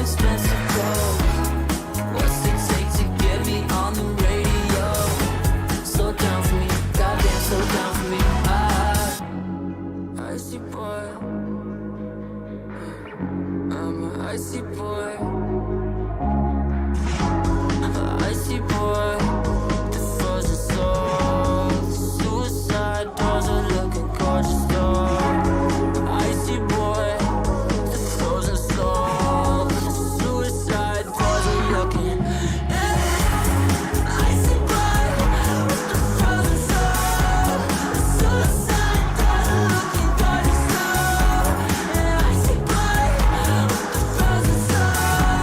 expensive clothes. What's it take to get me on the radio? Slow down for me, goddamn, slow down for me. Icy boy, I'm an icy boy. Icy boy, the frozen soul. Suicide doors are looking gorgeous though. Icy boy, the frozen soul. Suicide doors are looking. Icy boy, the frozen soul. Suicide doors are looking gorgeous though. Icy boy, the frozen soul.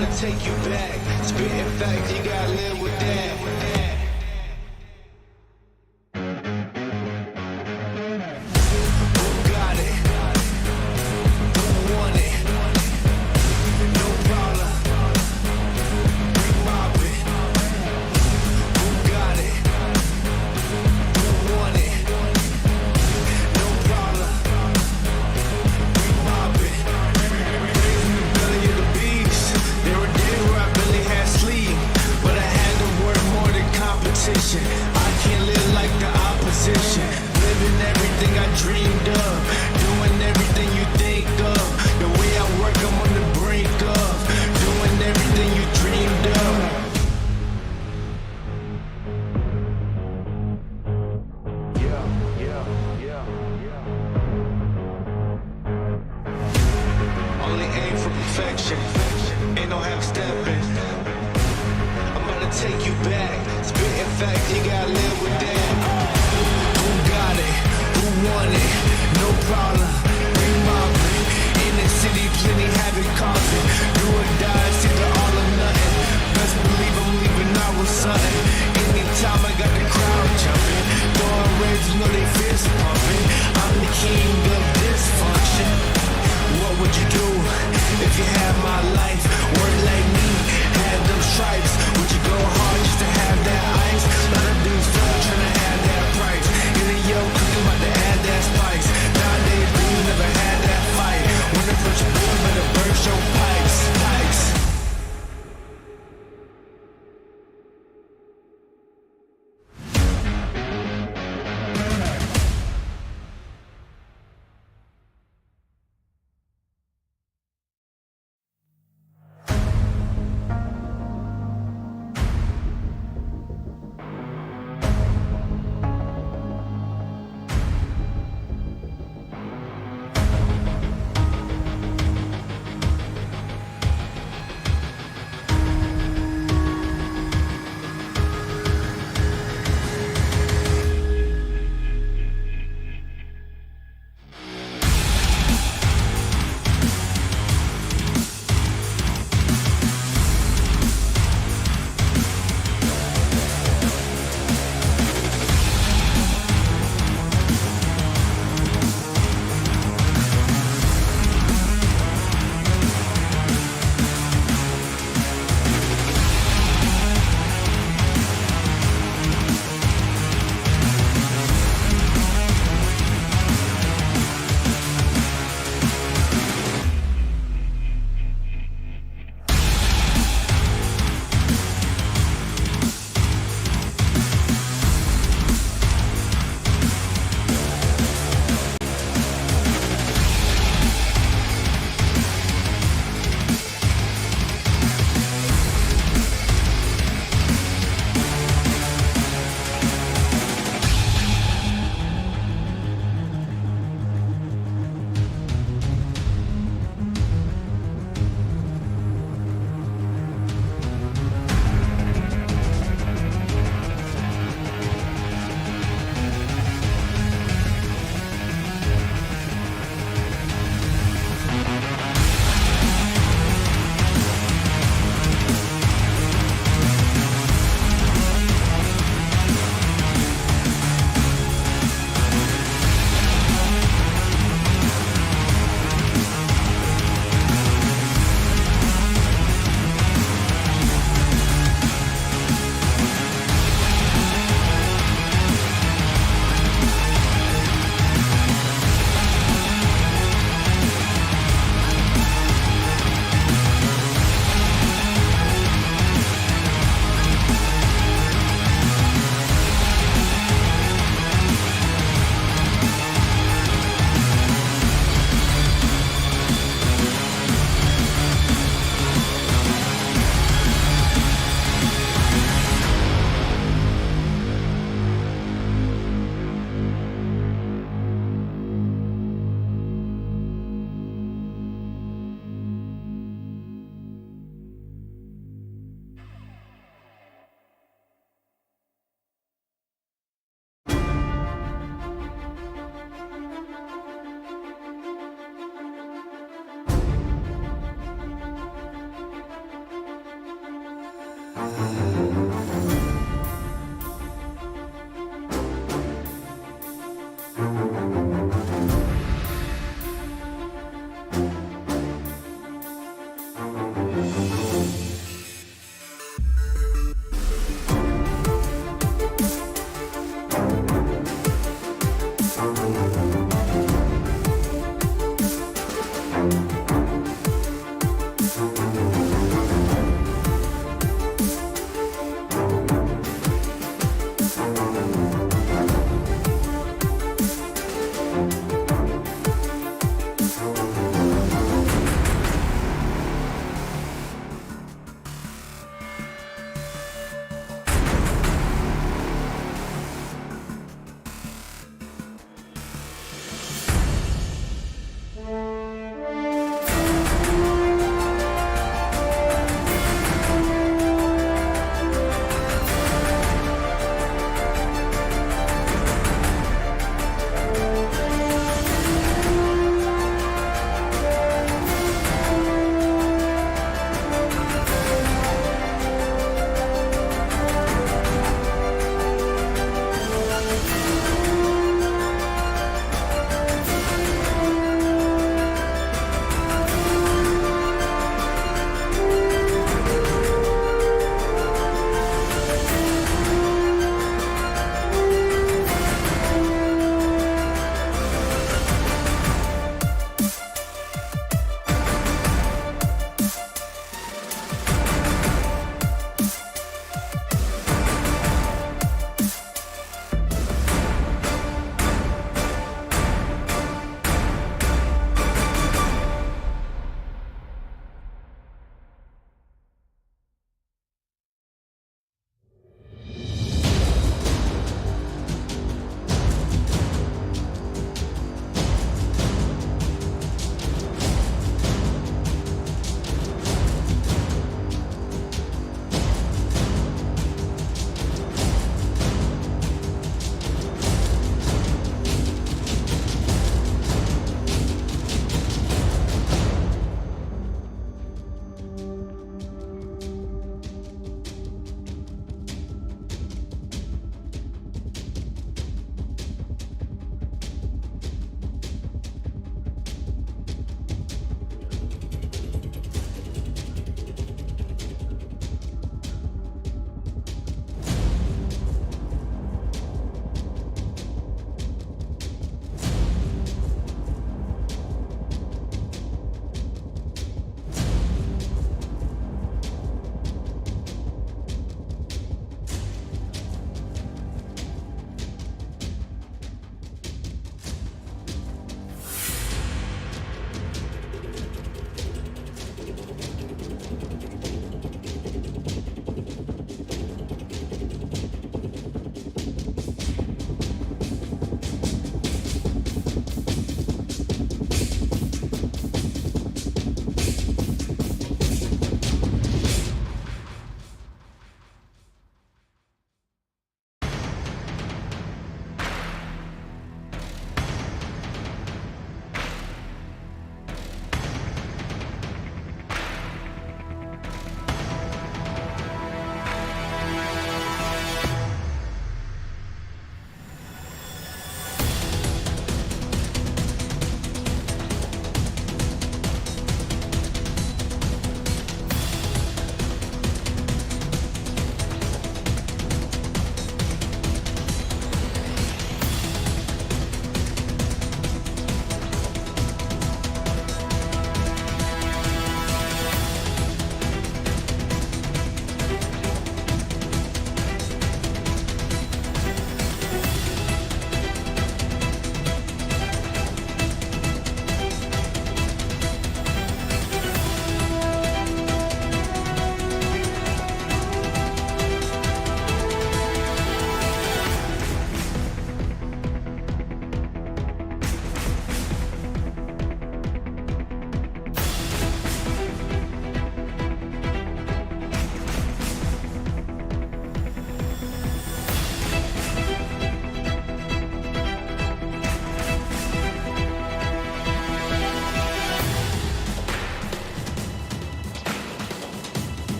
gonna take you back. Spitting facts, you gotta live with that. Who got it? Who want it? No problem. We mob it. Who got it? Who want it? No problem. We mob it. Raised in the belly of the beast. There were days where I barely had sleep, but I had to work more than competition. I can't live like the opposition. Living everything I dreamed of, doing everything you think of. The way I work, I'm on the brink of doing everything you dreamed of. Only aim for perfection, ain't no half stepping. I'm gonna take you back, spitting facts, you gotta live with that. Who got it? Who want it? No problem. We mob it. In the city, plenty havoc causing. Do or die, it's either all or nothing. Best believe I'm leaving out with something. Anytime I got the crowd jumping, throwing reds, you know they fist pumping. I'm the king of dysfunction. What would you do if you had my life? Work like me, had them stripes. Would you go hard just to have that ice? Lot of dudes still trying to have that price. In a yo, cooking about to add that spice. Nowadays, dudes never had that fight. When the first bill, better burst your pipes.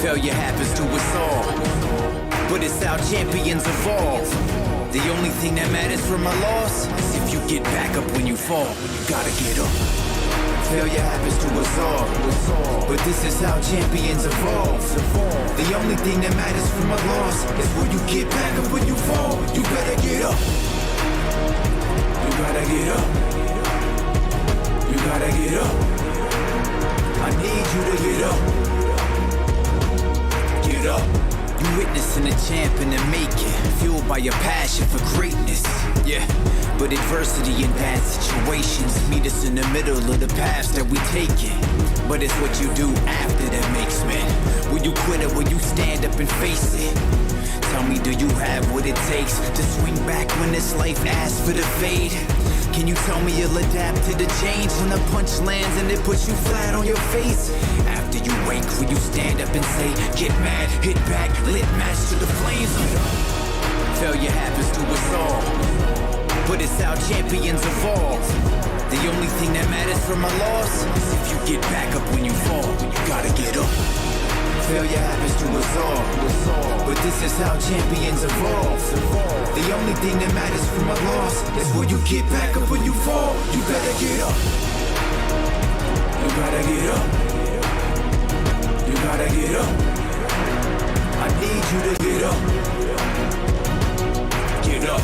Failure happens to us all, but it's how champions evolve. The only thing that matters from a loss is if you get back up when you fall. You gotta get up. Failure happens to us all, but this is how champions evolve. The only thing that matters from a loss is when you get back up when you fall. You better get up. You gotta get up. You gotta get up. I need you to get up. Get up. You witnessing a champ in the making, fueled by your passion for greatness. Yeah, but adversity and bad situations meet us in the middle of the paths that we taking. But it's what you do after that makes men. Will you quit or will you stand up and face it? Tell me, do you have what it takes to swing back when this life asks for the fade? Can you tell me you'll adapt to the change when the punch lands and it puts you flat on your face? After you wake, will you stand up and say, get mad, hit back, lit match to the flames? Failure happens to us all, but it's how champions evolve. The only thing that matters from a loss is if you get back up when you fall. You gotta get up. Failure happens to us all, but this is how champions evolve. The only thing that matters from a loss is when you get back up when you fall. You better get up. You gotta get up. You gotta get up. I need you to get up. Get up.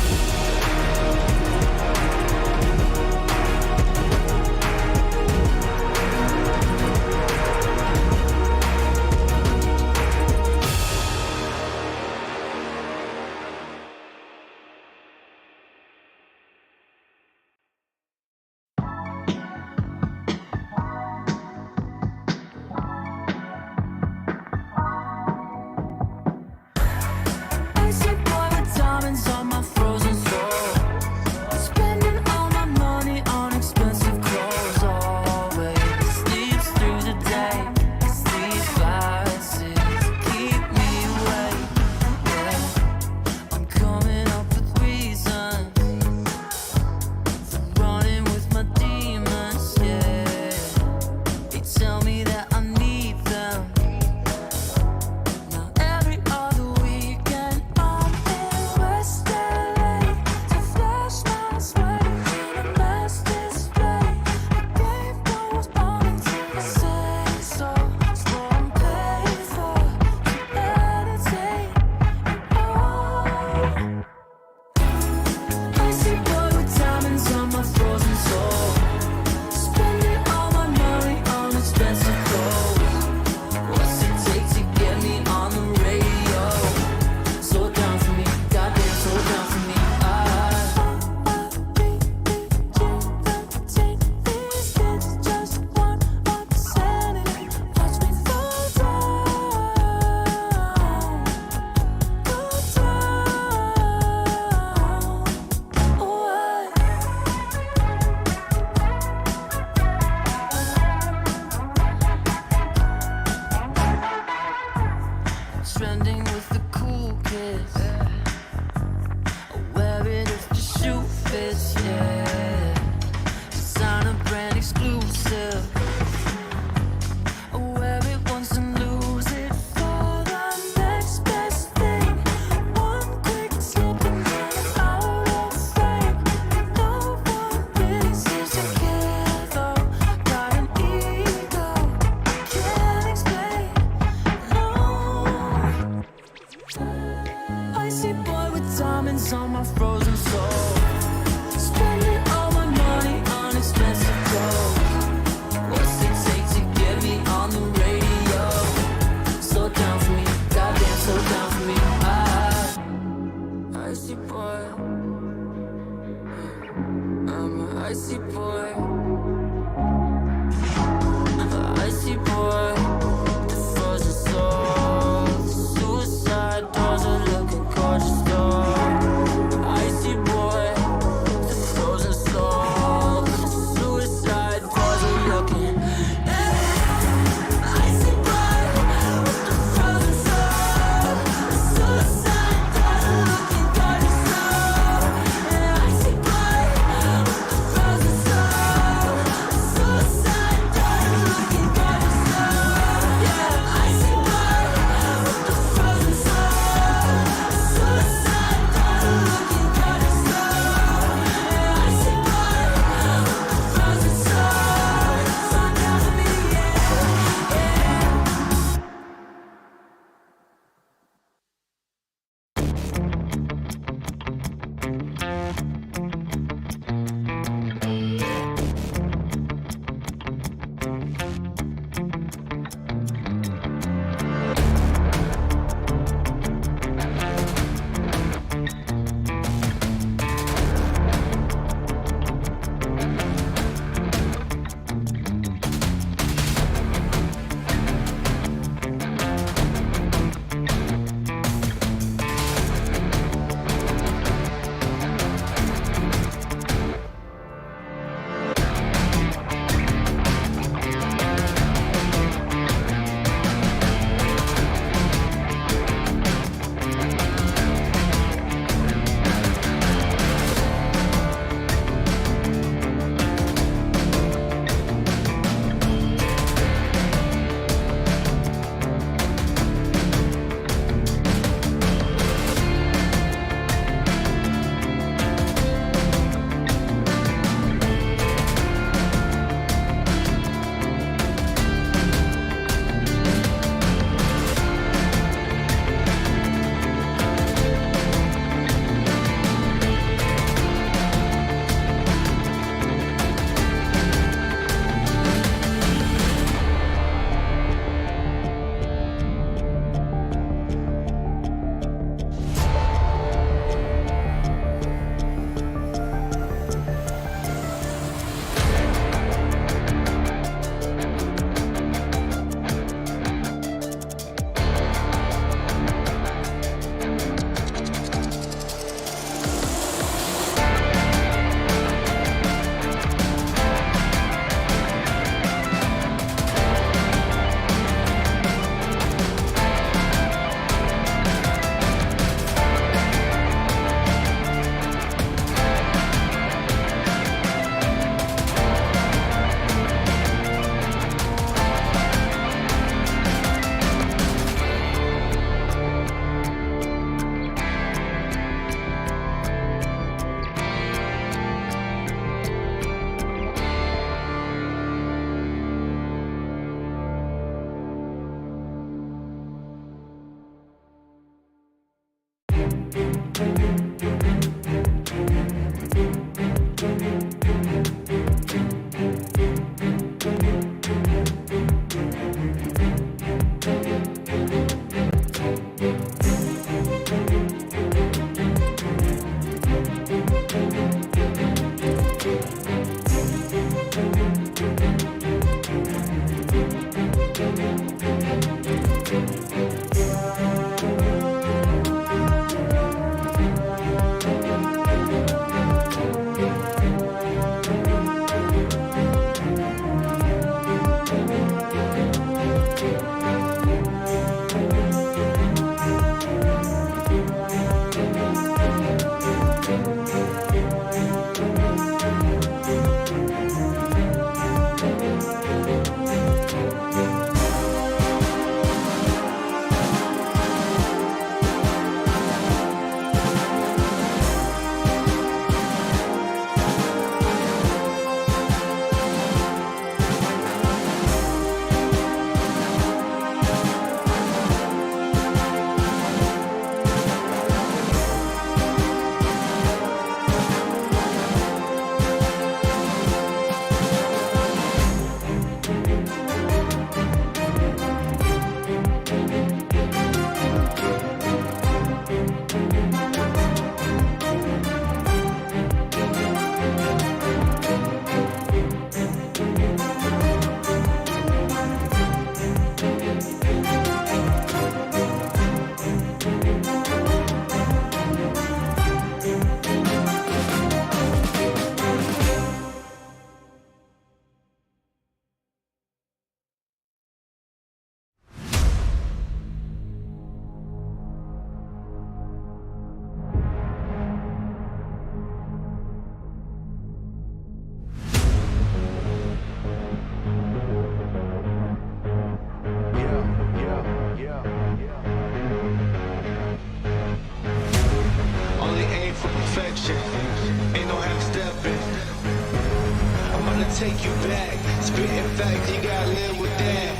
to take you back. Spitting facts, you gotta live with that.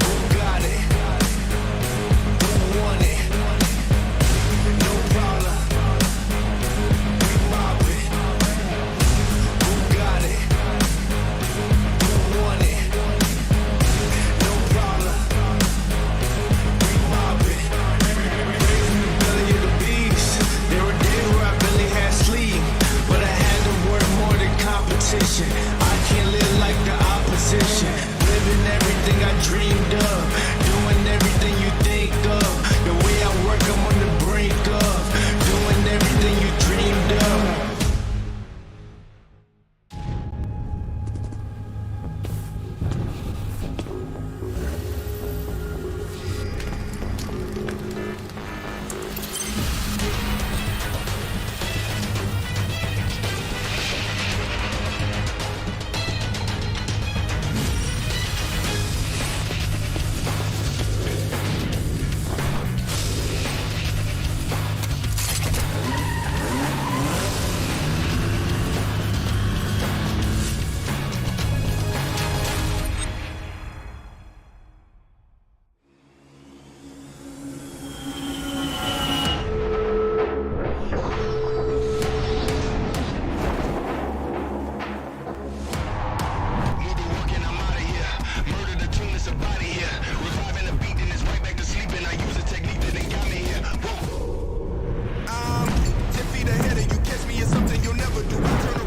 Who got it? Who want it? No problem. We mob it. Who got it? Who want it? No problem. We mob it. Belly of the beast. There were days where I barely had sleep, but I had to work more than competition. I can't live like the opposition. Living everything I dreamed of, doing everything you think of. The way I work, I'm on the brink of doing everything you dreamed of.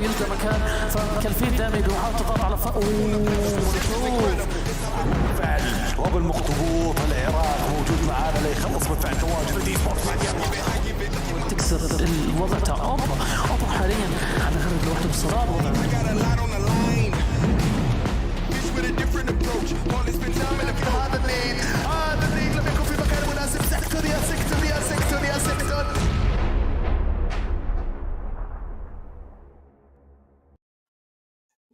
يلقى مكان فكان في دامج وحاول تضغط على روب المخطبوط العراق موجود معانا ليخلص مدفع تواجد الايسبورت بعد تكسر الوضع تاع اوبا حاليا على غرب لوحده بصراحه هذا الليل لم يكن في مكان مناسب. سيكتور يا سيكتور يا سيكتور يا سيكتور.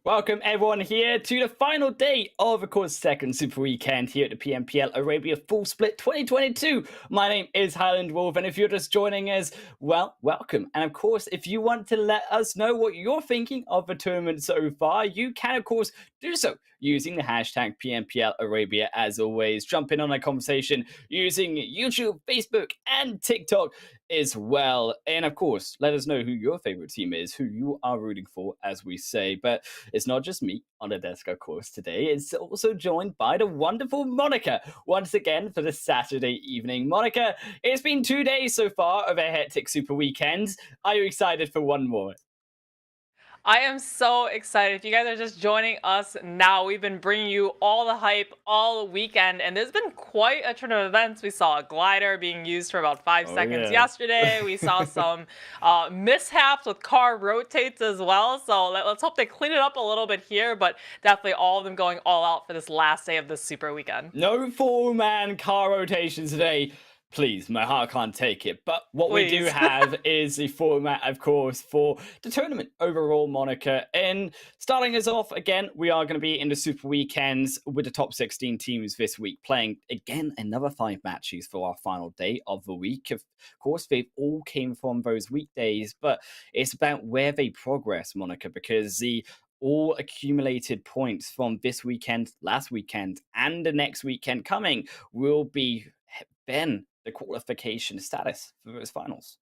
Welcome everyone here to the final day of, course, second Super Weekend here at the PMPL Arabia Full Split 2022. My name is Highland Wolf, and if you're just joining us, well, welcome. And of course, if you want to let us know what you're thinking of the tournament so far, you can, of course, do so using the hashtag PMPL Arabia. As always, jump in on a conversation using YouTube, Facebook, and TikTok as well. And of course, let us know who your favorite team is, who you are rooting for, as we say. But it's not just me on the desk, of course, today. It's also joined by the wonderful Monica once again for the Saturday evening. Monica, it's been 2 days so far of a hectic Super Weekend. Are you excited for one more? I am so excited. If you guys are just joining us now, we've been bringing you all the hype all weekend, and there's been quite a turn of events. We saw a glider being used for about 5 seconds yesterday. We saw some mishaps with car rotates as well. So let's hope they clean it up a little bit here, but definitely all of them going all out for this last day of this Super Weekend. No four-man car rotation today. Please, my heart can't take it. But what we do have is the format, of course, for the tournament overall, Monica. And starting us off, again, we are going to be in the Super Weekends with the top 16 teams this week, playing, again, another 5 matches for our final day of the week. Of course, they all came from those weekdays, but it's about where they progress, Monica, because the all accumulated points from this weekend, last weekend, and the next weekend coming will be then the qualification status for those finals.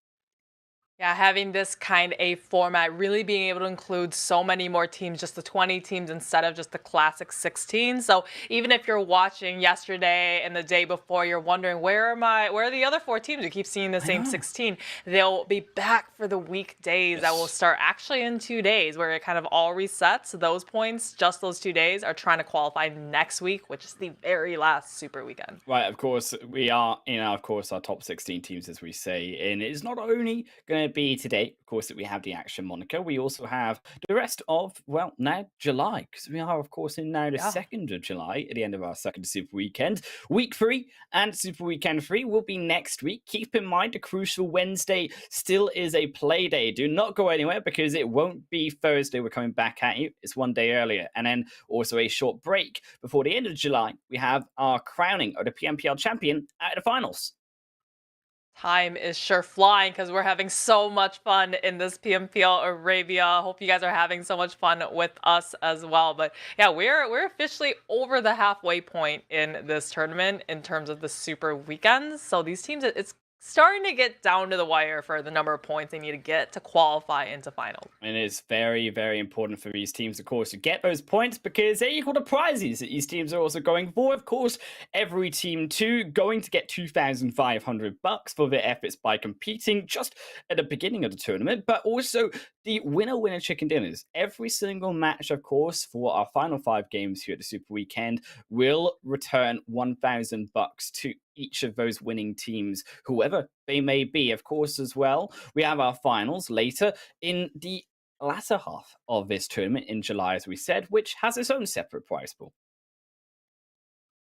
Yeah, having this kind of format, really being able to include so many more teams, just the 20 teams instead of just the classic 16. So even if you're watching yesterday and the day before, you're wondering, where are the other 4 teams? You keep seeing the same 16. They'll be back for the weekdays that will start actually in 2 days, where it kind of all resets. Those points, just those 2 days, are trying to qualify next week, which is the very last Super Weekend. Right, of course, we are in, of course, our top 16 teams, as we say. And it's not only going to be today, of course, that we have the action, Monica. We also have the rest of, well, now July, because we are, of course, in now the 2nd of July at the end of our second Super Weekend. Week 3 and Super Weekend 3 will be next week. Keep in mind, the crucial Wednesday still is a play day. Do not go anywhere, because it won't be Thursday. We're coming back at you. It's one day earlier. And then also a short break before the end of July. We have our crowning of the PMPL champion at the finals. Time is sure flying because we're having so much fun in this PMPL Arabia. Hope you guys are having so much fun with us as well. But yeah, we're officially over the halfway point in this tournament in terms of the super weekends. So these teams, it's starting to get down to the wire for the number of points they need to get to qualify into finals. And it's very, very important for these teams, of course, to get those points because they equal the prizes that these teams are also going for. Of course, every team too going to get $2,500 for their efforts by competing just at the beginning of the tournament, but also the winner chicken dinners. Every single match, of course, for our final 5 games here at the Super Weekend will return $1,000 to each of those winning teams, whoever they may be. Of course, as well, we have our finals later in the latter half of this tournament in July, as we said, which has its own separate prize pool.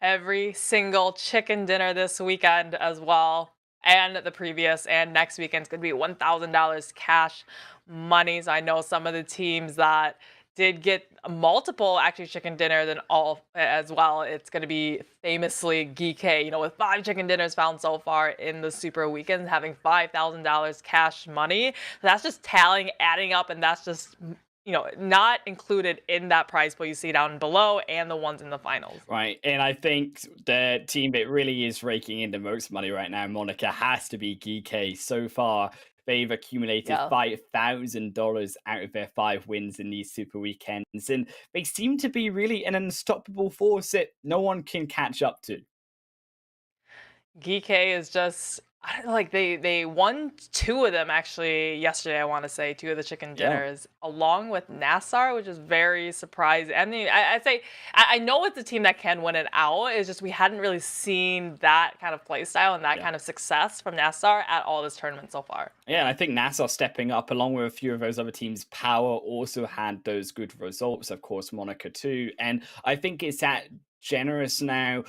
Every single chicken dinner this weekend as well, and the previous and next weekend's going to be $1,000 cash money. So I know some of the teams that did get multiple actually chicken dinners and all as well. It's going to be famously GEEKAY, you know, with 5 chicken dinners found so far in the super weekends, having $5,000 cash money. So that's just tallying, adding up, and that's just, you know, not included in that prize pool you see down below and the ones in the finals. Right, and I think the team that really is raking in the most money right now, Monica, has to be GEEKAY. So far, they've accumulated $5,000 out of their 5 wins in these super weekends, and they seem to be really an unstoppable force that no one can catch up to. GEEKAY is just, I don't know, like they won 2 of them actually yesterday. I want to say 2 of the chicken dinners, along with NASR, which is very surprising. I mean, I'd say I know it's a team that can win it out. It's just we hadn't really seen that kind of play style and that kind of success from NASR at all this tournament so far. Yeah, and I think NASR stepping up along with a few of those other teams. POWR also had those good results, of course, Monica too. And I think it's that generous now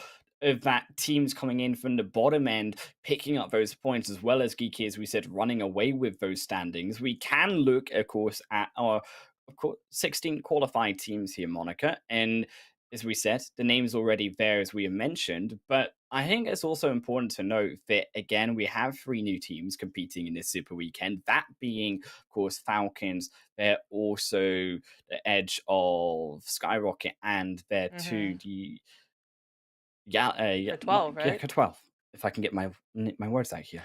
of that teams coming in from the bottom end, picking up those points, as well as GEEKAY, as we said, running away with those standings. We can look, of course, at our 16 qualified teams here, Monica. And as we said, the name's already there, as we have mentioned. But I think it's also important to note that, again, we have 3 new teams competing in this Super Weekend. That being, of course, Falcons. They're also the edge of SKYROCKET and their 2D. Yeah, 12, right? Yeah, 12. If I can get my words out here.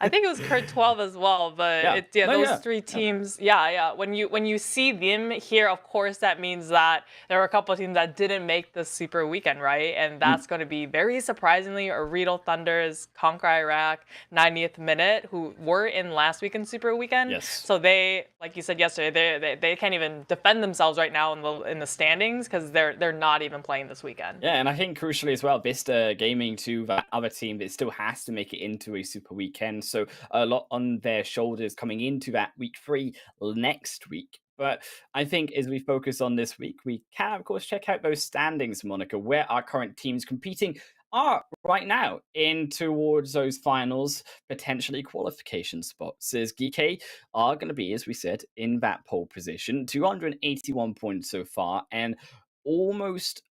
I think it was Kurt 12 as well, but those 3 teams. When you see them here, of course, that means that there were a couple of teams that didn't make the super weekend, right? And that's going to be very surprisingly OOREDOO Thunders, CONQUEROR, 90th Minute, who were in last weekend's super weekend. Yes. So they, like you said yesterday, they can't even defend themselves right now in the standings because they're not even playing this weekend. Yeah, and I think crucially as well, VISTA Gaming too, that other team that still has to make it into a super weekend. So a lot on their shoulders coming into that week 3 next week. But I think as we focus on this week, we can, of course, check out those standings, Monica, where our current teams competing are right now in towards those finals, potentially qualification spots. As GEEKAY are going to be, as we said, in that pole position, 281 points so far, and almost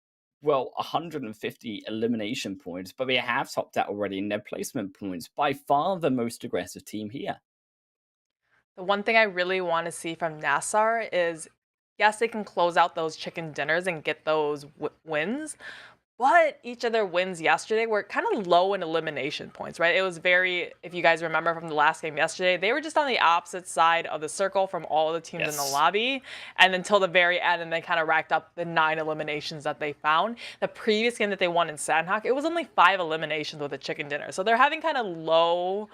150 elimination points, but they have topped out already in their placement points. By far the most aggressive team here. The one thing I really want to see from NASR is, yes, they can close out those chicken dinners and get those wins, but each of their wins yesterday were kind of low in elimination points, right? It was very, if you guys remember from the last game yesterday, they were just on the opposite side of the circle from all of the teams in the lobby, and until the very end, and they kind of racked up the 9 eliminations that they found. The previous game that they won in Sanhok, it was only 5 eliminations with a chicken dinner. So they're having kind of low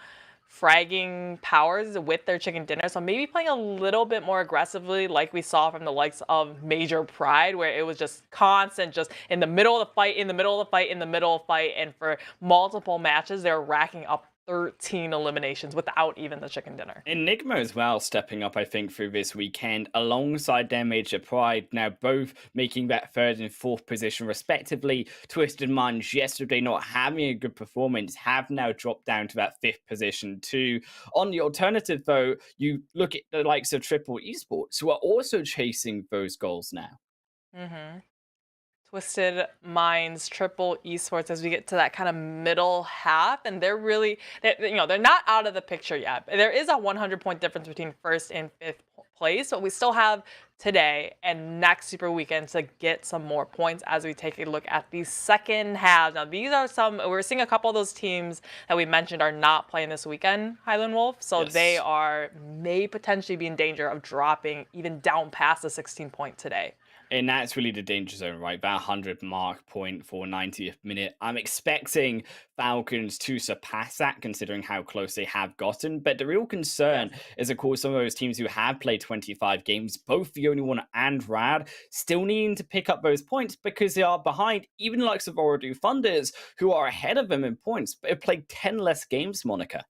fragging powers with their chicken dinner, so maybe playing a little bit more aggressively like we saw from the likes of Major Pride, where it was just constant, just in the middle of the fight, in the middle of the fight, in the middle of the fight, and for multiple matches they're racking up 13 eliminations without even the chicken dinner. And NIGMA as well stepping up, I think, through this weekend alongside their Major Pride, now both making that 3rd and 4th position respectively. Twisted Minds yesterday not having a good performance have now dropped down to that 5th position too. On the alternative though, you look at the likes of Triple Esports, who are also chasing those goals now. Twisted Minds, Triple Esports as we get to that kind of middle half, and they're really, they're not out of the picture yet. There is a 100-point difference between first and fifth place, but we still have today and next Super Weekend to get some more points as we take a look at the second half. Now, these are we're seeing a couple of those teams that we mentioned are not playing this weekend, Highland Wolf, so they may potentially be in danger of dropping even down past the 16-point today. And that's really the danger zone, right? That 100 mark point for 90th minute. I'm expecting Falcons to surpass that, considering how close they have gotten. But the real concern is, of course, some of those teams who have played 25 games, both the only one and Rad, still needing to pick up those points because they are behind even the likes of OOREDOO Funders, who are ahead of them in points, but have played 10 less games, Monica.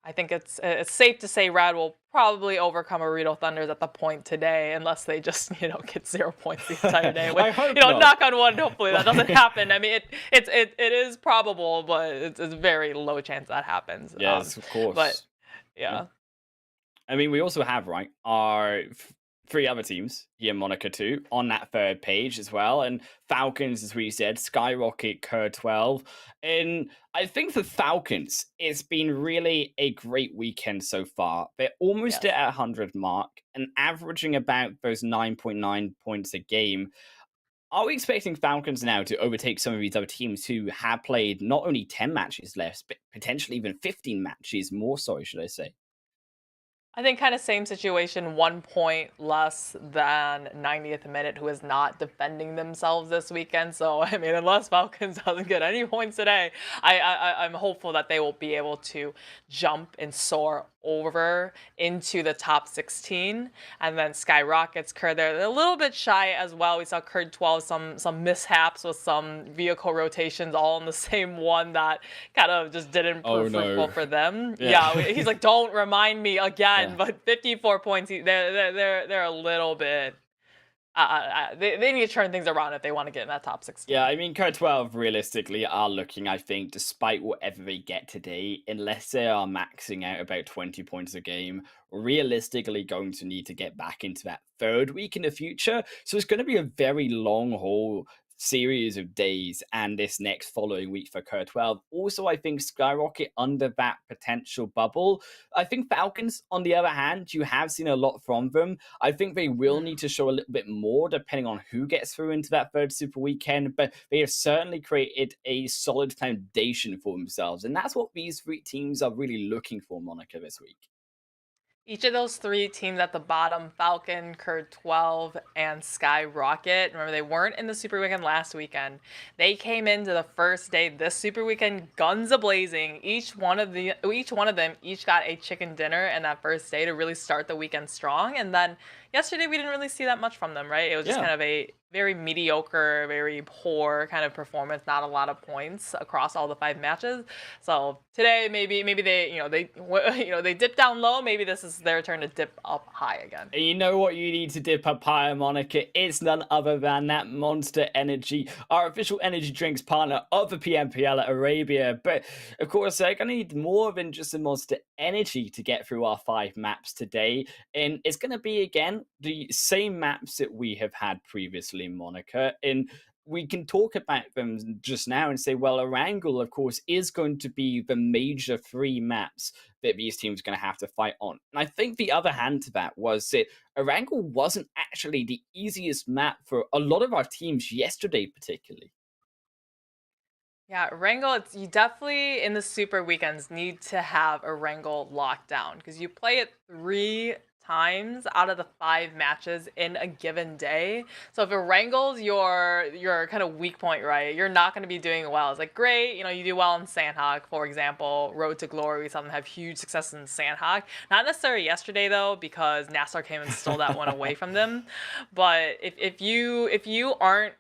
I think it's safe to say Rad will probably overcome OOREDOO Thunders at the point today, unless they just get 0 points the entire day. Which, I hope not. Knock on wood, hopefully that doesn't happen. I mean, it is probable, but it's a very low chance that happens. Yes, of course. But yeah. I mean, we also have our 3 other teams here, Monica too, on that third page as well. And Falcons, as we said, SKYROCKET, COR12. And I think for Falcons, it's been really a great weekend so far. They're almost at 100 mark and averaging about those 9.9 points a game. Are we expecting Falcons now to overtake some of these other teams who have played not only 10 matches less, but potentially even 15 matches more so, should I say? I think kind of same situation, 1 point less than 90th minute, who is not defending themselves this weekend. So, I mean, unless Falcons doesn't get any points today, I'm hopeful that they will be able to jump and soar over into the top 16. And then SKYROCKET's Curd, they're a little bit shy as well. We saw Curd 12, some mishaps with some vehicle rotations all in the same one that kind of just didn't prove fruitful for them. Yeah, he's like, don't remind me again. But 54 points, they're a little bit. They need to turn things around if they want to get in that top 16. Yeah, I mean, COR12 realistically are looking, I think, despite whatever they get today, unless they are maxing out about 20 points a game, realistically going to need to get back into that third week in the future. So it's going to be a very long haul series of days and this next following week for COR12. Also, I think SKYROCKET under that potential bubble. I think Falcons, on the other hand, you have seen a lot from them. I think they will need to show a little bit more depending on who gets through into that third Super Weekend, but they have certainly created a solid foundation for themselves. And that's what these 3 teams are really looking for, Monica, this week. Each of those 3 teams at the bottom, Falcon, Curd 12, and SKYROCKET. Remember, they weren't in the Super Weekend last weekend. They came into the first day this Super Weekend guns a-blazing. Each one of them got a chicken dinner in that first day to really start the weekend strong. And then yesterday, we didn't really see that much from them, right? It was just kind of a very mediocre, very poor kind of performance, not a lot of points across all the 5 matches. So today, maybe they dip down low. Maybe this is their turn to dip up high again. And you know what you need to dip up higher, Monica? It's none other than that Monster Energy, our official energy drinks partner of the PMPL at Arabia. But of course, they're going to need more than just a Monster Energy to get through our 5 maps today. And it's going to be, again, the same maps that we have had previously, Monica. And we can talk about them just now and say, well, Erangel, of course, is going to be the major 3 maps that these teams are going to have to fight on. And I think the other hand to that was that Erangel wasn't actually the easiest map for a lot of our teams yesterday, particularly. Yeah, Erangel, you definitely in the Super Weekends need to have Erangel locked down because you play it 3 times out of the 5 matches in a given day. So if Erangel's your kind of weak point, right, you're not going to be doing well. It's like, great, you do well in Sanhok, for example, Road to Glory. We saw them have huge success in Sanhok. Not necessarily yesterday though, because NASR came and stole that one away from them. But if you aren't,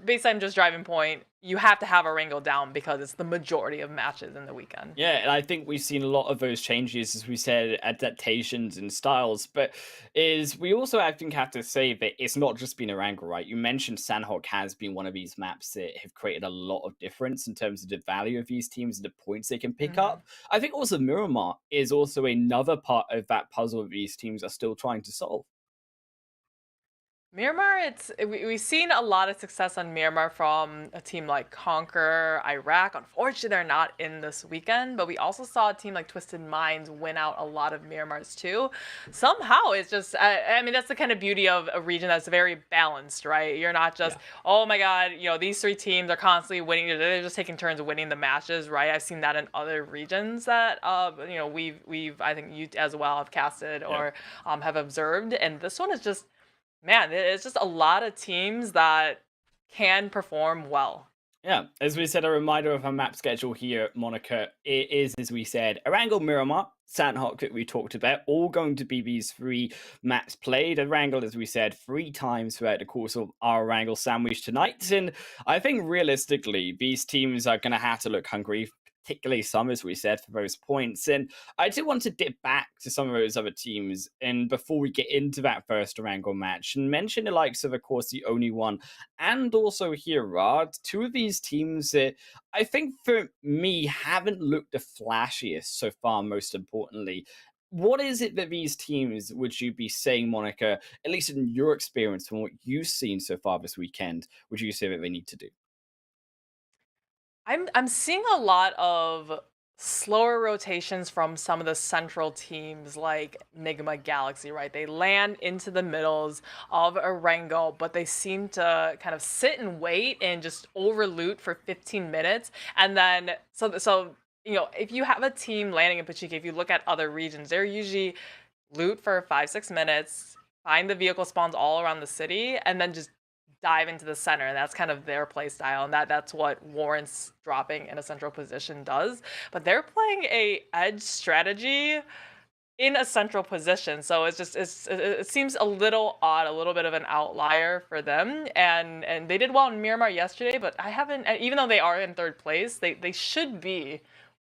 based on just driving point, you have to have Erangel down because it's the majority of matches in the weekend. Yeah, and I think we've seen a lot of those changes, as we said, adaptations and styles. But we also, I think, have to say that it's not just been Erangel, right? You mentioned Sanhok has been one of these maps that have created a lot of difference in terms of the value of these teams and the points they can pick up. I think also Miramar is also another part of that puzzle that these teams are still trying to solve. Miramar, we've seen a lot of success on Miramar from a team like CONQUEROR, Iraq. Unfortunately, they're not in this weekend, but we also saw a team like Twisted Minds win out a lot of Miramars too. Somehow, it's just, I mean, that's the kind of beauty of a region that's very balanced, right? You're not just, oh my God, these three teams are constantly winning. They're just taking turns winning the matches, right? I've seen that in other regions that, we've, I think you as well have casted or have observed. And this one is just, man, it's just a lot of teams that can perform well. Yeah, as we said, a reminder of our map schedule here, Monica. It is, as we said, Erangel, Miramar, Sanhok that we talked about, all going to be these three maps played. Erangel, as we said, 3 times throughout the course of our Erangel sandwich tonight. And I think realistically, these teams are going to have to look hungry, particularly some, as we said, for those points. And I do want to dip back to some of those other teams, and before we get into that first Erangel match, and mention the likes of course, the only one, and also here, Rod, 2 of these teams that I think for me haven't looked the flashiest so far, most importantly. What is it that these teams, would you be saying, Monica, at least in your experience from what you've seen so far this weekend, would you say that they need to do? I'm seeing a lot of slower rotations from some of the central teams like NIGMA Galaxy, right? They land into the middles of Erangel, but they seem to kind of sit and wait and just overloot for 15 minutes. And then, so if you have a team landing in Pachica, if you look at other regions, they're usually loot for 5-6 minutes, find the vehicle spawns all around the city, and then just dive into the center. And that's kind of their play style, and that's what warrants dropping in a central position does. But they're playing a edge strategy in a central position, so it seems a little odd, a little bit of an outlier for them. And they did well in Miramar yesterday, but I haven't, even though they are in 3rd place, they should be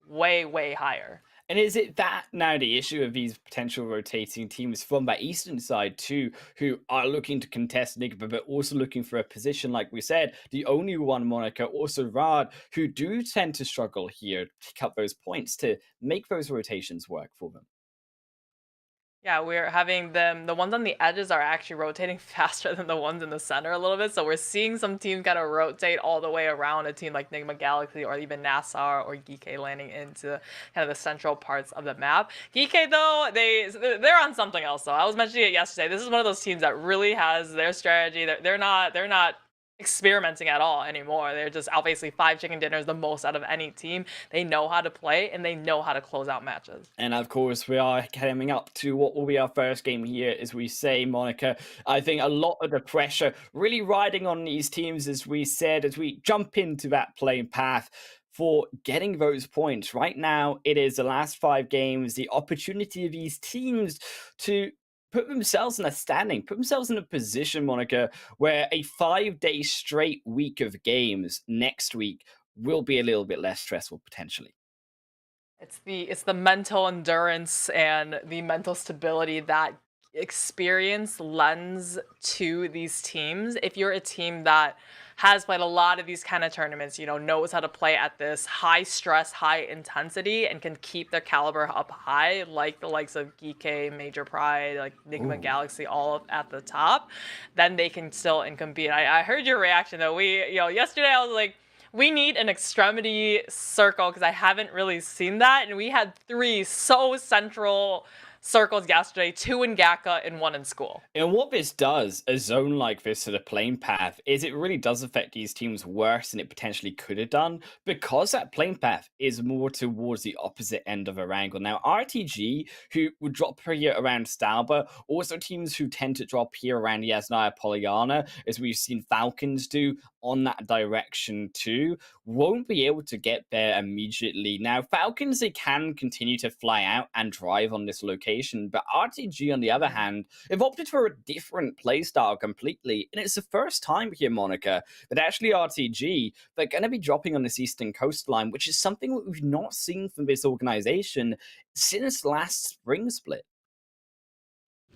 way higher. And is it that now the issue of these potential rotating teams from that eastern side too, who are looking to contest NIGMA, but also looking for a position, like we said, the only one, Monica, also Rad, who do tend to struggle here to pick up those points to make those rotations work for them? Yeah, we're having the ones on the edges are actually rotating faster than the ones in the center a little bit. So we're seeing some teams kind of rotate all the way around a team like NIGMA Galaxy or even NASR or GEEKAY landing into kind of the central parts of the map. GEEKAY, though, they're on something else, though. I was mentioning it yesterday. This is one of those teams that really has their strategy. They're not experimenting at all anymore. They're just obviously 5 chicken dinners, the most out of any team. They know how to play and they know how to close out matches. And of course, we are coming up to what will be our first game here, as we say, Monica. I think a lot of the pressure really riding on these teams, as we said, as we jump into that playing path for getting those points. Right now, it is the last 5 games, the opportunity of these teams to put themselves in a standing, put themselves in a position, Monica, where a 5-day straight week of games next week will be a little bit less stressful potentially. It's the mental endurance and the mental stability that experience lends to these teams. If you're a team that has played a lot of these kind of tournaments, knows how to play at this high stress, high intensity, and can keep their caliber up high, like the likes of GEEKAY, Major Pride, like NIGMA Galaxy, all at the top, then they can still compete. I heard your reaction though. Yesterday I was like, we need an extremity circle because I haven't really seen that, and we had 3 so central circles yesterday, 2 in GACA and 1 in school. And what this does, a zone like this to the playing path, is it really does affect these teams worse than it potentially could have done, because that playing path is more towards the opposite end of Erangel. Now, RTG, who would drop here around Stalba, also teams who tend to drop here around Yasnaya Polyana, as we've seen FALCONS do on that direction too, won't be able to get there immediately. Now, FALCONS, they can continue to fly out and drive on this location, but RTG, on the other hand, have opted for a different playstyle completely, and it's the first time here, Monica, that actually RTG, they're going to be dropping on this eastern coastline, which is something that we've not seen from this organization since last spring split.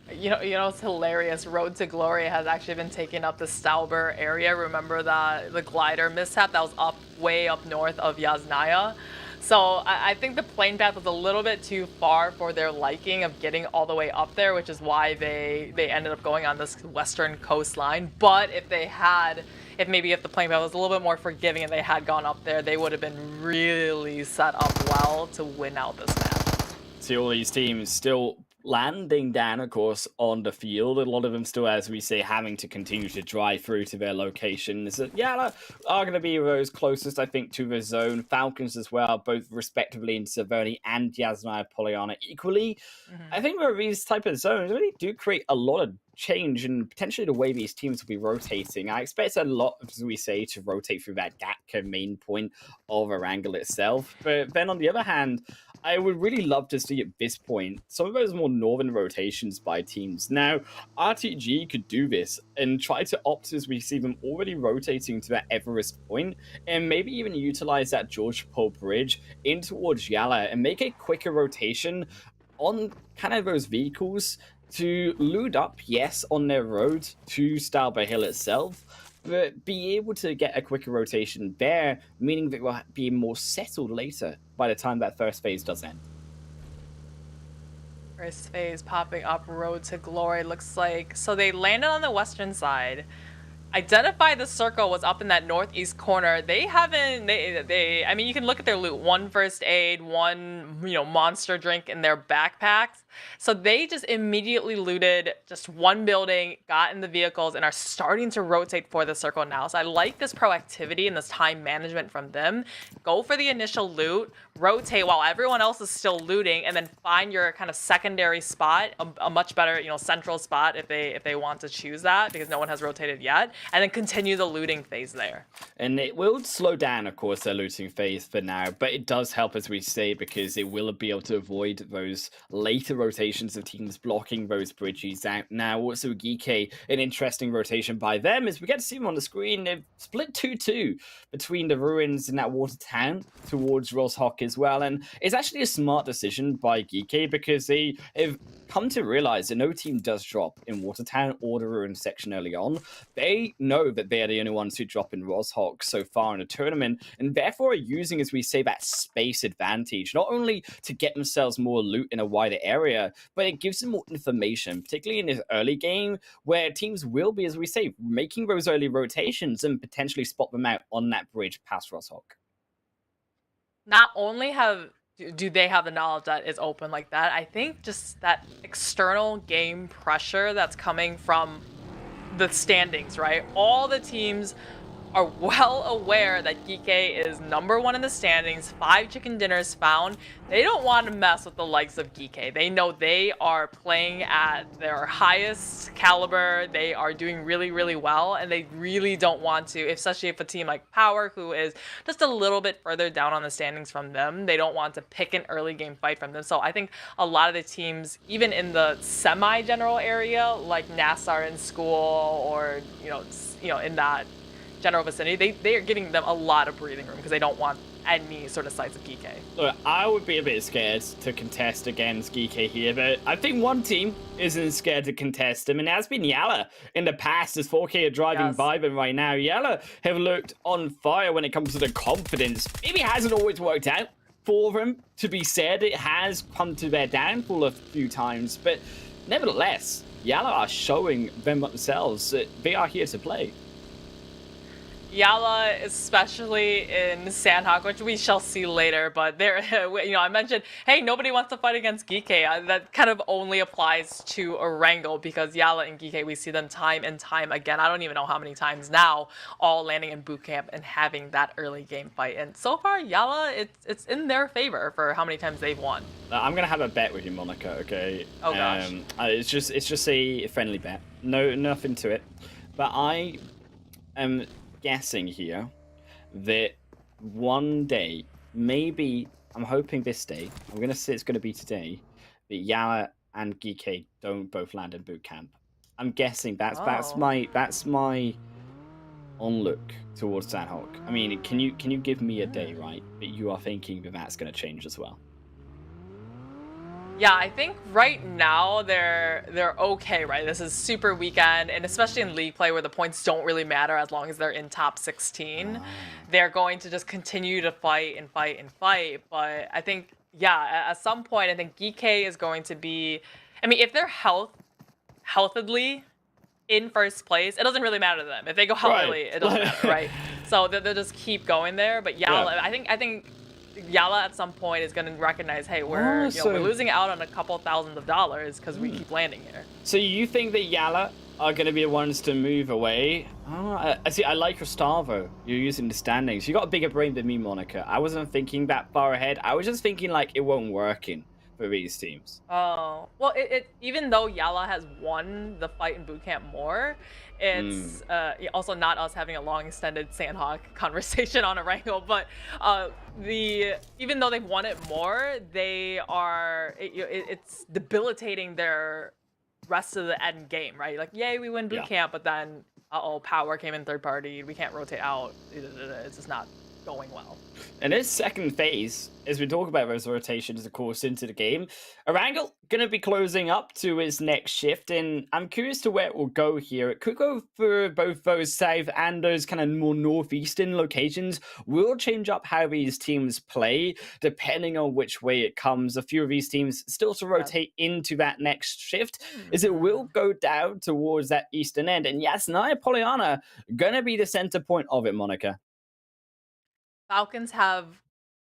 It's hilarious. Road to Glory has actually been taking up the Stauber area. Remember the glider mishap that was way up north of Yasnaya? So I think the plane path was a little bit too far for their liking of getting all the way up there, which is why they ended up going on this western coastline. But if they had, if the plane path was a little bit more forgiving and they had gone up there, they would have been really set up well to win out this map. See all these teams still landing down, of course, on the field. A lot of them still, as we say, having to continue to drive through to their locations. YALLA are going to be those closest, I think, to the zone. Falcons as well, both respectively in Savoni and Yasnaya Polyana equally. I think where these type of zones really do create a lot of change and potentially the way these teams will be rotating. I expect a lot, as we say, to rotate through that GEEKAY main point of Erangel itself. But then on the other hand, I would really love to see at this point some of those more northern rotations by teams. Now, RTG could do this and try to opt, as we see them already rotating to that Everest point, and maybe even utilize that George Paul Bridge in towards YALLA and make a quicker rotation on kind of those vehicles to load up, yes, on their road to Stalber Hill itself, but be able to get a quicker rotation there, meaning that we'll be more settled later by the time that first phase does end. First phase popping up, Road to Glory, looks like. So they landed on the western side. Identified the circle was up in that northeast corner. They haven't, I mean, you can look at their loot. One first aid, one, monster drink in their backpacks. So they just immediately looted just one building, got in the vehicles, and are starting to rotate for the circle now. So I like this proactivity and this time management from them. Go for the initial loot, rotate while everyone else is still looting, and then find your kind of secondary spot, a much better, central spot if they want to choose that, because no one has rotated yet, and then continue the looting phase there. And it will slow down, of course, their looting phase for now, but it does help, as we say, because it will be able to avoid those later rotations of teams blocking those bridges out. Now, also GEEKAY, an interesting rotation by them is we get to see them on the screen. They've split 2-2 between the ruins in that water town towards Roshok as well, and it's actually a smart decision by GEEKAY because they have come to realize that no team does drop in Watertown or the ruins section early on. They know that they are the only ones who drop in Roshok so far in the tournament, and therefore are using, as we say, that space advantage, not only to get themselves more loot in a wider area, but it gives them more information, particularly in this early game, where teams will be, as we say, making those early rotations and potentially spot them out on that bridge past Roshok. Not only do they have the knowledge that is open like that, I think just that external game pressure that's coming from the standings, right? All the teams are well aware that GEEKAY is #1 in the standings, 5 chicken dinners found. They don't want to mess with the likes of GEEKAY. They know they are playing at their highest caliber. They are doing really, really well, and they really don't want to, especially if a team like POWR, who is just a little bit further down on the standings from them, they don't want to pick an early game fight from them. So I think a lot of the teams, even in the semi-general area, like NASR in school or, in that general vicinity, they are giving them a lot of breathing room because they don't want any sort of sights of GEEKAY. Look, I would be a bit scared to contest against GEEKAY here, but I think one team isn't scared to contest them, and it has been YALLA in the past, as 4K are driving by them right now. YALLA have looked on fire when it comes to the confidence. Maybe it hasn't always worked out for them, to be said. It has come to their downfall a few times, but nevertheless, YALLA are showing them themselves that they are here to play. YALLA, especially in Sanhok, which we shall see later, but there, I mentioned, hey, nobody wants to fight against GEEKAY. That kind of only applies to Erangel, because YALLA and GEEKAY, we see them time and time again. I don't even know how many times now, all landing in boot camp and having that early game fight. And so far, YALLA, it's in their favor for how many times they've won. I'm gonna have a bet with you, Monica. Okay. Oh gosh. It's just a friendly bet. No, nothing to it. But I am guessing here that one day, maybe, I'm hoping this day, I'm gonna say it's gonna be today, that YALLA and GEEKAY don't both land in boot camp. I'm guessing that's my onlook towards Sanhok. I mean, can you give me a day, right? But you are thinking that that's gonna change as well. Yeah, I think right now they're okay, right? This is super weekend, and especially in league play where the points don't really matter as long as they're in top 16. They're going to just continue to fight and fight and fight. But I think, yeah, at some point, I think GEEKAY is going to be. I mean, if they're healthily in first place, it doesn't really matter to them. If they go healthily, it doesn't matter, right? So they'll just keep going there. But YALLA, I think YALLA at some point is going to recognize, hey, we're we're losing out on a couple thousands of dollars because we keep landing here. So you think that YALLA are going to be the ones to move away? Oh, I see. I like Gustavo. You're using the standings. You got a bigger brain than me, Monica. I wasn't thinking that far ahead. I was just thinking like it won't working for these teams. Oh, well, even though YALLA has won the fight in bootcamp more, it's also not us having a long extended Sanhok conversation on Erangel, but even though they've won it more, they are it's debilitating their rest of the end game, right? Like, yay, we win bootcamp, but then POWR came in third party, we can't rotate out. It's just not going well. And this second phase, as we talk about those rotations, of course, into the game, Erangel going to be closing up to his next shift, and I'm curious to where it will go here. It could go for both those south and those kind of more northeastern locations. Will change up how these teams play, depending on which way it comes. A few of these teams still to rotate into that next shift, as it will go down towards that eastern end. And yes, Polyana going to be the center point of it, Monica. Falcons have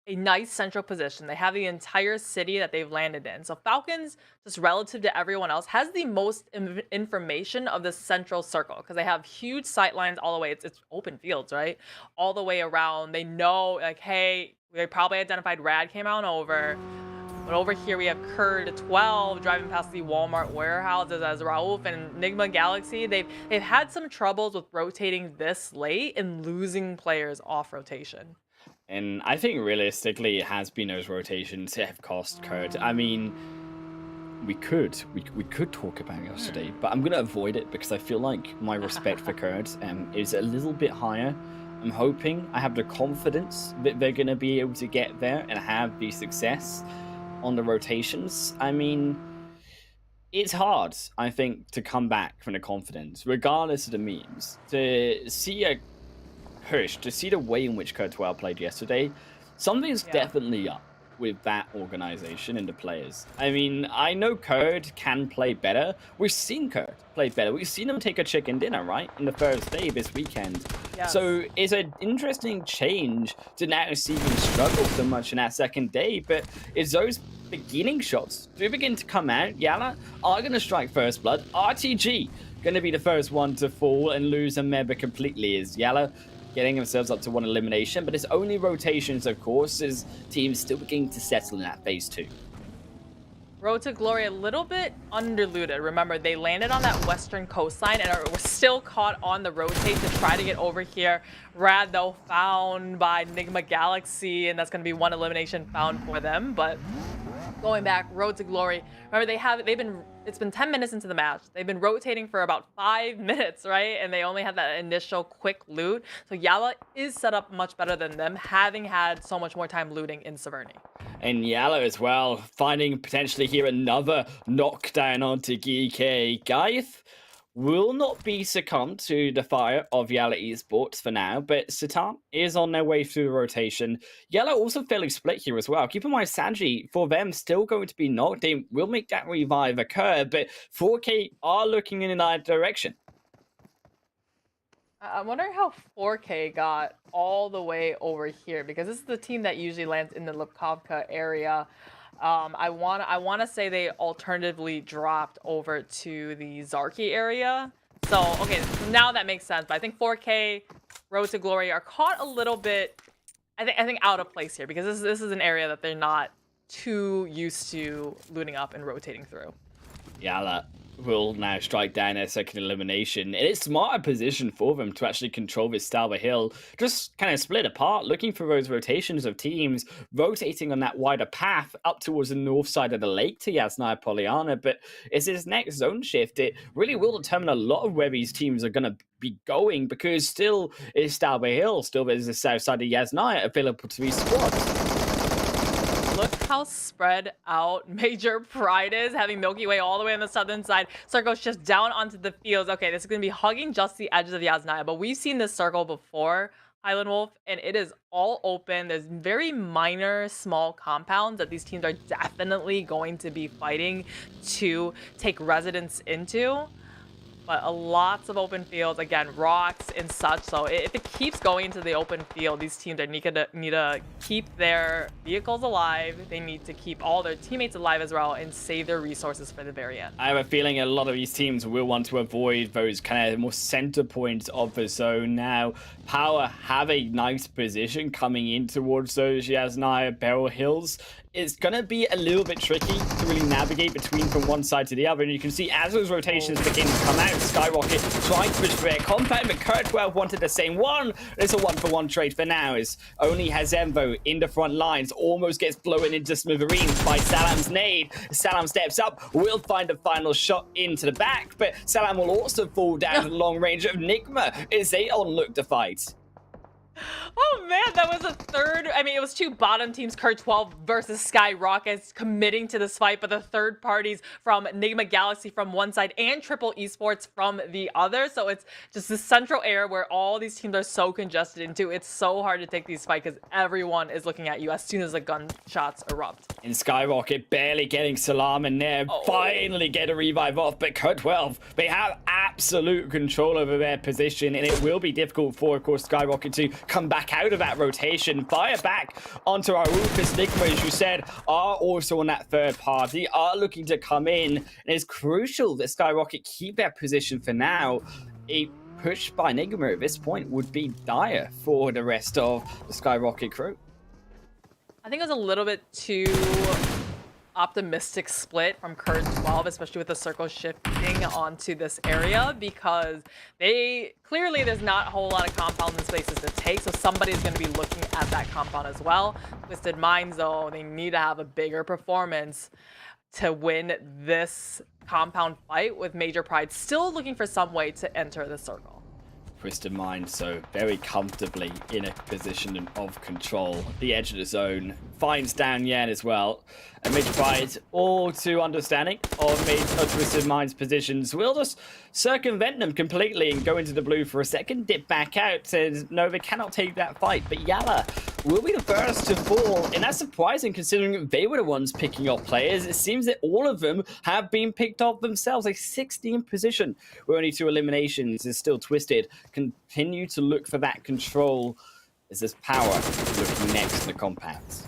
a nice central position. They have the entire city that they've landed in. So Falcons, just relative to everyone else, has the most information of the central circle because they have huge sight lines all the way. It's open fields, right? All the way around. They know, like, hey, they probably identified Rad came out over. But over here, we have Kurd 12 driving past the Walmart warehouses as Rauf and NIGMA Galaxy. They've had some troubles with rotating this late and losing players off rotation. And I think realistically, it has been those rotations that have cost Kurd. I mean, we could talk about it yesterday, but I'm going to avoid it because I feel like my respect for Kurd is a little bit higher. I'm hoping, I have the confidence that they're going to be able to get there and have the success on the rotations. I mean, it's hard, I think, to come back from the confidence, regardless of the memes. To see a push, to see the way in which Kurd 12 played yesterday, something's definitely up with that organization and the players. I mean, I know Kurd can play better. We've seen Kurd play better. We've seen him take a chicken dinner, right, in the first day this weekend. Yes. So it's an interesting change to now see him struggle so much in that second day, but it's those beginning shots do begin to come out. YALLA are going to strike first blood. RTG going to be the first one to fall and lose a member completely. Is YALLA getting themselves up to one elimination, but it's only rotations, of course, as teams still beginning to settle in that phase 2. Road to Glory a little bit underlooted. Remember, they landed on that western coastline and were still caught on the rotate to try to get over here. Rad, though, found by NIGMA Galaxy, and that's going to be one elimination found for them. But going back, Road to Glory. Remember, it's been 10 minutes into the match. They've been rotating for about 5 minutes, right? And they only had that initial quick loot. So YALLA is set up much better than them, having had so much more time looting in Severny. And YALLA as well, finding potentially here another knockdown onto GEEKAY. Gaith will not be succumbed to the fire of YALLA Esports for now, but Satan is on their way through the rotation. YALLA also fairly split here as well. Keep in mind, Sanji, for them, still going to be knocked. They will make that revive occur, but 4K are looking in that direction. I'm wondering how 4K got all the way over here, because this is the team that usually lands in the Lipkovka area. I want to say they alternatively dropped over to the Zarki area. So, okay, now that makes sense. But I think 4K, Road to Glory are caught a little bit, I think out of place here, because this is an area that they're not too used to looting up and rotating through. YALLA will now strike down their second elimination. And it's smarter position for them to actually control this Stalber Hill. Just kind of split apart, looking for those rotations of teams, rotating on that wider path up towards the north side of the lake to Yasnaya Polyana. But it's this next zone shift. It really will determine a lot of where these teams are going to be going, because still is Stalber Hill, still there's the south side of Yasnaya available to these squads. Look how spread out Major Pride is, having Milky Way all the way on the southern side. Circle shifts down onto the fields. Okay, this is going to be hugging just the edges of Yasnaya, but we've seen this circle before, Highland Wolf, and it is all open. There's very minor, small compounds that these teams are definitely going to be fighting to take residence into. But lots of open fields, again, rocks and such. So if it keeps going into the open field, these teams need to keep their vehicles alive. They need to keep all their teammates alive as well and save their resources for the very end. I have a feeling a lot of these teams will want to avoid those kind of more center points of the zone now. POWR have a nice position coming in towards those Yasnaya Beryl Hills. It's going to be a little bit tricky to really navigate between from one side to the other. And you can see as those rotations begin to come out, SKYROCKET trying to push for their compound, but Kurt12 wanted the same one. It's a one-for-one trade for now, as only Hazemvo in the front lines almost gets blown into smithereens by Salam's nade. Salam steps up, will find a final shot into the back, but Salam will also fall down to the long range of NIGMA as they all look to fight. Oh man, that was a third. I mean, it was two bottom teams, Kurt12 versus SKYROCKET, committing to this fight, but the third parties from NIGMA Galaxy from one side and Triple Esports from the other. So it's just the central area where all these teams are so congested into. It's so hard to take these fights because everyone is looking at you as soon as the gunshots erupt. And SKYROCKET barely getting Salam in there, finally get a revive off, but Kurt12, they have absolute control over their position, and it will be difficult for, of course, SKYROCKET to come back out of that rotation, fire back onto our Rufus. NIGMA, as you said, are also on that third party, are looking to come in, and it's crucial that SKYROCKET keep their position for now. A push by NIGMA at this point would be dire for the rest of the SKYROCKET crew. I think it was a little bit too optimistic split from Kurt12, especially with the circle shifting onto this area, because clearly there's not a whole lot of compound and spaces to take, so somebody's going to be looking at that compound as well. Twisted Minds, though, they need to have a bigger performance to win this compound fight, with Major Pride still looking for some way to enter the circle. Twisted Mind so very comfortably in a position of control. The edge of the zone finds down Yan as well. And Major Pride, all too understanding of Twisted Mind's positions, will just circumvent them completely and go into the blue for a second, dip back out, says no, they cannot take that fight. But YALLA will be the first to fall, and that's surprising considering they were the ones picking off players. It seems that all of them have been picked off themselves. A 16th position with only 2 eliminations is still Twisted. Continue to look for that control as this POWR looking next to the compounds.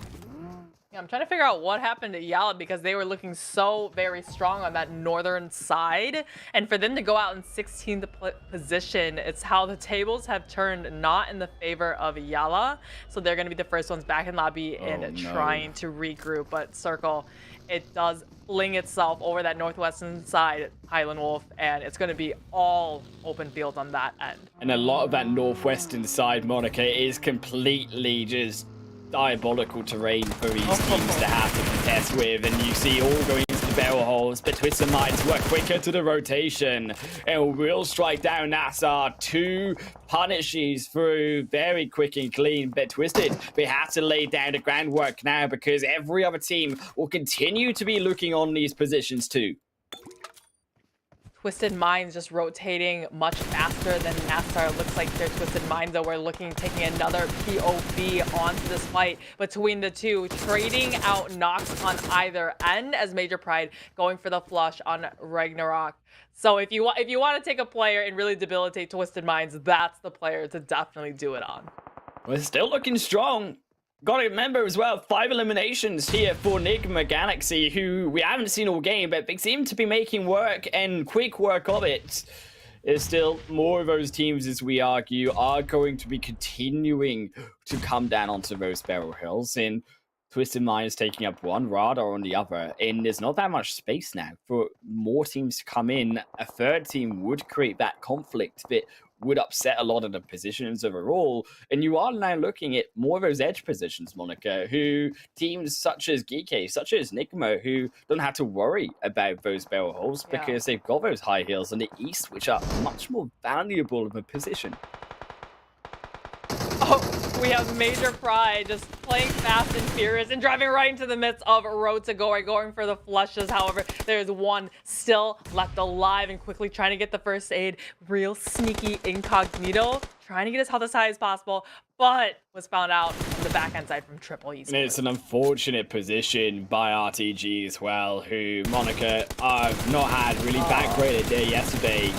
Yeah, I'm trying to figure out what happened to YALLA, because they were looking so very strong on that northern side. And for them to go out in 16th position, it's how the tables have turned not in the favor of YALLA. So they're going to be the first ones back in lobby and trying to regroup. But Circle, it does fling itself over that northwestern side, Highland Wolf, and it's going to be all open fields on that end. And a lot of that northwestern side, Monica, is completely just diabolical terrain for these teams to have to contest with, and you see all going into the barrel holes, but Twisted Minds work quicker to the rotation and will strike down NASR. 2 punishes through very quick and clean, but Twisted, they have to lay down the groundwork now because every other team will continue to be looking on these positions too. Twisted Minds just rotating much faster than NASR. Looks like they're Twisted Minds, though. We're taking another POV onto this fight between the two, trading out knocks on either end, as Major Pride going for the flush on Ragnarok. So if you want to take a player and really debilitate Twisted Minds, that's the player to definitely do it on. We're still looking strong. Got to remember as well, 5 eliminations here for NIGMA Galaxy, who we haven't seen all game, but they seem to be making work and quick work of it. There's still more of those teams, as we argue, are going to be continuing to come down onto those barrel hills, and Twisted Minds taking up one, Radar on the other, and there's not that much space now for more teams to come in. A third team would create that conflict that would upset a lot of the positions overall, and you are now looking at more of those edge positions, Monica, who teams such as GEEKAY, such as NIGMA, who don't have to worry about those barrel holes because they've got those high hills on the east, which are much more valuable of a position. Oh, we have Major Pride just playing fast and furious and driving right into the midst of Road to Glory, going for the flushes. However, there's one still left alive and quickly trying to get the first aid. Real sneaky incognito, trying to get his health as high as possible, but was found out on the backhand side from Triple Esports. And it's an unfortunate position by RTG as well, who Monica have not had really that great a day yesterday.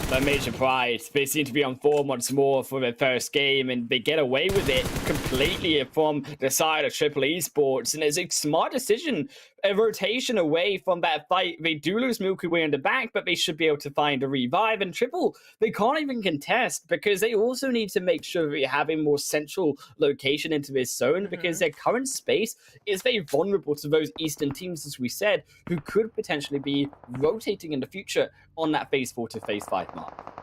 But Major Pride, they seem to be on form once more for their first game, and they get away with it completely from the side of Triple Esports. And it's a smart decision, a rotation away from that fight. They do lose Milky Way in the back, but they should be able to find a revive. And Triple, they can't even contest because they also need to make sure they have a more central location into this zone, because their current space is very vulnerable to those Eastern teams, as we said, who could potentially be rotating in the future on that phase 4 to phase 5 mark.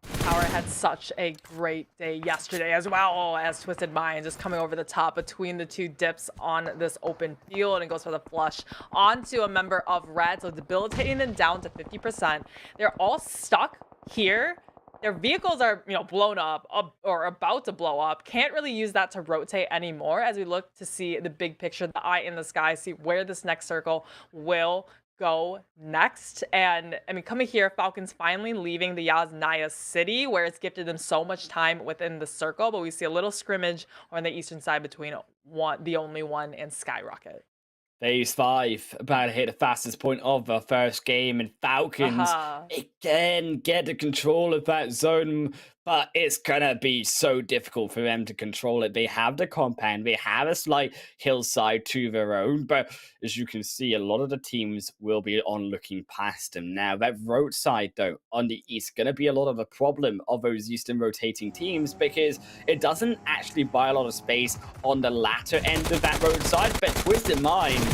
POWR had such a great day yesterday as well, as Twisted Minds is coming over the top between the two dips on this open field and goes for the flush onto a member of Red, so debilitating them down to 50%. They're all stuck here. Their vehicles are, blown up or about to blow up. Can't really use that to rotate anymore as we look to see the big picture, the eye in the sky, see where this next circle will go next. And I mean, coming here, Falcons finally leaving the Yasnaya city, where it's gifted them so much time within the circle, but we see a little scrimmage on the eastern side between the only one and SKYROCKET. Phase 5 about to hit the fastest point of the first game, and Falcons again get the control of that zone, but it's gonna be so difficult for them to control it. They have the compound, they have a slight hillside to their own, but as you can see, a lot of the teams will be on looking past them now. That roadside, though, on the east, gonna be a lot of a problem of those eastern rotating teams, because it doesn't actually buy a lot of space on the latter end of that roadside, but Twisted Minds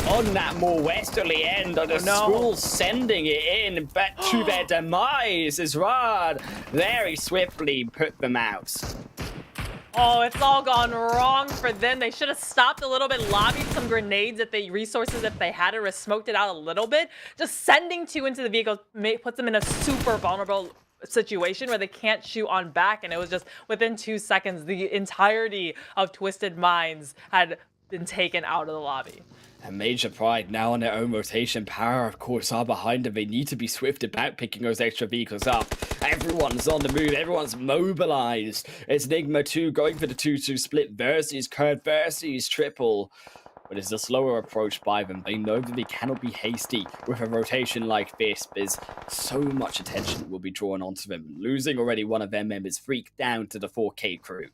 on that more westerly end of the school, sending it in back to their demise as Rod very swiftly put them out. Oh, it's all gone wrong for them. They should have stopped a little bit, lobbied some grenades resources if they had it, or smoked it out a little bit. Just sending two into the vehicle puts them in a super vulnerable situation where they can't shoot on back, and it was just within 2 seconds, the entirety of Twisted Minds had been taken out of the lobby. And Major Pride now on their own rotation. POWR, of course, are behind them. They need to be swift about picking those extra vehicles up. Everyone's on the move. Everyone's mobilized. It's NIGMA 2 going for the 2-2 split versus Kurt versus Triple. But it's a slower approach by them. They know that they cannot be hasty with a rotation like this, because so much attention will be drawn onto them. Losing already one of their members, Freak, down to the 4K crew.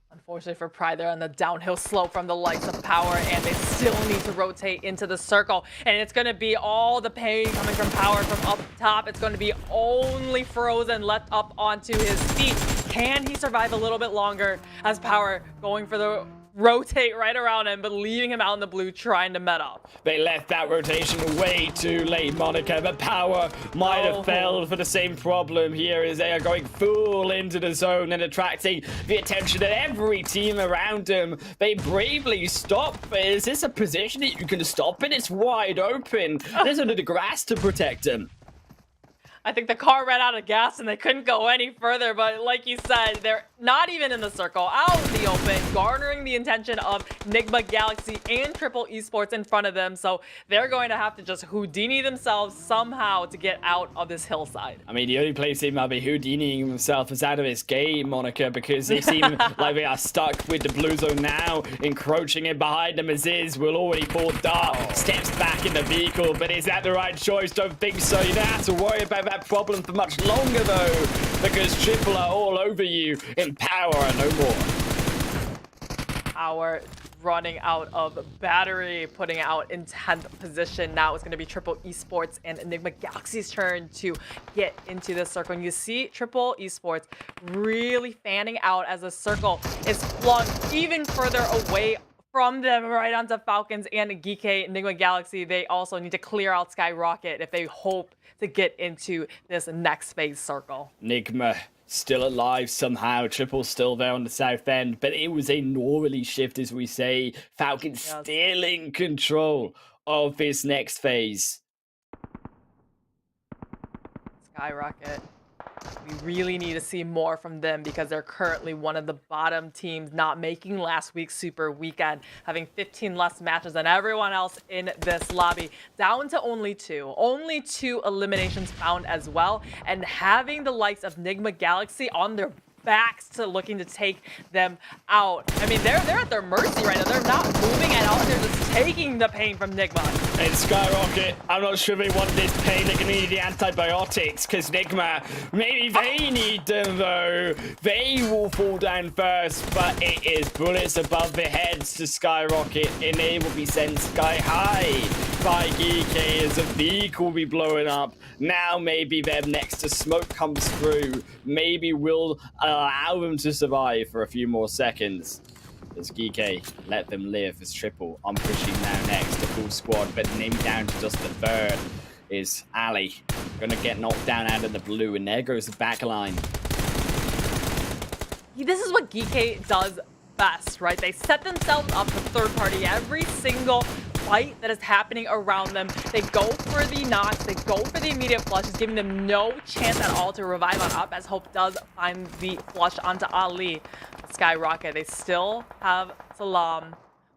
Unfortunately for Pride, they're on the downhill slope from the likes of POWR, and they still need to rotate into the circle. And it's going to be all the pain coming from POWR from up top. It's going to be only Frozen left up onto his feet. Can he survive a little bit longer, as POWR going for the rotate right around him, but leaving him out in the blue trying to met up. They left that rotation way too late, Monica, but POWR might have failed for the same problem here, as they are going full into the zone and attracting the attention of every team around them. They bravely stop. Is this a position that you can stop in? It's wide open. There's under the grass to protect them. I think the car ran out of gas and they couldn't go any further, but like you said, they're not even in the circle, out in the open, garnering the attention of NIGMA Galaxy and Triple Esports in front of them, so they're going to have to just Houdini themselves somehow to get out of this hillside. I mean, the only place they might be Houdiniing themselves is out of this game, Monica, because they seem like they are stuck with the blue zone now, encroaching in behind them. Aziz will already fall dark, steps back in the vehicle, but is that the right choice? Don't think so. You don't have to worry about that problem for much longer, though, because Triple are all over you in POWR and no more. POWR running out of battery, putting out in 10th position. Now it's going to be Triple Esports and NIGMA Galaxy's turn to get into the circle. And you see Triple Esports really fanning out as the circle is flung even further away from them, right onto Falcons and GEEKAY. NIGMA Galaxy, they also need to clear out SKYROCKET if they hope to get into this next phase circle. NIGMA still alive somehow. Triple still there on the south end, but it was a northerly shift, as we say. Falcons still in control of this next phase. SKYROCKET We really need to see more from them because they're currently one of the bottom teams, not making last week's Super Weekend, having 15 less matches than everyone else in this lobby, down to only 2. Only 2 eliminations found as well, and having the likes of NIGMA Galaxy on their backs to looking to take them out. I mean, they're at their mercy right now. They're not moving at all. They're just taking the pain from NIGMA. And SKYROCKET, I'm not sure they want this pain. They're going to need the antibiotics because NIGMA, maybe they need them though. They will fall down first, but it is bullets above their heads to SKYROCKET, and they will be sent sky high by GEEKAY as a vehicle will be blowing up. Now maybe them next to smoke comes through. Maybe we'll allow them to survive for a few more seconds. As GEEKAY let them live as Triple. I'm pushing now next, the full squad, but named down to just the third is Ali. Gonna get knocked down out of the blue, and there goes the back line. This is what GEEKAY does best, right? They set themselves up for third party every single fight that is happening around them. They go for the knocks, they go for the immediate flushes, giving them no chance at all to revive on up, as Hope does find the flush onto Ali. SKYROCKET, they still have Salam.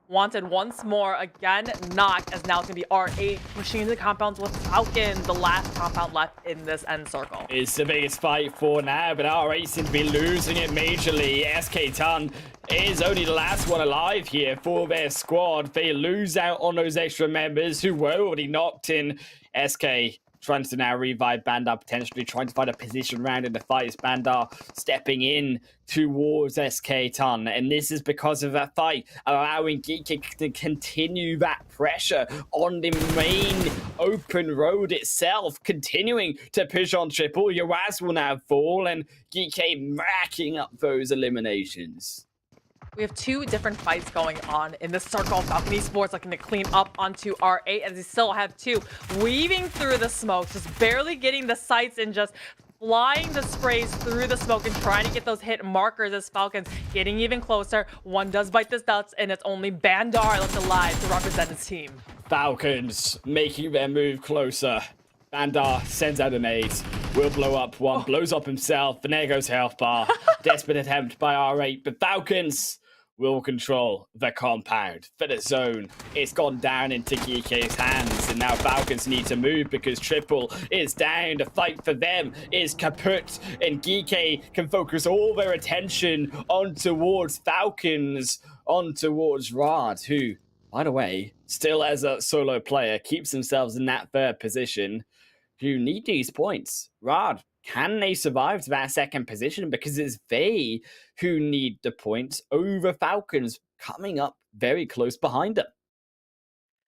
Wanted once more, again knocked, as now it's going to be R8 pushing into the compounds with Falcon, the last compound left in this end circle. It's the biggest fight for now, but R8 seem to be losing it majorly. SK-Ton is only the last one alive here for their squad. They lose out on those extra members who were already knocked in. SK trying to now revive Bandar, potentially trying to find a position round in the fight as Bandar stepping in towards SK-Ton. And this is because of that fight, allowing GEEKAY to continue that pressure on the main open road itself, continuing to push on Triple. Uraz will now fall, and GEEKAY racking up those eliminations. We have 2 different fights going on in this circle. Falcon Esports looking to clean up onto R8 as they still have 2 weaving through the smoke, just barely getting the sights and just flying the sprays through the smoke and trying to get those hit markers as Falcons getting even closer. One does bite the nuts, and it's only Bandar left alive to represent his team. Falcons making their move closer. Bandar sends out an aid. Will blow up one, blows up himself, and there goes health bar. Desperate attempt by R8, but Falcons will control the compound for the zone. It's gone down into GEEKAY's hands, and now Falcons need to move because Triple is down. The fight for them is kaput, and GEEKAY can focus all their attention on towards Falcons, on towards Rad, who, by the way, still as a solo player, keeps themselves in that third position, who need these points. Rad, can they survive to that second position? Because it's they who need the points over Falcons coming up very close behind them.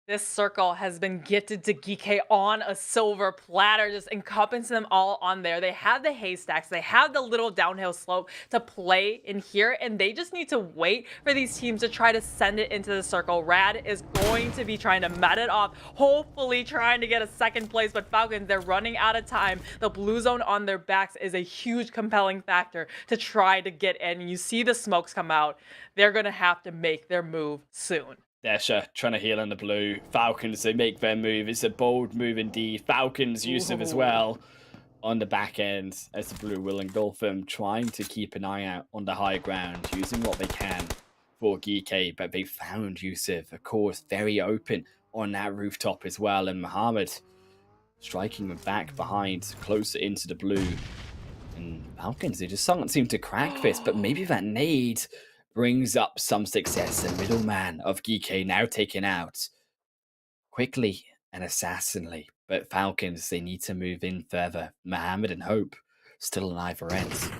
This circle has been gifted to GEEKAY on a silver platter, just encompassing them all on there. They have the haystacks, they have the little downhill slope to play in here, and they just need to wait for these teams to try to send it into the circle. Rad is going to be trying to mat it off, hopefully trying to get a second place, but Falcons, they're running out of time. The blue zone on their backs is a huge compelling factor to try to get in. You see the smokes come out. They're going to have to make their move soon. Desha trying to heal in the blue. Falcons, they make their move. It's a bold move indeed. Falcons, Yusuf as well on the back end as the blue will engulf them, trying to keep an eye out on the high ground, using what they can for GEEKAY, but they found Yusuf, of course, very open on that rooftop as well, and Muhammad striking them back behind, closer into the blue. And Falcons, they just don't seem to crack this, but maybe that nade brings up some success. The middleman of GEEKAY now taken out quickly and assassinately. But Falcons, they need to move in further. Muhammad and Hope still on either ends.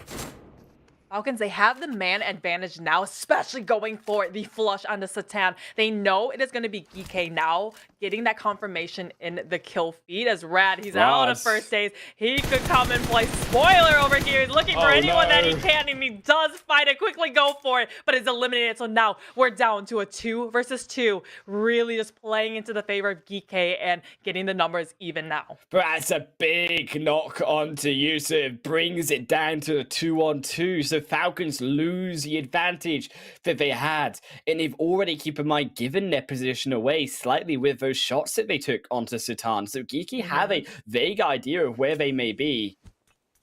Falcons, they have the man advantage now, especially going for the flush onto Satan. They know it is going to be GEEKAY now, getting that confirmation in the kill feed as Rad, he's out of first days. He could come and play spoiler over here. He's looking for anyone that he can, and he does find it, quickly go for it, but is eliminated. So now we're down to a 2 versus 2, really just playing into the favor of GEEKAY and getting the numbers even now. But that's a big knock onto Yusuf, brings it down to a 2-on-2. So Falcons lose the advantage that they had, and they've already, keep in mind, given their position away slightly with those shots that they took onto Satan. So GEEKAY have a vague idea of where they may be.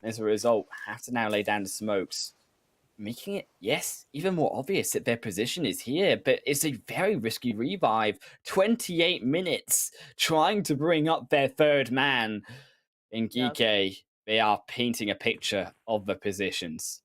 as a result, have to now lay down the smokes, making it, yes, even more obvious that their position is here, but it's a very risky revive. 28 minutes trying to bring up their third man. In GEEKAY, they are painting a picture of the positions.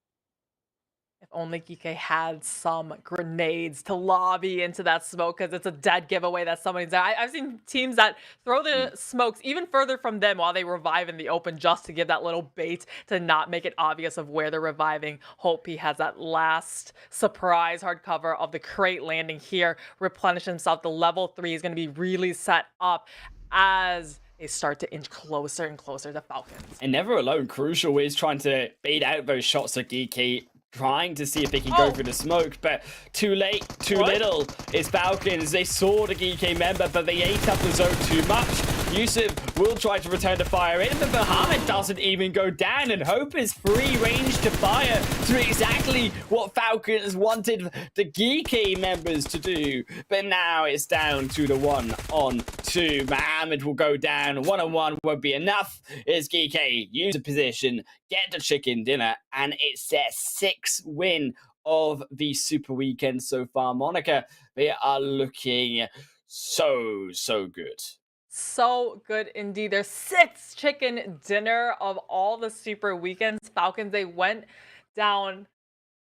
If only GEEKAY had some grenades to lobby into that smoke, because it's a dead giveaway that somebody's there. I've seen teams that throw the smokes even further from them while they revive in the open, just to give that little bait to not make it obvious of where they're reviving. Hope he has that last surprise hardcover of the crate landing here, replenish himself. The level 3 is going to be really set up as they start to inch closer and closer to Falcons. And Never Alone, Crucial is trying to bait out those shots of GEEKAY, trying to see if they can go through the smoke, but too late, too little. It's Falcons. They saw the GEEKAY member, but they ate up the zone too much. Yusuf will try to return the fire in, but Mohammed doesn't even go down, and Hope is free range to fire to exactly what Falcons wanted the GEEKAY members to do. But now it's down to the 1-on-2. Mohammed will go down. 1-on-1 won't be enough. It's GEEKAY. Use a position, get the chicken dinner, and it's their 6th win of the Super Weekend so far. Monica, they are looking so good. So good indeed. Their 6th chicken dinner of all the Super Weekends. Falcons, they went down.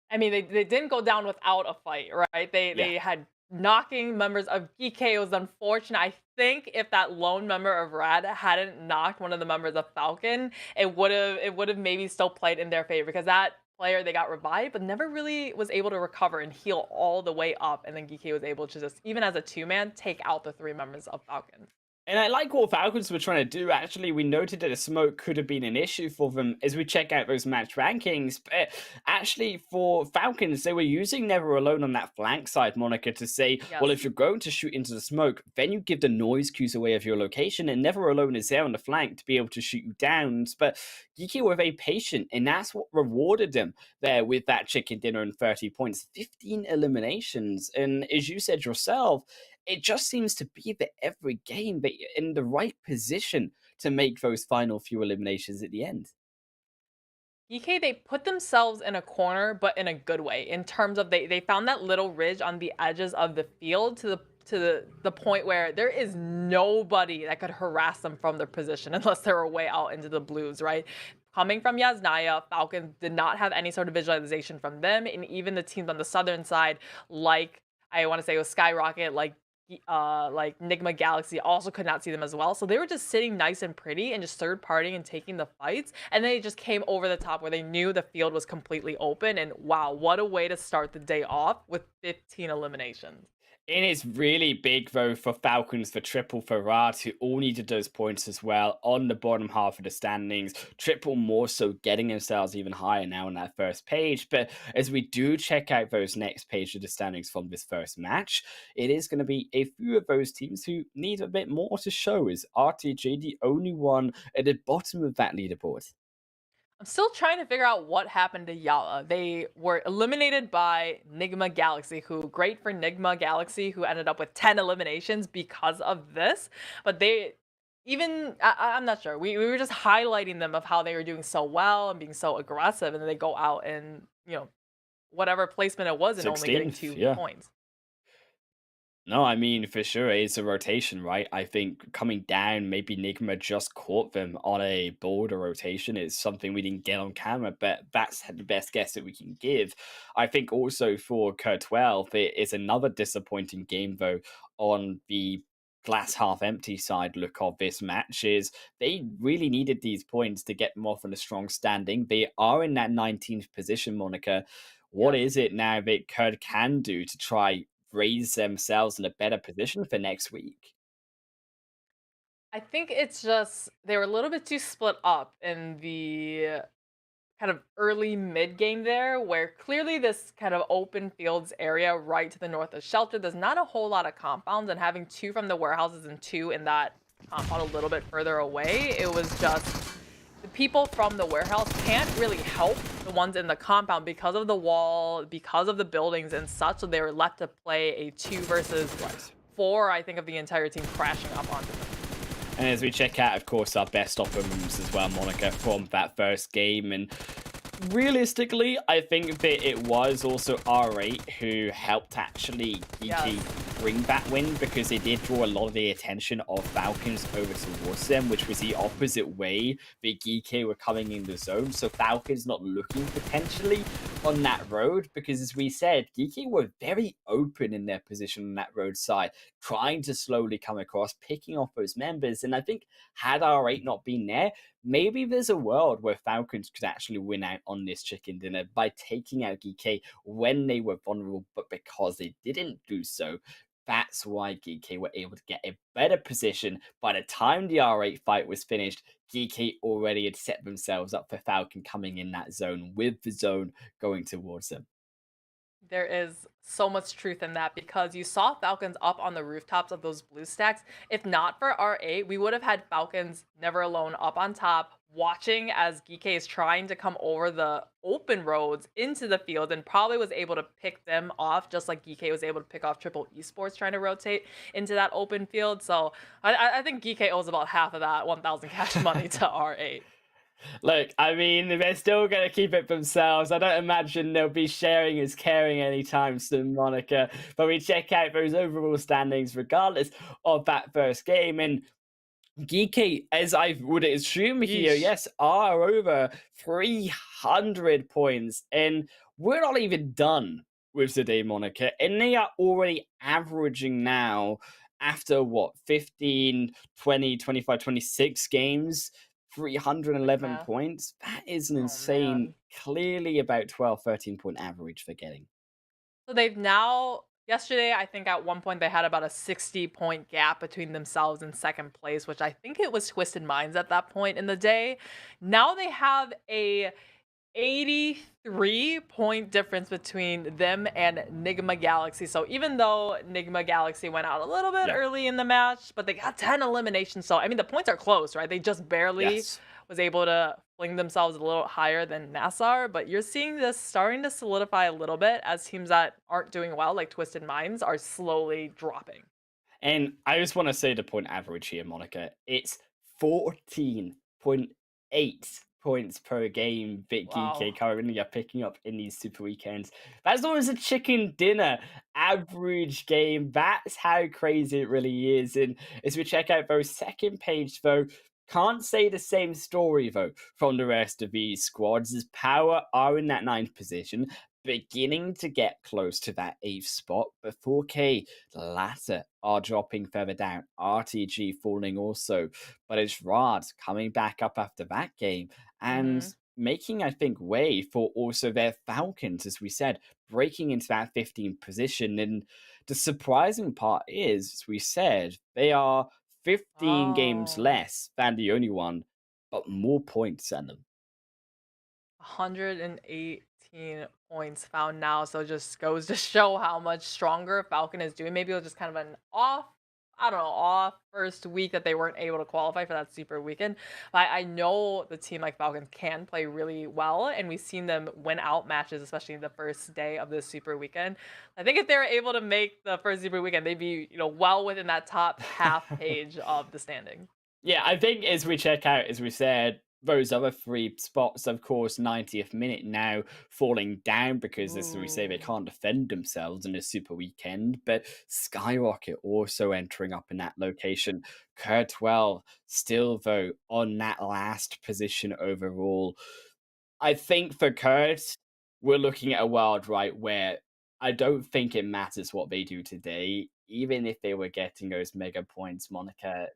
I mean, they didn't go down without a fight, right? They had knocking members of GEEKAY. It was unfortunate. I think if that lone member of Rad hadn't knocked one of the members of Falcon, it would have maybe still played in their favor, because that player, they got revived, but never really was able to recover and heal all the way up. And then GEEKAY was able to just, even as a 2-man, take out the 3 members of Falcon. And I like what Falcons were trying to do. Actually, we noted that a smoke could have been an issue for them as we check out those match rankings. But actually, for Falcons, they were using Never Alone on that flank side, Monica, to say, well, if you're going to shoot into the smoke, then you give the noise cues away of your location, and Never Alone is there on the flank to be able to shoot you down. But GEEKAY were very patient, and that's what rewarded them there with that chicken dinner and 30 points, 15 eliminations. And as you said yourself, it just seems to be that every game they're in the right position to make those final few eliminations at the end. GEEKAY, they put themselves in a corner, but in a good way, in terms of they found that little ridge on the edges of the field to the point where there is nobody that could harass them from their position unless they were way out into the blues, right? Coming from Yasnaya, Falcons did not have any sort of visualization from them, and even the teams on the southern side, like I want to say it was SKYROCKET, like NIGMA Galaxy, also could not see them as well. So they were just sitting nice and pretty and just third partying and taking the fights. And they just came over the top where they knew the field was completely open. And wow, what a way to start the day off with 15 eliminations. It is really big, though, for Falcons, for Triple, for Rad, who all needed those points as well on the bottom half of the standings. Triple more so getting themselves even higher now on that first page. But as we do check out those next page of the standings from this first match, it is going to be a few of those teams who need a bit more to show. Is RTG the only one at the bottom of that leaderboard? I'm still trying to figure out what happened to YALLA. They were eliminated by NIGMA Galaxy, who, great for NIGMA Galaxy, who ended up with 10 eliminations because of this. But they, even, I'm not sure. We were just highlighting them of how they were doing so well and being so aggressive. And then they go out and, you know, whatever placement it was and only getting 2 points. No, I mean, for sure, it's a rotation, right? I think coming down, maybe NIGMA just caught them on a border rotation. It's something we didn't get on camera, but that's the best guess that we can give. I think also for K12, it is another disappointing game, though, on the glass half empty side look of this match. Is they really needed these points to get them off on a strong standing. They are in that 19th position, Monica. What is it now that Kurd can do to try raise themselves in a better position for next week? I think it's just they were a little bit too split up in the kind of early mid game there, where clearly this kind of open fields area right to the north of Shelter, there's not a whole lot of compounds, and having 2 from the warehouses and 2 in that compound a little bit further away, it was just the people from the warehouse can't really help the ones in the compound because of the wall, because of the buildings and such. So they were left to play a 2 versus 4, I think, of the entire team crashing up onto them. And as we check out, of course, our best upper moves as well, Monica, from that first game. And realistically, I think that it was also R8 who helped actually GEEKAY bring that win, because they did draw a lot of the attention of Falcons over towards them, which was the opposite way that GEEKAY were coming in the zone. So Falcons not looking potentially on that road, because as we said, GEEKAY were very open in their position on that road side, trying to slowly come across, picking off those members. And I think had R8 not been there, maybe there's a world where Falcons could actually win out on this chicken dinner by taking out GEEKAY when they were vulnerable, but because they didn't do so, that's why GEEKAY were able to get a better position. By the time the R8 fight was finished, GEEKAY already had set themselves up for Falcon coming in that zone, with the zone going towards them. There is so much truth in that, because you saw Falcons up on the rooftops of those blue stacks. If not for R8, we would have had Falcons never alone up on top, watching as GEEKAY is trying to come over the open roads into the field, and probably was able to pick them off, just like GEEKAY was able to pick off Triple Esports trying to rotate into that open field. So I think GEEKAY owes about half of that 1,000 cash money to R8. Look, I mean, they're still going to keep it themselves. I don't imagine they'll be sharing as caring anytime soon, Monica. But we check out those overall standings regardless of that first game. And GEEKAY, as I would assume here, yes, are over 300 points. And we're not even done with the day, Monica. And they are already averaging now, after what, 15, 20, 25, 26 games, 311 points. That is an insane, clearly about 12, 13 point average for getting. So they've now, yesterday, I think at one point they had about a 60-point gap between themselves and second place, which I think it was Twisted Minds at that point in the day. Now they have a 83-point difference between them and NIGMA Galaxy. So even though NIGMA Galaxy went out a little bit early in the match, but they got 10 eliminations. So, I mean, the points are close, right? They just barely was able to fling themselves a little higher than NASR. But you're seeing this starting to solidify a little bit as teams that aren't doing well, like Twisted Minds, are slowly dropping. And I just want to say the point average here, Monica. It's 14.8 points per game that GEEKAY currently are picking up in these super weekends. That's almost a chicken dinner average game. That's how crazy it really is. And as we check out those second page, though, can't say the same story, though, from the rest of these squads, as POWR are in that 9th position, beginning to get close to that 8th spot, but 4K, the latter, are dropping further down. RTG falling also, but it's Rad coming back up after that game and making, I think, way for also their Falcons, as we said, breaking into that 15th position. And the surprising part is, as we said, they are 15 games less than the only one, but more points than them. 118 points found now, so just goes to show how much stronger Falcon is doing. Maybe it was just kind of an off first week that they weren't able to qualify for that super weekend. But I know the team like Falcons can play really well, and we've seen them win out matches, especially the first day of this super weekend. I think if they were able to make the first super weekend, they'd be, well within that top half page of the standing. Yeah, I think as we check out, as we said, those other 3 spots, of course, 90th minute now falling down because, as we say, they can't defend themselves in a super weekend. But SKYROCKET also entering up in that location. Cur12 still, though, on that last position overall. I think for Kurt, we're looking at a world, right, where I don't think it matters what they do today. Even if they were getting those mega points, Monica,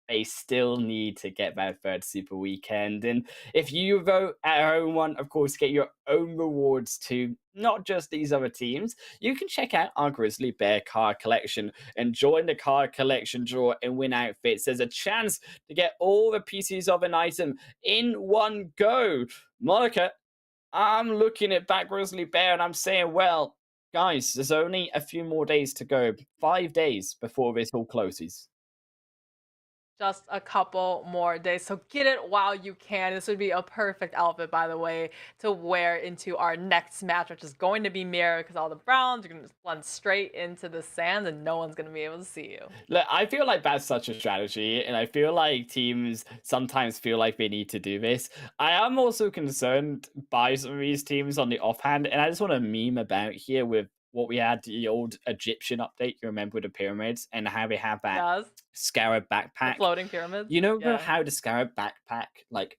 they still need to get that 3rd super weekend. And if you vote at your own one, of course, get your own rewards too, not just these other teams. You can check out our Grizzly Bear card collection and join the card collection draw and win outfits. There's a chance to get all the pieces of an item in one go. Monica, I'm looking at that Grizzly Bear and I'm saying, well, guys, there's only a few more days to go. 5 days before this all closes. just a couple more days. So get it while you can. This would be a perfect outfit, by the way, to wear into our next match, which is going to be Mirror, because all the Browns are going to just run straight into the sand and no one's going to be able to see you. Look, I feel like that's such a strategy, and I feel like teams sometimes feel like they need to do this. I am also concerned by some of these teams on the offhand, and I just want to meme about here with what we had, the old Egyptian update, you remember, with the pyramids, and how they have that Yes. scarab The backpack. floating pyramids. You know Yeah. how the scarab backpack like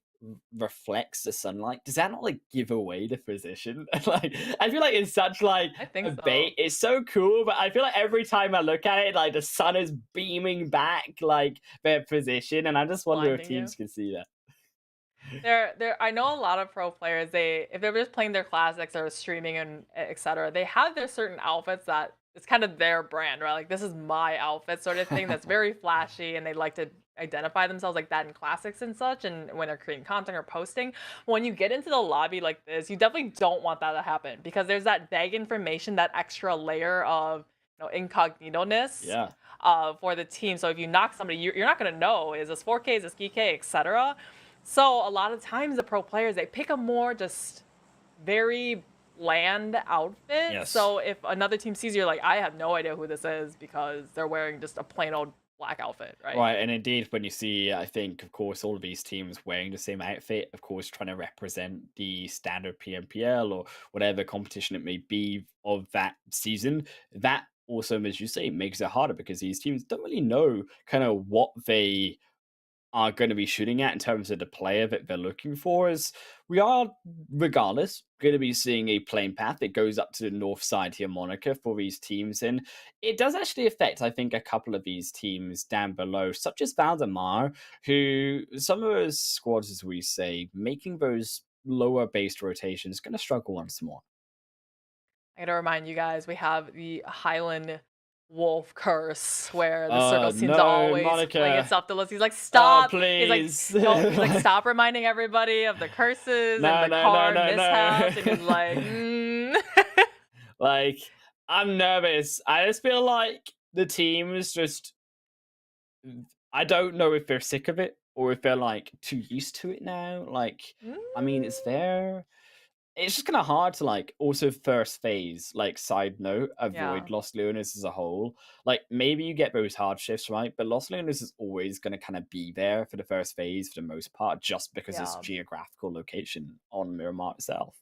reflects the sunlight? Does that not like give away the position? Like, I feel like it's such like I think a so. bait. It's so cool, but I feel like every time I look at it, like the sun is beaming back like their position, and I just wonder if Blinding you. teams can see that. I know a lot of pro players, if they're just playing their classics or streaming and etc., they have their certain outfits that it's kind of their brand, right? Like, this is my outfit sort of thing that's very flashy, and they like to identify themselves like that in classics and such, and when they're creating content or posting. When you get into the lobby like this, you definitely don't want that to happen, because there's that vague information, that extra layer of incognito-ness for the team. So if you knock somebody, you're not going to know, is this 4K, is this GEEKAY, etc. So a lot of times the pro players, they pick a more just very bland outfit. Yes. So if another team sees you, like, I have no idea who this is, because they're wearing just a plain old black outfit, right? Right, and indeed, when you see, I think, of course, all of these teams wearing the same outfit, of course, trying to represent the standard PMPL or whatever competition it may be of that season, that also, as you say, makes it harder, because these teams don't really know kind of what they are going to be shooting at in terms of the player that they're looking for. As we are, regardless, going to be seeing a playing path that goes up to the north side here, Monica, for these teams, and it does actually affect, I think, a couple of these teams down below, such as Valdemar, who some of those squads, as we say, making those lower based rotations, going to struggle once more. I gotta remind you guys, we have the Highland Wolf curse, where the circle seems to always fling itself to Liz. He's like, stop! Please. He's like, stop reminding everybody of the curses and the car mishaps. And he's like, Like, I'm nervous. I just feel like the teams just, I don't know if they're sick of it or if they're like too used to it now. Like, I mean, it's there. It's just kind of hard to like also first phase, like side note, avoid Los Leones as a whole. Like, maybe you get those hard shifts, right? But Los Leones is always going to kind of be there for the first phase for the most part, just because it's geographical location on Miramar itself.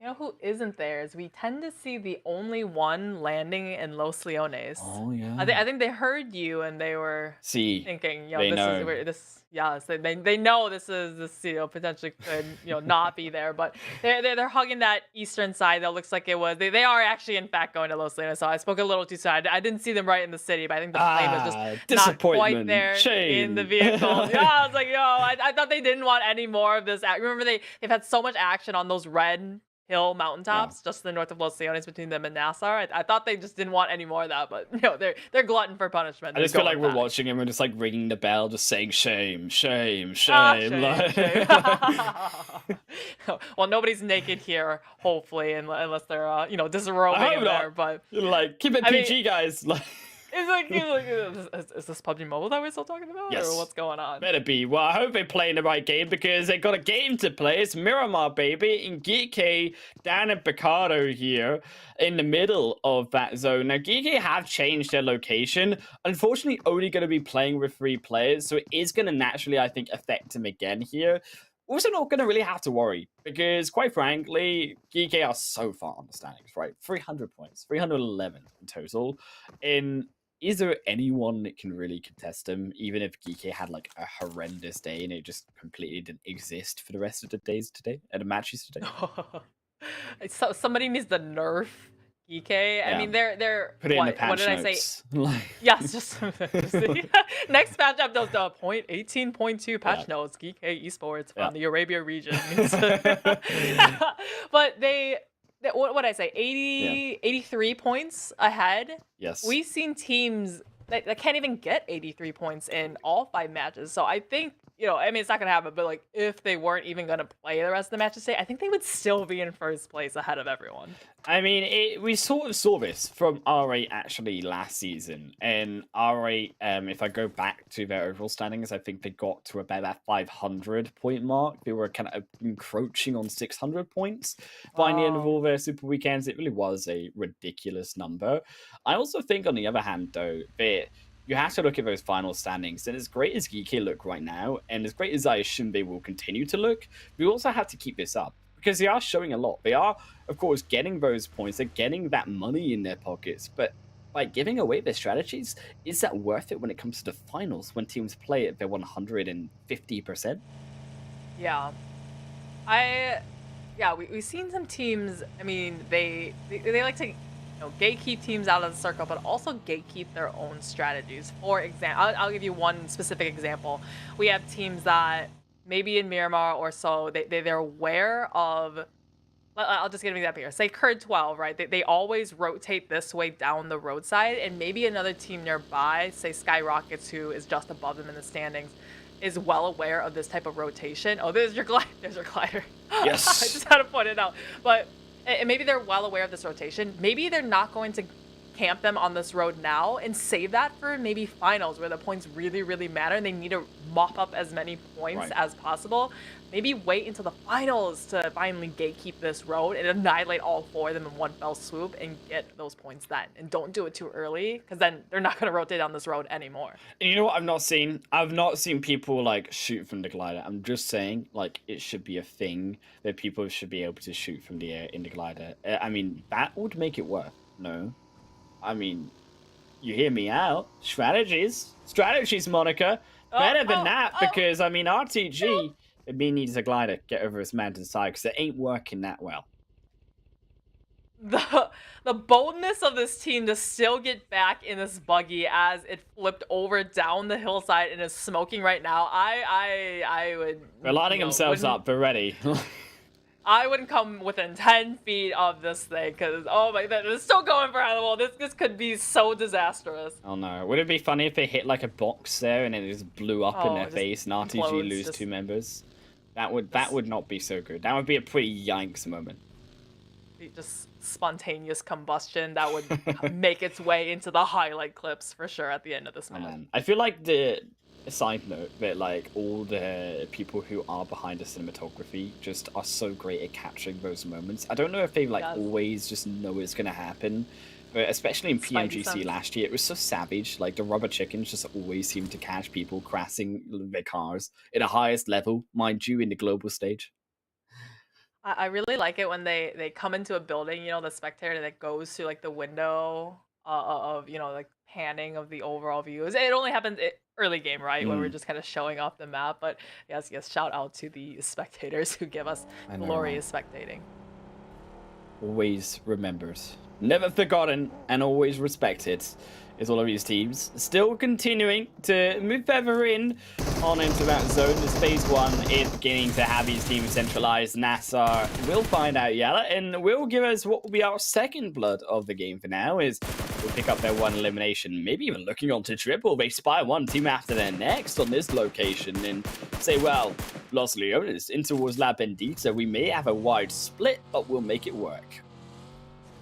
You know who isn't there is we tend to see the only one landing in Los Leones. Oh yeah. I think they heard you and they were thinking, they this know. is where this. Yes, they know this potentially could not be there, but they're hugging that eastern side that looks like it was. They are actually in fact going to Los Leones. So I spoke a little too soon. I didn't see them right in the city, but I think the plane was just not quite there in the vehicle. Yeah, I was like, I thought they didn't want any more of this. Remember they've had so much action on those red hill mountaintops just to the north of Los Leones between them and NASR. I thought they just didn't want any more of that, but they're glutton for punishment. I just feel like we're watching him and just like ringing the bell, just saying shame, shame, shame. Shame. Well, nobody's naked here, hopefully, unless they're disrobing in there. But like, keep it PG, guys. Like. Is this PUBG Mobile that we're still talking about? Yes. Or what's going on? Better be. Well, I hope they're playing the right game, because they got a game to play. It's Miramar, baby, in GEEKAY down in Picardo here in the middle of that zone. Now, GEEKAY have changed their location. Unfortunately, only going to be playing with 3 players, so it is going to naturally, I think, affect them again here. Also not going to really have to worry, because quite frankly, GEEKAY are so far on the standings, right? 300 points, 311 in total. Is there anyone that can really contest them, even if GEEKAY had like a horrendous day and it just completely didn't exist for the rest of the days today and the matches today? So somebody needs to nerf GEEKAY. I mean, they're put it in the patch what did notes. I say? Yes, just next patch up does the 18.2 patch notes. GEEKAY Esports from the Arabia region. But what did I say? 83 points ahead. Yes. We've seen teams that can't even get 83 points in all 5 matches. So I think you know, I mean, it's not gonna happen, but like if they weren't even gonna play the rest of the matches today, I think they would still be in first place ahead of everyone. I mean, we sort of saw this from R8 actually last season. And R8, if I go back to their overall standings, I think they got to about that 500 point mark. They were kind of encroaching on 600 points by the end of all their Super Weekends. It really was a ridiculous number. I also think, on the other hand, though, that you have to look at those final standings. And as great as GEEKAY look right now, and as great as I assume they will continue to look, we also have to keep this up. Because they are showing a lot. They are, of course, getting those points. They're getting that money in their pockets. But by giving away their strategies, is that worth it when it comes to the finals, when teams play at their 150%? Yeah. We've seen some teams, I mean, they like to, you know, gatekeep teams out of the circle, but also gatekeep their own strategies. For example, I'll give you one specific example. We have teams that maybe in Miramar or so, they're aware of, I'll just give an example here. Say Curd 12, right? They always rotate this way down the roadside, and maybe another team nearby, say SKYROCKET, who is just above them in the standings, is well aware of this type of rotation. Oh, there's your glider. There's your glider. Yes. I just had to point it out. But and maybe they're well aware of this rotation. Maybe they're not going to camp them on this road now and save that for maybe finals where the points really, really matter and they need to mop up as many points as possible. Maybe wait until the finals to finally gatekeep this road and annihilate all four of them in one fell swoop and get those points then. And don't do it too early, because then they're not going to rotate down this road anymore. And you know what I've not seen? I've not seen people like shoot from the glider. I'm just saying, like, it should be a thing that people should be able to shoot from the air in the glider. I mean, that would make it work. No. I mean, you hear me out. Strategies, Monica. Better than that, because I mean, RTG, it needs a glider get over his mountainside, because it ain't working that well. The boldness of this team to still get back in this buggy as it flipped over down the hillside and is smoking right now. I would. They're lining themselves up. They're ready. I wouldn't come within 10 feet of this thing, because, oh my god, it's still going for animal. This could be so disastrous. Oh no. Would it be funny if they hit like a box there and then it just blew up in their face and RTG lose two members? That would not be so good. That would be a pretty yikes moment. Just spontaneous combustion that would make its way into the highlight clips for sure at the end of this match. I feel like a side note that like all the people who are behind the cinematography just are so great at capturing those moments. I don't know if they like always just know it's gonna happen, but especially in PMGC last year, it was so savage. Like the rubber chickens just always seemed to catch people crashing their cars at the highest level, mind you, in the global stage. I really like it when they come into a building, you know, the spectator that goes through like the window of, you know, like panning of the overall views. It only happens early game, right? When we're just kind of showing off the map. But yes, shout out to the spectators who give us glorious spectating. Always remembered, never forgotten, and always respected is all of these teams. Still continuing to move further on into that zone as phase 1 is beginning to have these teams centralized. NASR will find out YALLA and will give us what will be our second blood of the game for now, is we'll pick up their one elimination, maybe even looking on to triple. They spy one team after their next on this location and say, well, Los Leones in towards La Bendita, we may have a wide split, but we'll make it work.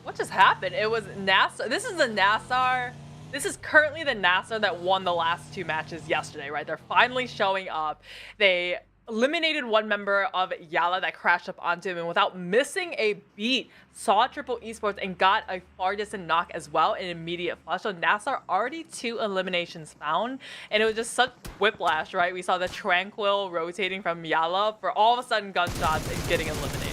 What just happened? It was NASR. This is the NASR. This is currently the NASR that won the last two matches yesterday, right? They're finally showing up. They eliminated one member of YALLA that crashed up onto him, and without missing a beat, saw triple esports and got a far distant knock as well, an immediate flush. So NASR already 2 eliminations found, and it was just such whiplash, right? We saw the Tranquil rotating from YALLA for all of a sudden gunshots and getting eliminated.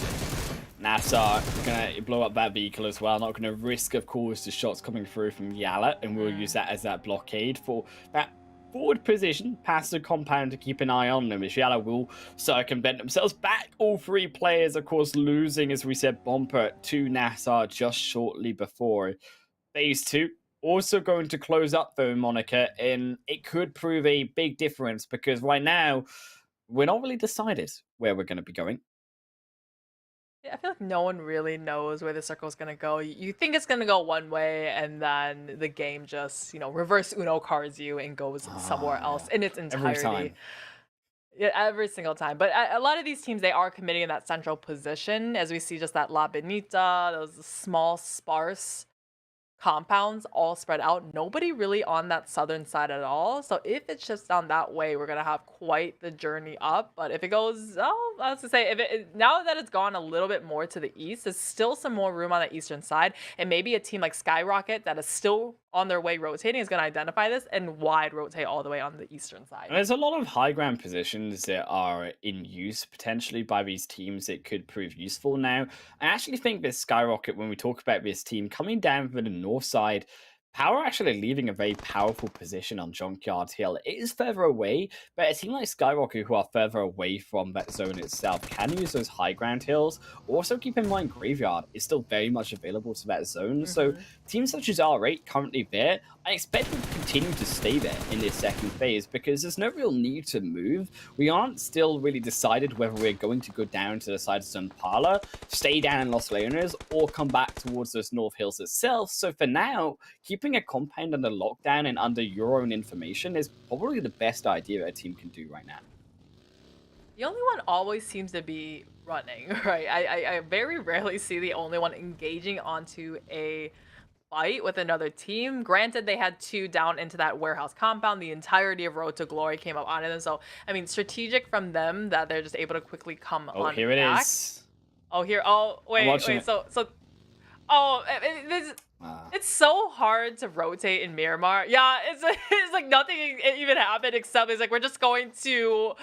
NASR gonna blow up that vehicle as well, not gonna risk, of course, the shots coming through from YALLA, and we'll use that as that blockade for that forward position past the compound to keep an eye on them, as YALLA will circumvent themselves back. All 3 players, of course, losing, as we said, Bomper to NASR just shortly before. Phase 2 also going to close up though, Monica, and it could prove a big difference, because right now we're not really decided where we're going to be going. Yeah, I feel like no one really knows where the circle is going to go. You think it's going to go one way, and then the game just, you know, reverse Uno cards you and goes somewhere else in its entirety. Yeah, every single time. But a lot of these teams, they are committing in that central position, as we see just that La Benita, those small, sparse compounds all spread out. Nobody really on that southern side at all. So if it shifts down that way, we're gonna have quite the journey up. But if it goes, oh, I was gonna say, if now that it's gone a little bit more to the east, there's still some more room on the eastern side, and maybe a team like SKYROCKET that is still on their way rotating is going to identify this and wide rotate all the way on the eastern side. There's a lot of high ground positions that are in use potentially by these teams that could prove useful now. I actually think that SKYROCKET, when we talk about this team coming down from the north side, POWR actually leaving a very powerful position on Junkyard Hill. It is further away, but a team like SKYROCKET, who are further away from that zone itself, can use those high ground hills. Also, keep in mind, Graveyard is still very much available to that zone. So teams such as R8 currently there, I expect them to continue to stay there in this second phase because there's no real need to move. We aren't still really decided whether we're going to go down to the side of Zone Parlor, stay down in Los Leones, or come back towards those North Hills itself. So for now, keeping a compound under lockdown and under your own information is probably the best idea a team can do right now. The only one always seems to be running, right? I very rarely see the only one engaging onto a fight with another team. Granted, they had two down into that warehouse compound. The entirety of Road to Glory came up onto them. So, I mean, strategic from them that they're just able to quickly come on here it back. Is. Oh, here. Oh, wait. Oh, it's so hard to rotate in Miramar. Yeah, it's like nothing even happened except it's like we're just going to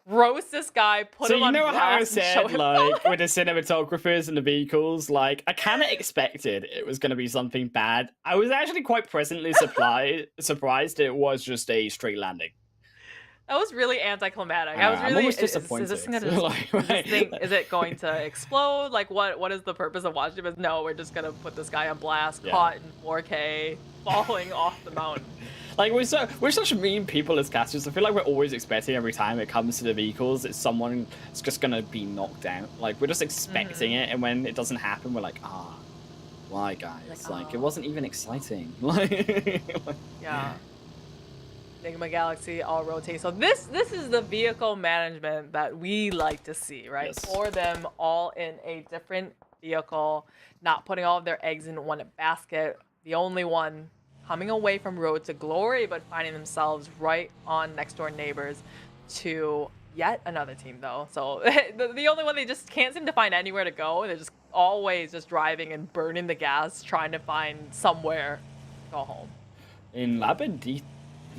roast this guy, put him on blast. So you know how I said, like, with the cinematographers and the vehicles, like, I kind of expected it was going to be something bad. I was actually quite pleasantly surprised it was just a straight landing. That was really anticlimactic. I was really almost disappointed. Is this gonna is it going to explode? Like, what is the purpose of watching it? No, we're just gonna put this guy on blast, caught in 4K, falling off the mountain. Like, we're such mean people as casters. I feel like we're always expecting every time it comes to the vehicles that someone is just gonna be knocked out. Like, we're just expecting it, and when it doesn't happen, we're like, why, guys? Like, it wasn't even exciting. Yeah. NIGMA Galaxy all rotate. So this is the vehicle management that we like to see, right? Yes. For them all in a different vehicle, not putting all of their eggs in one basket. The only one coming away from Road to Glory, but finding themselves right on next door neighbors to yet another team, though. So the only one they just can't seem to find anywhere to go. They're just always just driving and burning the gas, trying to find somewhere to go home. In La Benita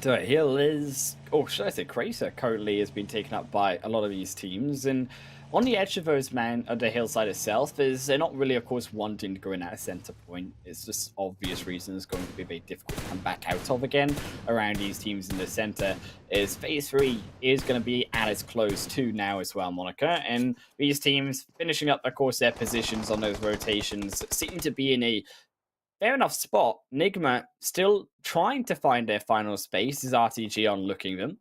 Hill is, or should I say Crater, currently has been taken up by a lot of these teams, and on the edge of those the hillside itself is they're not really, of course, wanting to go in at a center point. It's just obvious reasons going to be very difficult to come back out of again around these teams in the center. Is phase 3 is going to be at its close to now as well, Monica, and these teams finishing up, of course, their positions on those rotations seem to be in a fair enough spot. NIGMA still trying to find their final space. Is RTG on looking them?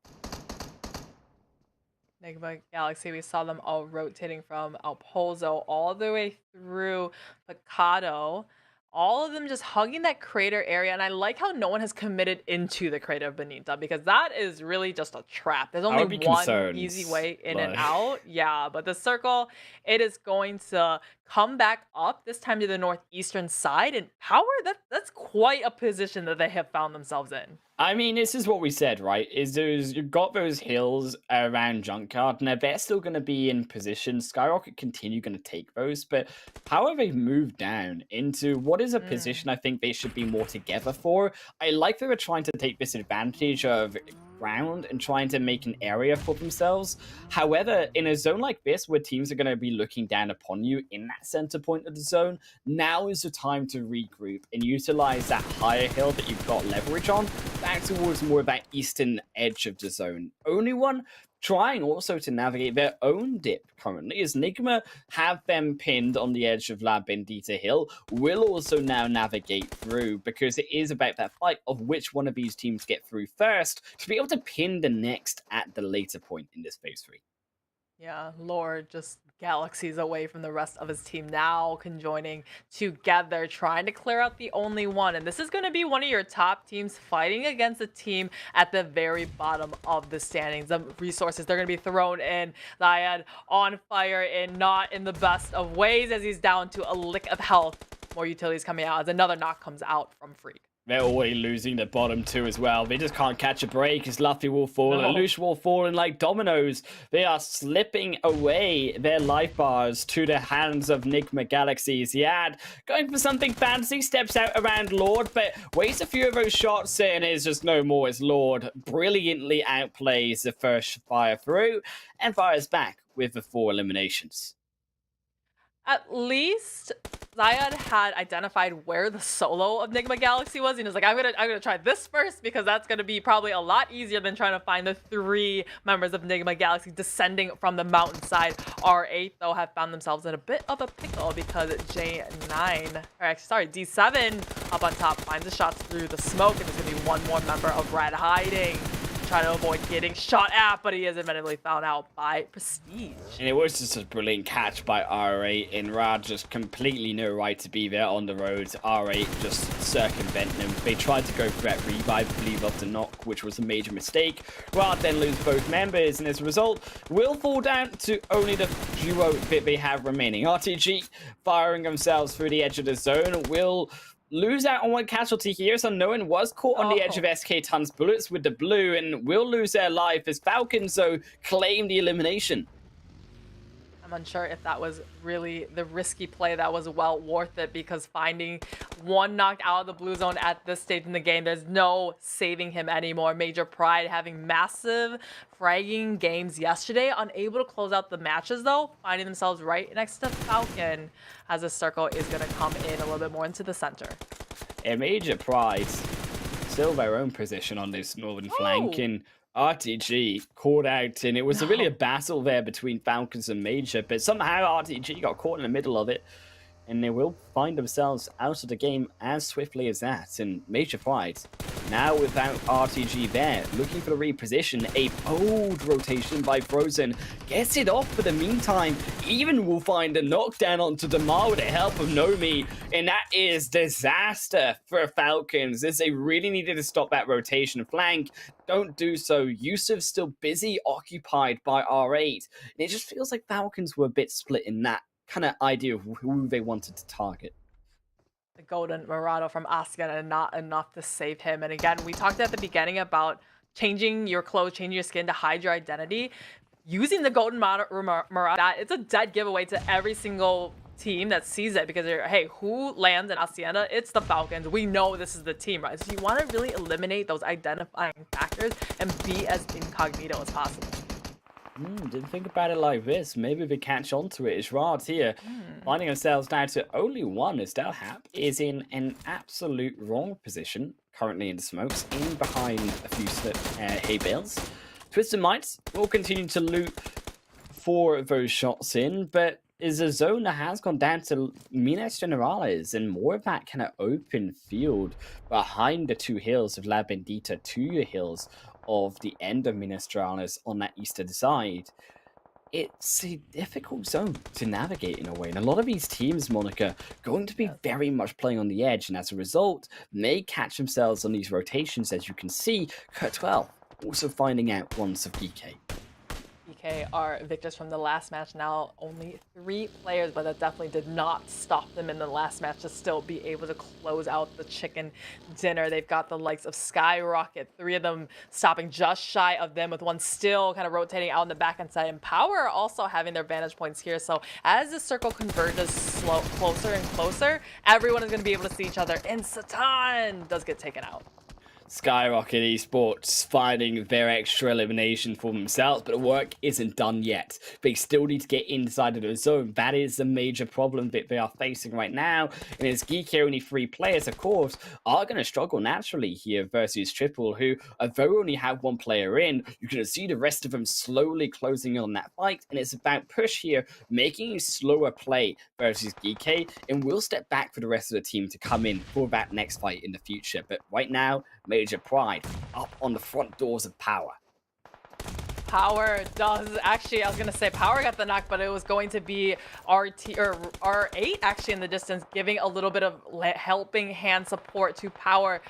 NIGMA Galaxy, we saw them all rotating from El Pozo all the way through Picado. All of them just hugging that crater area. And I like how no one has committed into the crater of Benita, because that is really just a trap. There's only one easy way in and out. Yeah, but the circle, it is going to come back up, this time to the northeastern side. And POWR, that's quite a position that they have found themselves in. I mean, this is what we said, right? Is you've got those hills around Junkyard, and they're still going to be in position. SKYROCKET continue going to take those, but how have they moved down into what is a position I think they should be more together for? I like they were trying to take this advantage of ground and trying to make an area for themselves. However, in a zone like this where teams are going to be looking down upon you in that center point of the zone, now is the time to regroup and utilize that higher hill that you've got leverage on back towards more of that eastern edge of the zone. Only one trying also to navigate their own dip currently is NIGMA have them pinned on the edge of La Bendita Hill, will also now navigate through, because it is about that fight of which one of these teams get through first to be able to pin the next at the later point in this phase 3. Yeah, Lord just galaxies away from the rest of his team now, conjoining together, trying to clear out the only one. And this is going to be one of your top teams fighting against a team at the very bottom of the standings. The resources they're going to be thrown in. Ziad on fire and not in the best of ways as he's down to a lick of health. More utilities coming out as another knock comes out from Freak. They're already losing the bottom two as well. They just can't catch a break as Luffy will fall and Lucian will fall in like dominoes. They are slipping away their life bars to the hands of NIGMA Galaxies. Ziad going for something fancy, steps out around Lord, but wastes a few of those shots and is just no more as Lord brilliantly outplays the first fire through and fires back with the 4 eliminations. At least Ziad had identified where the solo of NIGMA Galaxy was, and he was like, I'm gonna try this first because that's gonna be probably a lot easier than trying to find the 3 members of NIGMA Galaxy descending from the mountainside. R8 though have found themselves in a bit of a pickle because J9, or actually sorry, D7 up on top finds the shots through the smoke, and there's gonna be one more member of Red hiding. Trying to avoid getting shot at, but he is admittedly found out by Prestige. And it was just a brilliant catch by R8, and Rad just completely no right to be there on the road. R8 just circumventing him. They tried to go for that revive, I believe, of the knock, which was a major mistake. Rad then lose both members, and as a result, will fall down to only the duo that they have remaining. RTG firing themselves through the edge of the zone will lose out on one casualty here, so Unknown was caught on the edge of SK Tun's bullets with the blue and will lose their life as Falcons, though, claim the elimination. I'm unsure if that was really the risky play that was well worth it, because finding one knocked out of the blue zone at this stage in the game, there's no saving him anymore. Major Pride having massive fragging games yesterday, unable to close out the matches though, finding themselves right next to Falcon as the circle is going to come in a little bit more into the center. And Major Pride still their own position on this northern flank, and RTG caught out, and it was really a battle there between Falcons and Major, but somehow RTG got caught in the middle of it, and they will find themselves out of the game as swiftly as that. And Major Pride, now without RTG there, looking for the reposition, a bold rotation by Frozen, gets it off for the meantime, even will find a knockdown onto Damar with the help of Nomi, and that is disaster for Falcons, as they really needed to stop that rotation flank. Don't do so. Yusuf's still busy, occupied by R8, and it just feels like Falcons were a bit split in that kind of idea of who they wanted to target. The golden Murado from Asken, and not enough to save him. And again, we talked at the beginning about changing your clothes, changing your skin to hide your identity. Using the golden Murado, it's a dead giveaway to every single team that sees it, because hey, who lands in Hacienda? It's the Falcons. We know this is the team, right? So you want to really eliminate those identifying factors and be as incognito as possible. Didn't think about it like this. Maybe they catch on to it. It's Rad here, finding ourselves down to only 1 as Delhap is in an absolute wrong position, currently in the smokes, in behind a few hay bales. Twisted Mites will continue to loot for those shots in, but is a zone that has gone down to Minas Generales, and more of that kind of open field behind the 2 hills of La Bendita, 2 hills of the end of Minas Generales on that eastern side. It's a difficult zone to navigate in a way, and a lot of these teams, Monica, going to be very much playing on the edge, and as a result, may catch themselves on these rotations. As you can see, Kurt12 also finding out once of GEEKAY. GEEKAY are victors from the last match. Now only 3 players, but that definitely did not stop them in the last match to still be able to close out the chicken dinner. They've got the likes of SKYROCKET, 3 of them stopping just shy of them, with one still kind of rotating out on the back end side, and POWR also having their vantage points here. So as the circle converges closer and closer, everyone is going to be able to see each other, and Satan does get taken out. SKYROCKET Esports finding their extra elimination for themselves, but the work isn't done yet. They still need to get inside of the zone. That is the major problem that they are facing right now. And as GEEKAY, only 3 players, of course, are going to struggle naturally here versus Triple, who, although only have 1 player in, you're going to see the rest of them slowly closing in on that fight. And it's about push here, making a slower play versus GEEKAY, and we'll step back for the rest of the team to come in for that next fight in the future. But right now, Major Pride up on the front doors of POWR. Power does actually, I was gonna say Power got the knock, but it was going to be RT or R8 actually in the distance, giving a little bit of helping hand support to Power.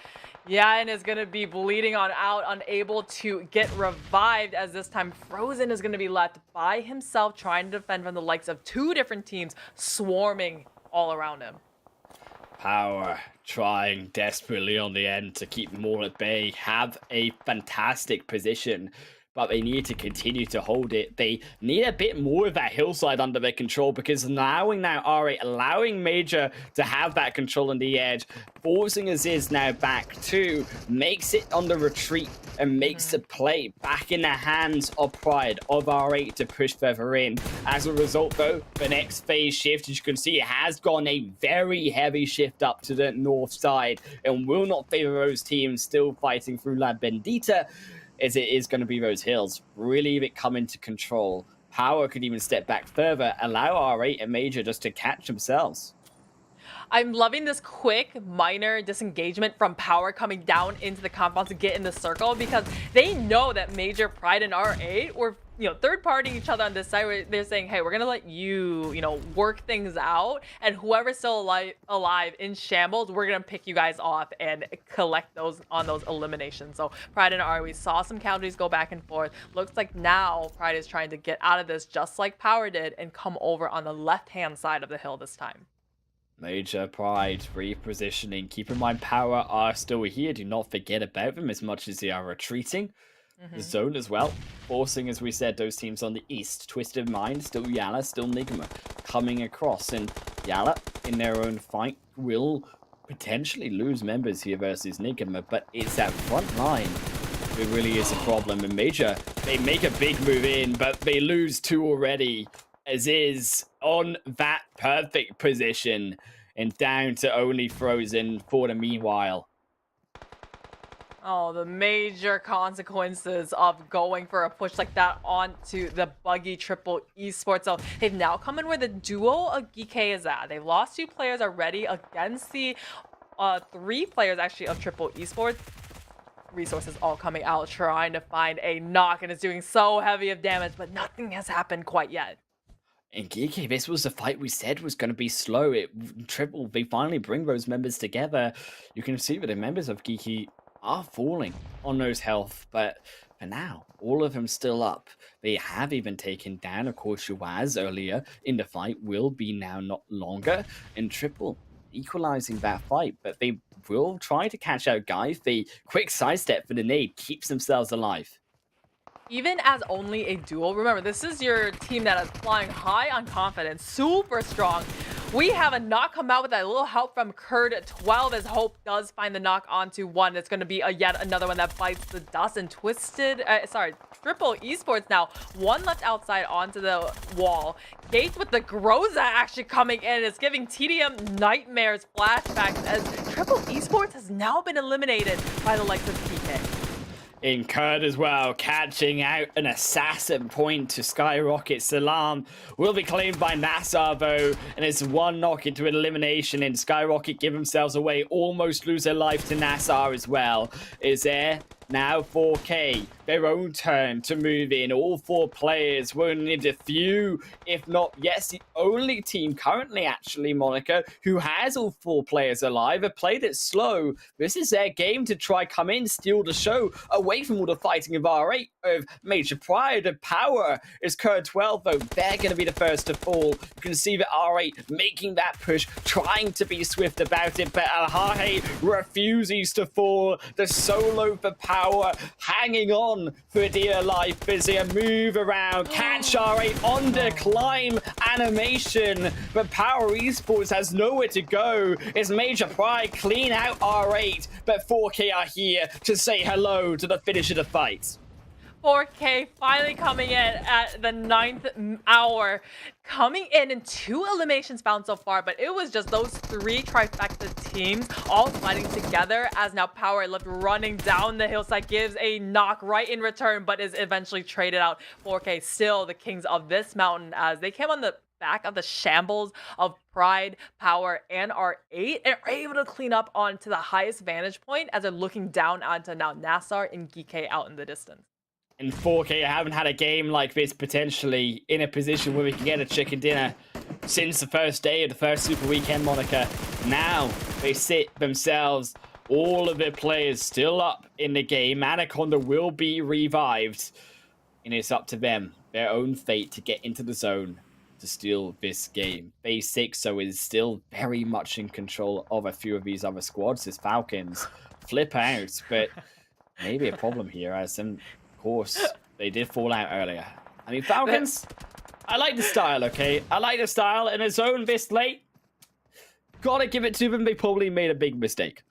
Yeah, and is gonna be bleeding on out, unable to get revived, as this time Frozen is gonna be left by himself, trying to defend from the likes of 2 different teams swarming all around him. Power trying desperately on the end to keep them all at bay, have a fantastic position, but they need to continue to hold it. They need a bit more of that hillside under their control, because allowing now R8, allowing Major to have that control on the edge, forcing Aziz now back too, makes it on the retreat and makes the play back in the hands of Pride, of R8 to push further in. As a result though, the next phase shift, as you can see, has gone a very heavy shift up to the north side and will not favor those teams still fighting through La Bendita, as it is going to be those hills really come into control. Power could even step back further, allow R8 and Major just to catch themselves. I'm loving this quick, minor disengagement from Power coming down into the compound to get in the circle, because they know that Major, Pride, and R8 were, third-partying each other on this side. Where they're saying, hey, we're going to let you, work things out, and whoever's still alive in shambles, we're going to pick you guys off and collect those on those eliminations. So Pride and R, we saw some counters go back and forth. Looks like now Pride is trying to get out of this just like Power did and come over on the left-hand side of the hill this time. Major, Pride, repositioning. Keep in mind, Power are still here. Do not forget about them as much as they are retreating. The zone as well, forcing, as we said, those teams on the east. Twisted Mind, still YALLA, still NIGMA coming across. And YALLA, in their own fight, will potentially lose members here versus NIGMA, but it's that front line that really is a problem. And Major, they make a big move in, but they lose 2 already. Aziz on that perfect position and down to only Frozen for the meanwhile. Oh, the major consequences of going for a push like that onto the buggy triple esports. So they've now come in where the duo of GEEKAY is at. They've lost 2 players already against the 3 players actually of triple esports. Resources all coming out trying to find a knock, and it's doing so heavy of damage, but nothing has happened quite yet. In GEEKAY, this was the fight we said was going to be slow. They finally bring those members together. You can see that the members of GEEKAY are falling on those health, but for now, all of them still up. They have even taken down, of course, Shuaz earlier in the fight, will be now not longer, and Triple equalizing that fight, but they will try to catch out Guy. The quick sidestep for the nade keeps themselves alive. Even as only a duo, remember, this is your team that is flying high on confidence, super strong. We have a knock come out with that little help from Kurd12 as Hope does find the knock onto 1. It's going to be yet another one that bites the dust, and triple esports now. 1 left outside onto the wall. Gates with the Groza actually coming in. It's giving TDM nightmares flashbacks as triple esports has now been eliminated by the likes of PK. In Kurd as well, catching out an assassin point to SKYROCKET. Salam will be claimed by NASR though, and it's 1 knock into an elimination, and SKYROCKET give themselves away, almost lose their life to NASR as well. Is there now 4K, their own turn to move in? All 4 players will need a few, if not, yes, the only team currently, actually, Monica, who has all 4 players alive, have played it slow. This is their game to try come in, steal the show, away from all the fighting of R8, of Major Pride, of Power. Is Kurd12, though, they're going to be the first to fall. You can see that R8 making that push, trying to be swift about it, but Alhahe refuses to fall. The solo for Power hanging on for dear life as they move around. Catch R8 on the climb animation, but Power Esports has nowhere to go. It's Major Pride clean out R8, but 4K are here to say hello to the finish of the fight. 4K finally coming in at the 9th hour, coming in 2 eliminations found so far, but it was just those 3 trifecta teams all fighting together, as now Power left running down the hillside, gives a knock right in return, but is eventually traded out. 4K still the kings of this mountain, as they came on the back of the shambles of Pride, Power, and R8, and are able to clean up onto the highest vantage point as they're looking down onto now NASR and GEEKAY out in the distance. And 4K haven't had a game like this potentially in a position where we can get a chicken dinner since the first day of the first Super Weekend moniker. Now they sit themselves, all of their players still up in the game. Anaconda will be revived, and it's up to them, their own fate, to get into the zone to steal this game. Phase 6, so, is still very much in control of a few of these other squads as Falcons flip out, but maybe a problem here, as of course they did fall out earlier. I mean, Falcons, I like the style, okay? I like the style in a zone this late. Gotta give it to them, they probably made a big mistake.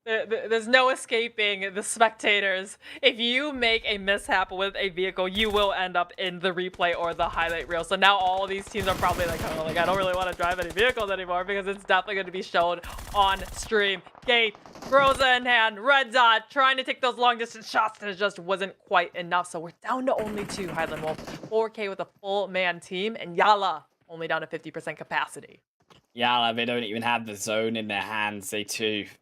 There's no escaping the spectators. If you make a mishap with a vehicle, you will end up in the replay or the highlight reel. So now all these teams are probably like, oh, like I don't really want to drive any vehicles anymore because it's definitely going to be shown on stream. Gate, Rosa in hand, red dot, trying to take those long distance shots, and it just wasn't quite enough. So we're down to only 2 Highland Wolf, 4K with a full man team, and YALLA only down to 50% capacity. YALLA, they don't even have the zone in their hands. They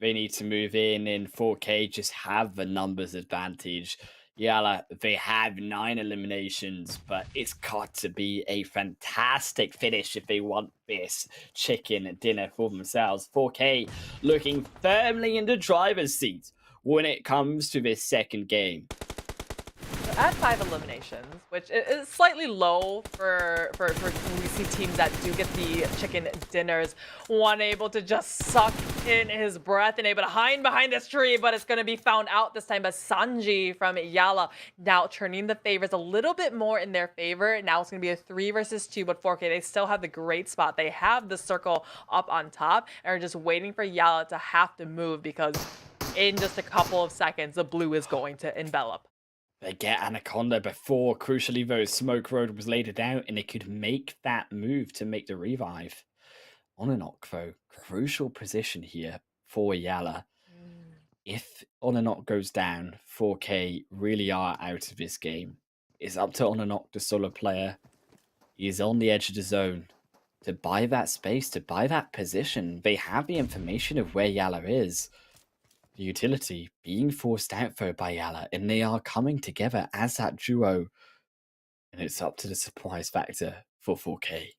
need to move in 4K, just have the numbers advantage. YALLA, they have 9 eliminations, but it's got to be a fantastic finish if they want this chicken dinner for themselves. 4K looking firmly in the driver's seat when it comes to this second game. At 5 eliminations, which is slightly low for we see teams that do get the chicken dinners. One able to just suck in his breath and able to hide behind this tree, but it's going to be found out this time by Sanji from YALLA. Now turning the favors a little bit more in their favor. Now it's going to be a 3 versus 2, but 4K, they still have the great spot. They have the circle up on top and are just waiting for YALLA to have to move, because in just a couple of seconds, the blue is going to envelop. They get Anaconda before, crucially though, Smoke Road was laid out, and they could make that move to make the revive. Onanok though, crucial position here for YALLA. If Onanok goes down, 4K really are out of this game. It's up to Onanok, the solo player. He is on the edge of the zone to buy that space, to buy that position. They have the information of where YALLA is. The utility being forced out though by YALLA, and they are coming together as that duo, and it's up to the surprise factor for 4K.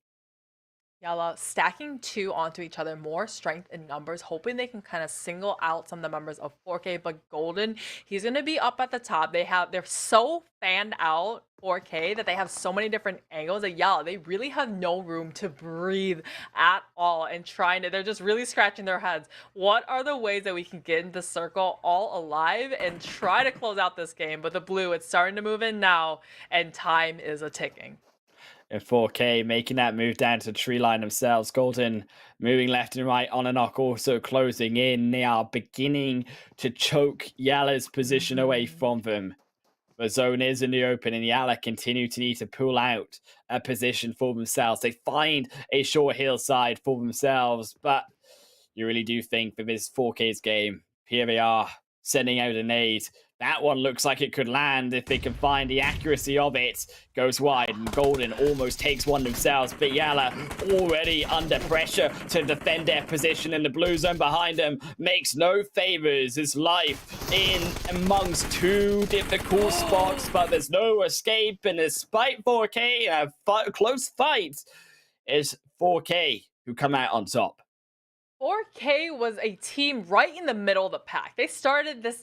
YALLA stacking 2 onto each other, more strength in numbers, hoping they can kind of single out some of the members of 4K. But Golden, he's going to be up at the top. They're so fanned out, 4K, that they have so many different angles that YALLA, they really have no room to breathe at all, and they're just really scratching their heads. What are the ways that we can get into the circle all alive and try to close out this game? But the blue, it's starting to move in now, and time is a ticking. And 4K making that move down to the tree line themselves. Golden moving left and right. Onanok also closing in. They are beginning to choke YALLA's position away from them. The zone is in the open, and YALLA continue to need to pull out a position for themselves. They find a short hillside for themselves, but you really do think for this 4K's game, here they are sending out a nade. That one looks like it could land if they can find the accuracy of it. Goes wide, and Golden almost takes one themselves, but YALLA already under pressure to defend their position in the blue zone behind them. Makes no favors. His life in amongst 2 difficult spots, but there's no escape, and despite 4K, a close fight, is 4K who come out on top. 4K was a team right in the middle of the pack. They started this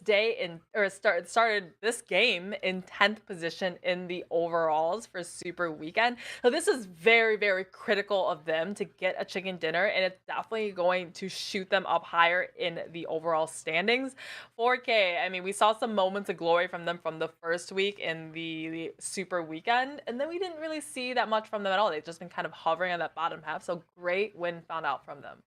started this game in 10th position in the overalls for Super Weekend. So this is very, very critical of them to get a chicken dinner, and it's definitely going to shoot them up higher in the overall standings. 4K, I mean, we saw some moments of glory from them from the first week in the Super Weekend, and then we didn't really see that much from them at all. They've just been kind of hovering on that bottom half, so great win found out from them.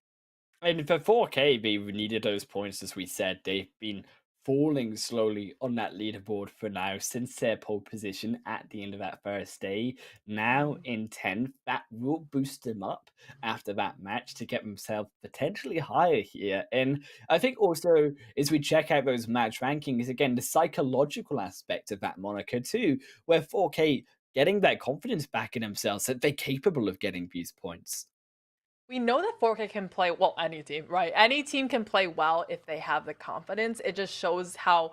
And for 4K, they needed those points, as we said. They've been falling slowly on that leaderboard for now since their pole position at the end of that first day. Now in 10th, that will boost them up after that match to get themselves potentially higher here. And I think also, as we check out those match rankings, again, the psychological aspect of that moniker too, where 4K getting that confidence back in themselves that they're capable of getting these points. We know that 4K can play, well, any team, right? Any team can play well if they have the confidence. It just shows how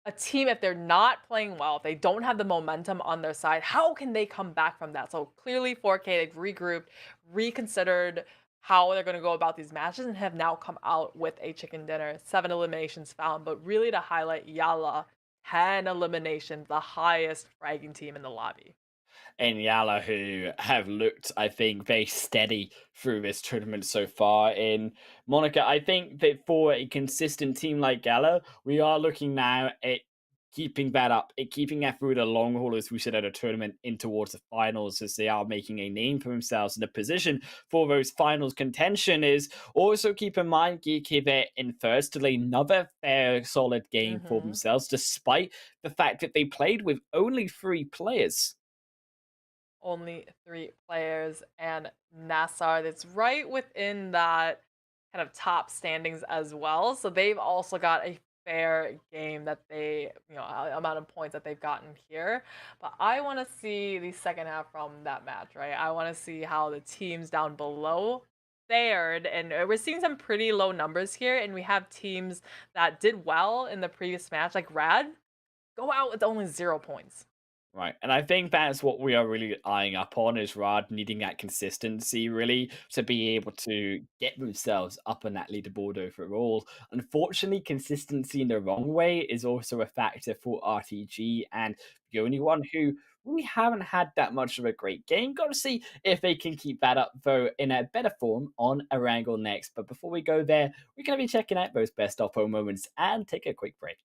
a team, if they're not playing well, if they don't have the momentum on their side, how can they come back from that? So clearly 4K, they've regrouped, reconsidered how they're going to go about these matches, and have now come out with a chicken dinner. 7 eliminations found, but really to highlight YALLA, 10 eliminations, the highest fragging team in the lobby. And YALLA, who have looked, I think, very steady through this tournament so far. In Monica, I think that for a consistent team like YALLA, we are looking now at keeping that up, at keeping that through the long haul, as we said, at a tournament in towards the finals, as they are making a name for themselves in a position for those finals contention. Is also keep in mind GEEKAY there in first to lay another fair solid game for themselves, despite the fact that they played with only 3 players. Only 3 players, and NASR that's right within that kind of top standings as well. So they've also got a fair game that they, amount of points that they've gotten here. But I want to see the second half from that match, right? I want to see how the teams down below fared, and we're seeing some pretty low numbers here, and we have teams that did well in the previous match, like Rad, go out with only 0 points. Right, and I think that's what we are really eyeing up on, is Rad needing that consistency, really, to be able to get themselves up on that leaderboard overall. Unfortunately, consistency in the wrong way is also a factor for RTG, and the only one who really haven't had that much of a great game. Got to see if they can keep that up, though, in a better form on Erangel next. But before we go there, we're going to be checking out those best oppo moments and take a quick break.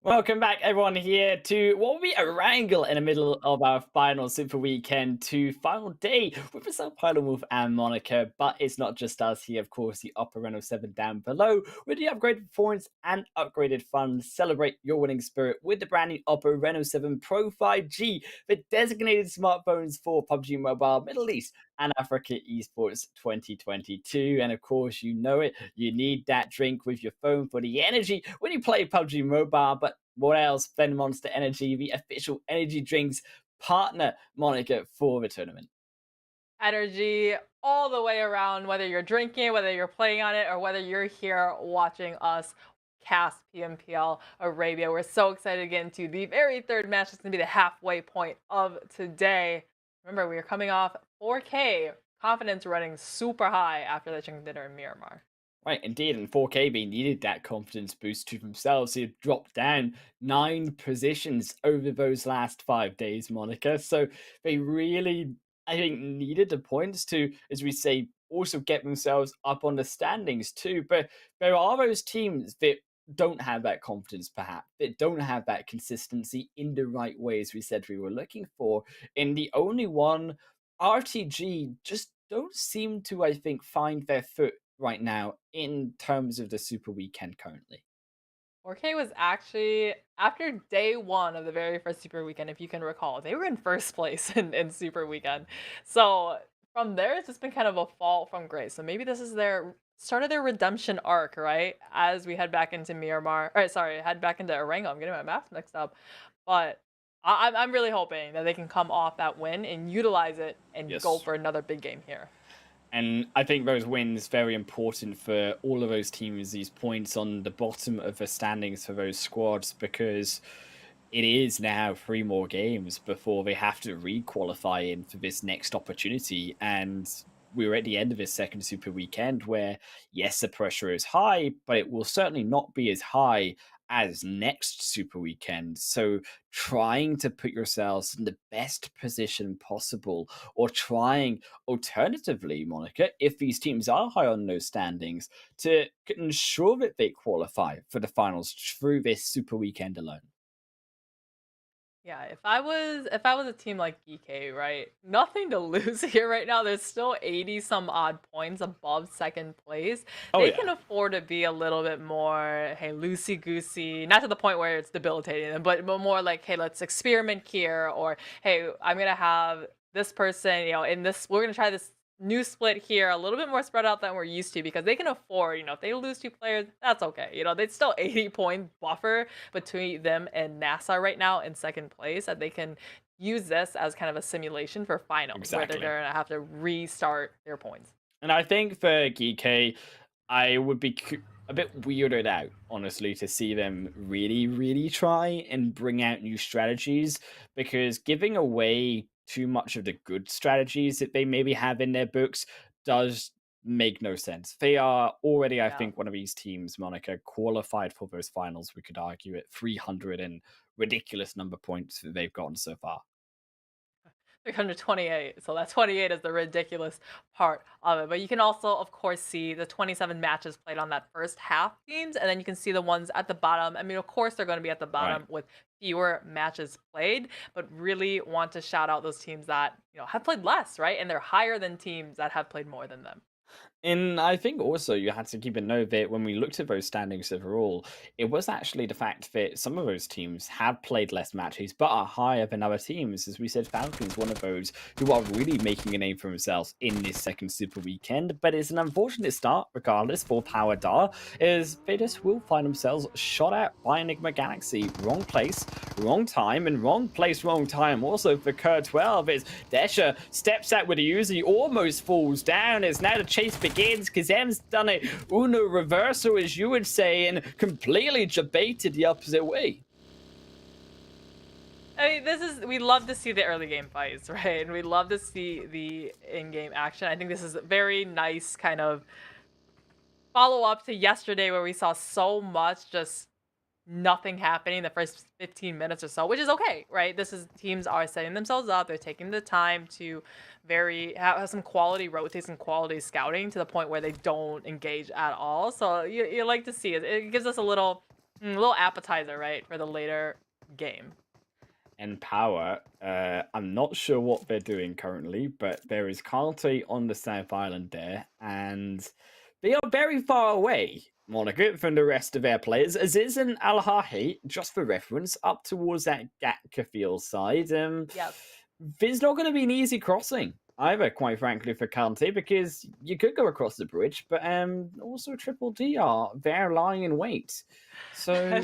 Welcome back, everyone, here to what will be Erangel in the middle of our final Super Weekend 2 final day with myself, Pilot Wolf, and Monica. But it's not just us here, of course, the upper Renault 7 down below with the upgraded performance and upgraded funds. Celebrate your winning spirit with the brand new upper Renault 7 Pro 5G, the designated smartphones for PUBG Mobile, Middle East, and Africa Esports 2022. And of course, you know it, you need that drink with your phone for the energy when you play PUBG Mobile. But what else than Monster Energy, the official energy drinks partner, Monica, for the tournament? Energy all the way around, whether you're drinking, whether you're playing on it, or whether you're here watching us cast PMPL Arabia. We're so excited to get into the very third match. It's going to be the halfway point of today. Remember, we are coming off 4K. Confidence running super high after the chicken dinner in Miramar. Right, indeed, and 4KB needed that confidence boost to themselves. They've dropped down 9 positions over those last 5 days, Monica. So they really, I think, needed the points to, as we say, also get themselves up on the standings too. But there are those teams that don't have that confidence, perhaps, that don't have that consistency in the right ways we said we were looking for. And the only one, RTG, just don't seem to, I think, find their foot right now in terms of the Super Weekend currently. 4K was actually, after day one of the very first Super Weekend, if you can recall, they were in first place in Super Weekend. So from there, it's just been kind of a fall from grace. So maybe this is their start of their redemption arc, right? As we head back into Miramar, or sorry, head back into Erangel. I'm getting my math mixed up. But I'm really hoping that they can come off that win and utilize it and go Yes. for another big game here. And I think those wins very important for all of those teams, these points on the bottom of the standings for those squads, because it is now 3 more games before they have to re-qualify in for this next opportunity. And we're at the end of this second Super Weekend where, yes, the pressure is high, but it will certainly not be as high as next Super Weekend. So trying to put yourselves in the best position possible, or trying alternatively, Monica, if these teams are high on those standings, to ensure that they qualify for the finals through this Super Weekend alone. Yeah, if I was a team like GEEKAY, right? Nothing to lose here right now. There's still 80 some odd points above second place. Oh They yeah. can afford to be a little bit more, hey, loosey goosey, not to the point where it's debilitating them, but more like, hey, let's experiment here, or hey, I'm gonna have this person, in this, we're gonna try this new split here, a little bit more spread out than we're used to, because they can afford, if they lose 2 players, that's okay. They'd still 80-point buffer between them and NASR right now in second place, that they can use this as kind of a simulation for finals where Exactly. they're gonna have to restart their points. And I think for GK, I would be a bit weirded out, honestly, to see them really, really try and bring out new strategies, because giving away too much of the good strategies that they maybe have in their books does make no sense. They are already, I Yeah. think, one of these teams, Monica, qualified for those finals. We could argue at 300 and ridiculous number points that they've gotten so far. 328. So that 28 is the ridiculous part of it. But you can also, of course, see the 27 matches played on that first half teams, and then you can see the ones at the bottom. I mean, of course, they're going to be at the bottom Right. with fewer matches played, but really want to shout out those teams that, have played less, right? And they're higher than teams that have played more than them. And I think also you had to keep in note that when we looked at those standings overall, it was actually the fact that some of those teams have played less matches but are higher than other teams. As we said, Falcons, one of those who are really making a name for themselves in this second Super Weekend. But it's an unfortunate start, regardless, for POWR, as they just will find themselves shot at by Enigma Galaxy. Wrong place, wrong time, and wrong place, wrong time also for Kerr12, as Desha steps out with a Uzi, almost falls down, as now the chase begins. Kazem's done a Uno reversal, as you would say, and completely debated the opposite way. I mean, we love to see the early game fights, right? And we love to see the in-game action. I think this is a very nice kind of follow up to yesterday, where we saw so much just nothing happening in the first 15 minutes or so, which is okay, right? Teams are setting themselves up. They're taking the time to have some quality rotate, some quality scouting, to the point where they don't engage at all. So you like to see it. It gives us a little A little appetizer, right, for the later game. And POWR, I'm not sure what they're doing currently, but there is Kante on the South Island there, and they are very far away, Monica, from the rest of their players. Aziz and Al-Hahi, just for reference, up towards that Gatka field side. Yep. There's not going to be an easy crossing either, quite frankly, for Kante, because you could go across the bridge, but also Triple D are there lying in wait. So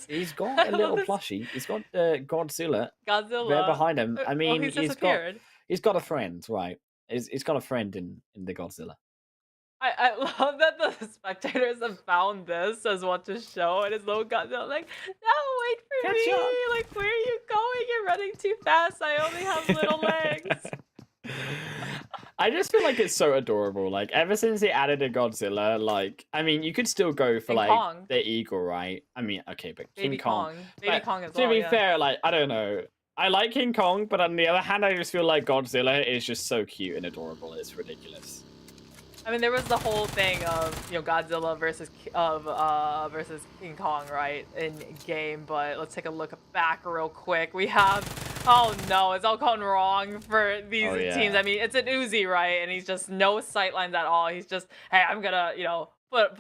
he's got a little plushie. He's got Godzilla there behind him. I mean, he's got a friend, right? He's got a friend in the Godzilla. I love that the spectators have found this as what to show, and his little Godzilla like, no, wait for Catch me! up. Like, where are you going? You're running too fast. I only have little legs. I just feel like it's so adorable. Like, ever since they added a Godzilla, like, I mean, you could still go for, King like, Kong. the eagle, right? I mean, okay, but Baby King Kong. Baby But Kong as well. to be Yeah. fair, like, I don't know. I like King Kong, but on the other hand, I just feel like Godzilla is just so cute and adorable. It's ridiculous. I mean, there was the whole thing of, you know, Godzilla versus King Kong, right, in game. But let's take a look back real quick. We have, oh no, it's all gone wrong for these teams. I mean, it's an Uzi, right, and he's just no sightlines at all. He's just, hey, I'm gonna, you know, put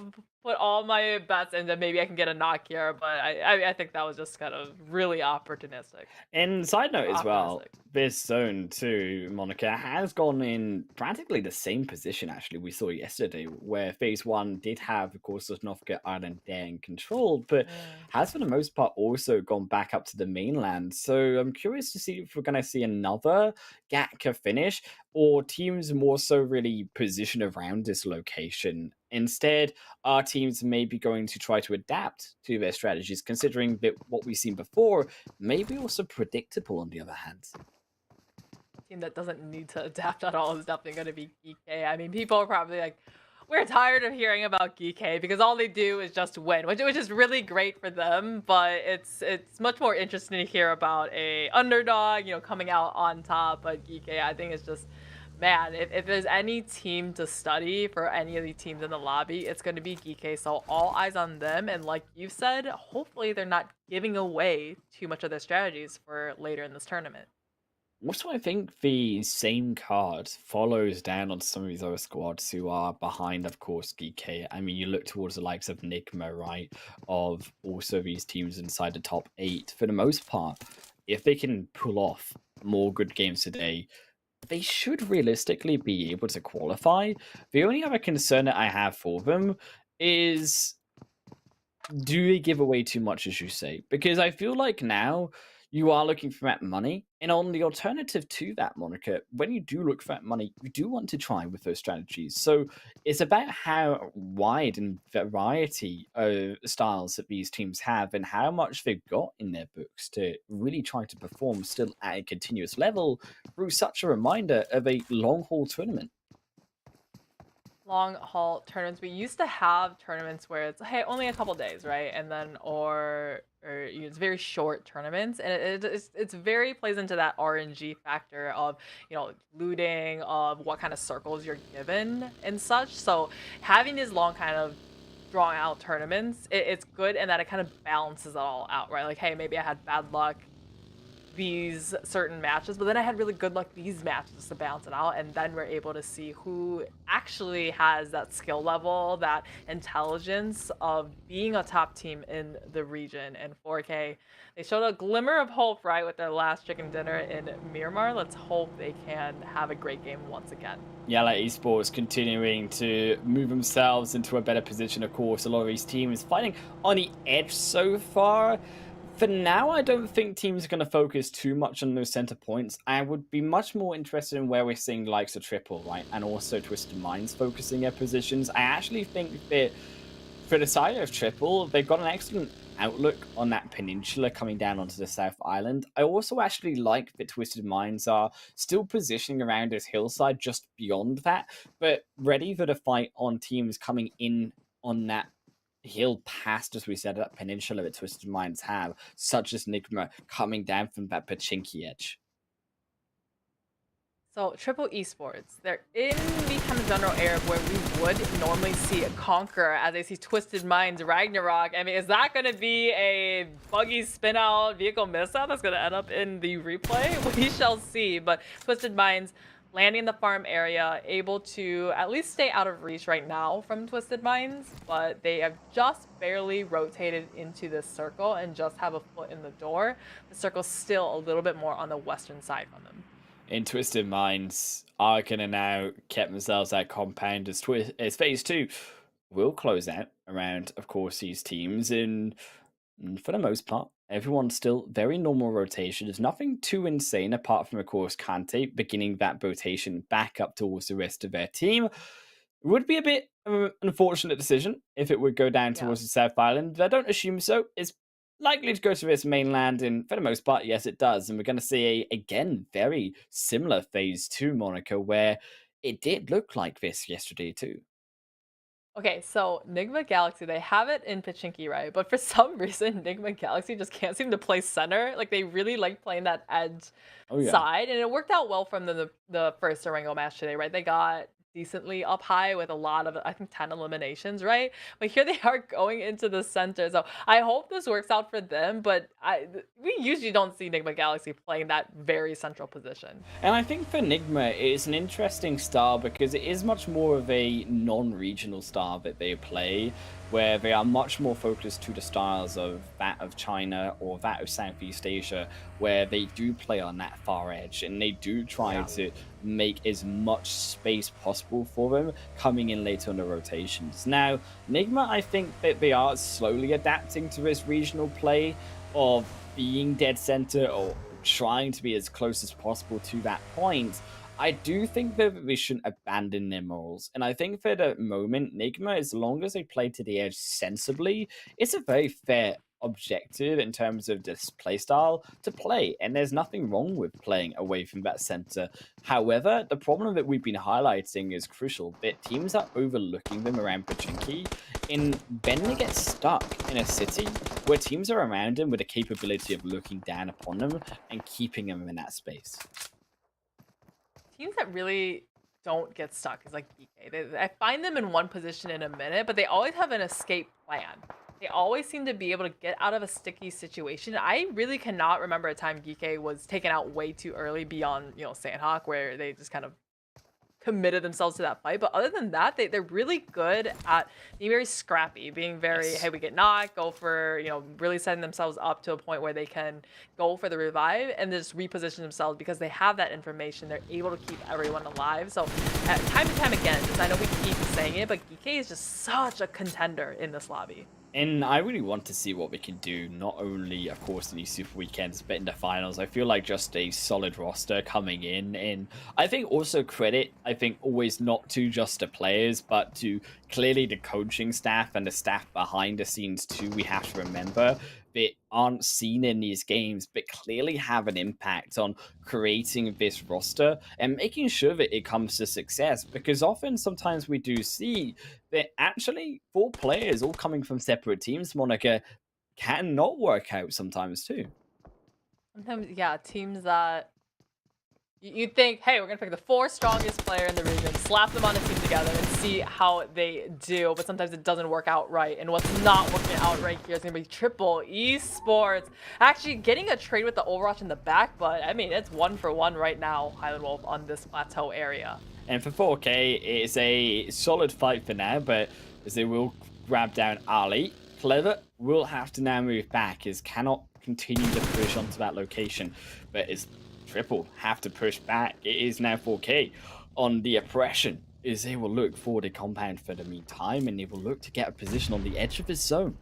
all my bets into maybe I can get a knock here. But I think that was just kind of really opportunistic. And side note as well, this zone too, Monica, has gone in practically the same position actually we saw yesterday, where phase one did have, of course, Sosnovka Island there in control, but has for the most part also gone back up to the mainland. So I'm curious to see if we're going to see another Gatka finish, or teams more so really position around this location. Instead, our teams may be going to try to adapt to their strategies, considering that what we've seen before may be also predictable on the other hand. Team that doesn't need to adapt at all is definitely going to be GEEKAY. I mean, people are probably like, we're tired of hearing about GEEKAY because all they do is just win, which is really great for them. But it's much more interesting to hear about a underdog, you know, coming out on top. But GEEKAY, I think, is just, man, if there's any team to study for any of the teams in the lobby, it's going to be GEEKAY. So all eyes on them. And like you said, hopefully they're not giving away too much of their strategies for later in this tournament. Also, I think the same card follows down on some of these other squads who are behind, of course, GEEKAY. I mean, you look towards the likes of NIGMA, right? Of also these teams inside the top 8. For the most part, if they can pull off more good games today, they should realistically be able to qualify. The only other concern that I have for them is, do they give away too much, as you say? Because I feel like now you are looking for that money. And on the alternative to that, Monica, when you do look for that money, you do want to try with those strategies. So it's about how wide and variety of styles that these teams have and how much they've got in their books to really try to perform still at a continuous level through such a reminder of a long-haul tournament. Long haul tournaments. We used to have tournaments where it's, hey, only a couple days, right? And then or it's very short tournaments, and it's very plays into that RNG factor of, you know, looting, of what kind of circles you're given and such. So having these long kind of drawn out tournaments, it's good, and that it kind of balances it all out, right? Like, hey, maybe I had bad luck these certain matches, but then I had really good luck these matches to balance it out, and then we're able to see who actually has that skill level, that intelligence of being a top team in the region. And 4K, they showed a glimmer of hope, right, with their last chicken dinner in Miramar. Let's hope they can have a great game once again. YALLA Esports continuing to move themselves into a better position. Of course, a lot of these teams fighting on the edge so far. For now, I don't think teams are going to focus too much on those center points. I would be much more interested in where we're seeing the likes of Triple, right? And also Twisted Minds focusing their positions. I actually think that for the side of Triple, they've got an excellent outlook on that peninsula coming down onto the South Island. I also actually like that Twisted Minds are still positioning around this hillside just beyond that, but ready for the fight on teams coming in on that hill past, as we said, that peninsula that Twisted Minds have, such as NIGMA coming down from that Pachinki edge. So Triple Esports, they're in the kind of general area where we would normally see a Conqueror as they see Twisted Minds, Ragnarok. I mean, is that going to be a buggy spin out vehicle mishap that's going to end up in the replay? We shall see. But Twisted Minds landing in the farm area, able to at least stay out of reach right now from Twisted Minds, but they have just barely rotated into this circle and just have a foot in the door. The circle's still a little bit more on the western side from them. In Twisted Minds, are going to now kept themselves at compound as phase 2 will close out around, of course, these teams. And for the most part, everyone's still very normal rotation. There's nothing too insane apart from, of course, Kante beginning that rotation back up towards the rest of their team. It would be a bit of an unfortunate decision if it would go down towards the South Island. I don't assume so. It's likely to go to this mainland, and for the most part, yes, it does. And we're going to see again, very similar phase 2, Monica, where it did look like this yesterday too. Okay, so NIGMA Galaxy, they have it in Pachinki, right? But for some reason, NIGMA Galaxy just can't seem to play center. Like, they really like playing that edge side, and it worked out well from the first Erangel match today, right? They got decently up high with a lot of, I think, 10 eliminations, right? But here they are going into the center. So I hope this works out for them, but we usually don't see NIGMA Galaxy playing that very central position. And I think for NIGMA, it's an interesting style because it is much more of a non-regional style that they play, where they are much more focused to the styles of that of China or that of Southeast Asia, where they do play on that far edge and they do try to make as much space possible for them coming in later on the rotations. Now, NIGMA, I think that they are slowly adapting to this regional play of being dead center or trying to be as close as possible to that point. I do think that we shouldn't abandon their morals. And I think for the moment, NIGMA, as long as they play to the edge sensibly, it's a very fair objective in terms of this playstyle to play. And there's nothing wrong with playing away from that center. However, the problem that we've been highlighting is crucial. That teams are overlooking them around Pachinki. And then they get stuck in a city where teams are around them with the capability of looking down upon them and keeping them in that space. Teams that really don't get stuck is like GEEKAY. I find them in one position in a minute, but they always have an escape plan. They always seem to be able to get out of a sticky situation. I really cannot remember a time GEEKAY was taken out way too early beyond, Sanhok, where they just kind of committed themselves to that fight. But other than that, they're really good at being very scrappy, being very, hey, we get knocked, go for, really setting themselves up to a point where they can go for the revive and just reposition themselves because they have that information. They're able to keep everyone alive. So time and time again, I know we keep saying it, but GEEKAY is just such a contender in this lobby. And I really want to see what we can do, not only, of course, in these Super Weekends, but in the finals. I feel like just a solid roster coming in. And I think also credit, always not to just the players, but to clearly the coaching staff and the staff behind the scenes too. We have to remember that aren't seen in these games, but clearly have an impact on creating this roster and making sure that it comes to success. Because often, sometimes we do see that actually 4 players all coming from separate teams, Monica, can not work out sometimes too. Sometimes, yeah, teams that you think, hey, we're going to pick the 4 strongest player in the region, slap them on a team together and see how they do. But sometimes it doesn't work out right. And what's not working out right here is going to be Triple Esports. Actually getting a trade with the Overwatch in the back, but I mean, it's 1-for-1 right now, Highland Wolf, on this plateau area. And for 4K, it's a solid fight for now, but as they will grab down Ali, Clever will have to now move back, as cannot continue to push onto that location. But as Triple have to push back, it is now 4K on the oppression, as they will look for the compound for the meantime, and they will look to get a position on the edge of his zone.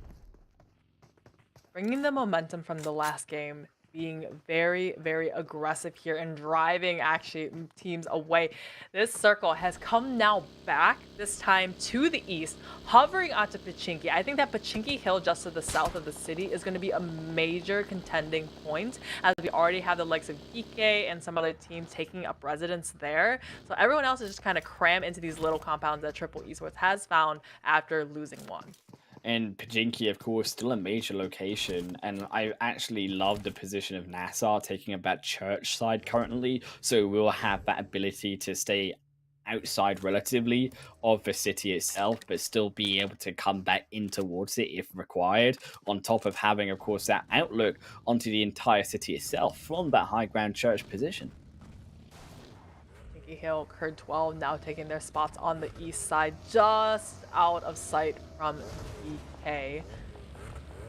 Bringing the momentum from the last game, being very, very aggressive here and driving actually teams away. This circle has come now back, this time to the east, hovering onto Pachinki. I think that Pachinki Hill just to the south of the city is going to be a major contending point, as we already have the likes of GEEKAY and some other teams taking up residence there. So everyone else is just kind of crammed into these little compounds that Triple Esports has found after losing one. And Pajinki, of course, still a major location. And I actually love the position of NASR taking up that church side currently. So we'll have that ability to stay outside relatively of the city itself, but still be able to come back in towards it if required, on top of having, of course, that outlook onto the entire city itself from that high ground church position. Hill, Curd 12 now taking their spots on the east side, just out of sight from GEEKAY.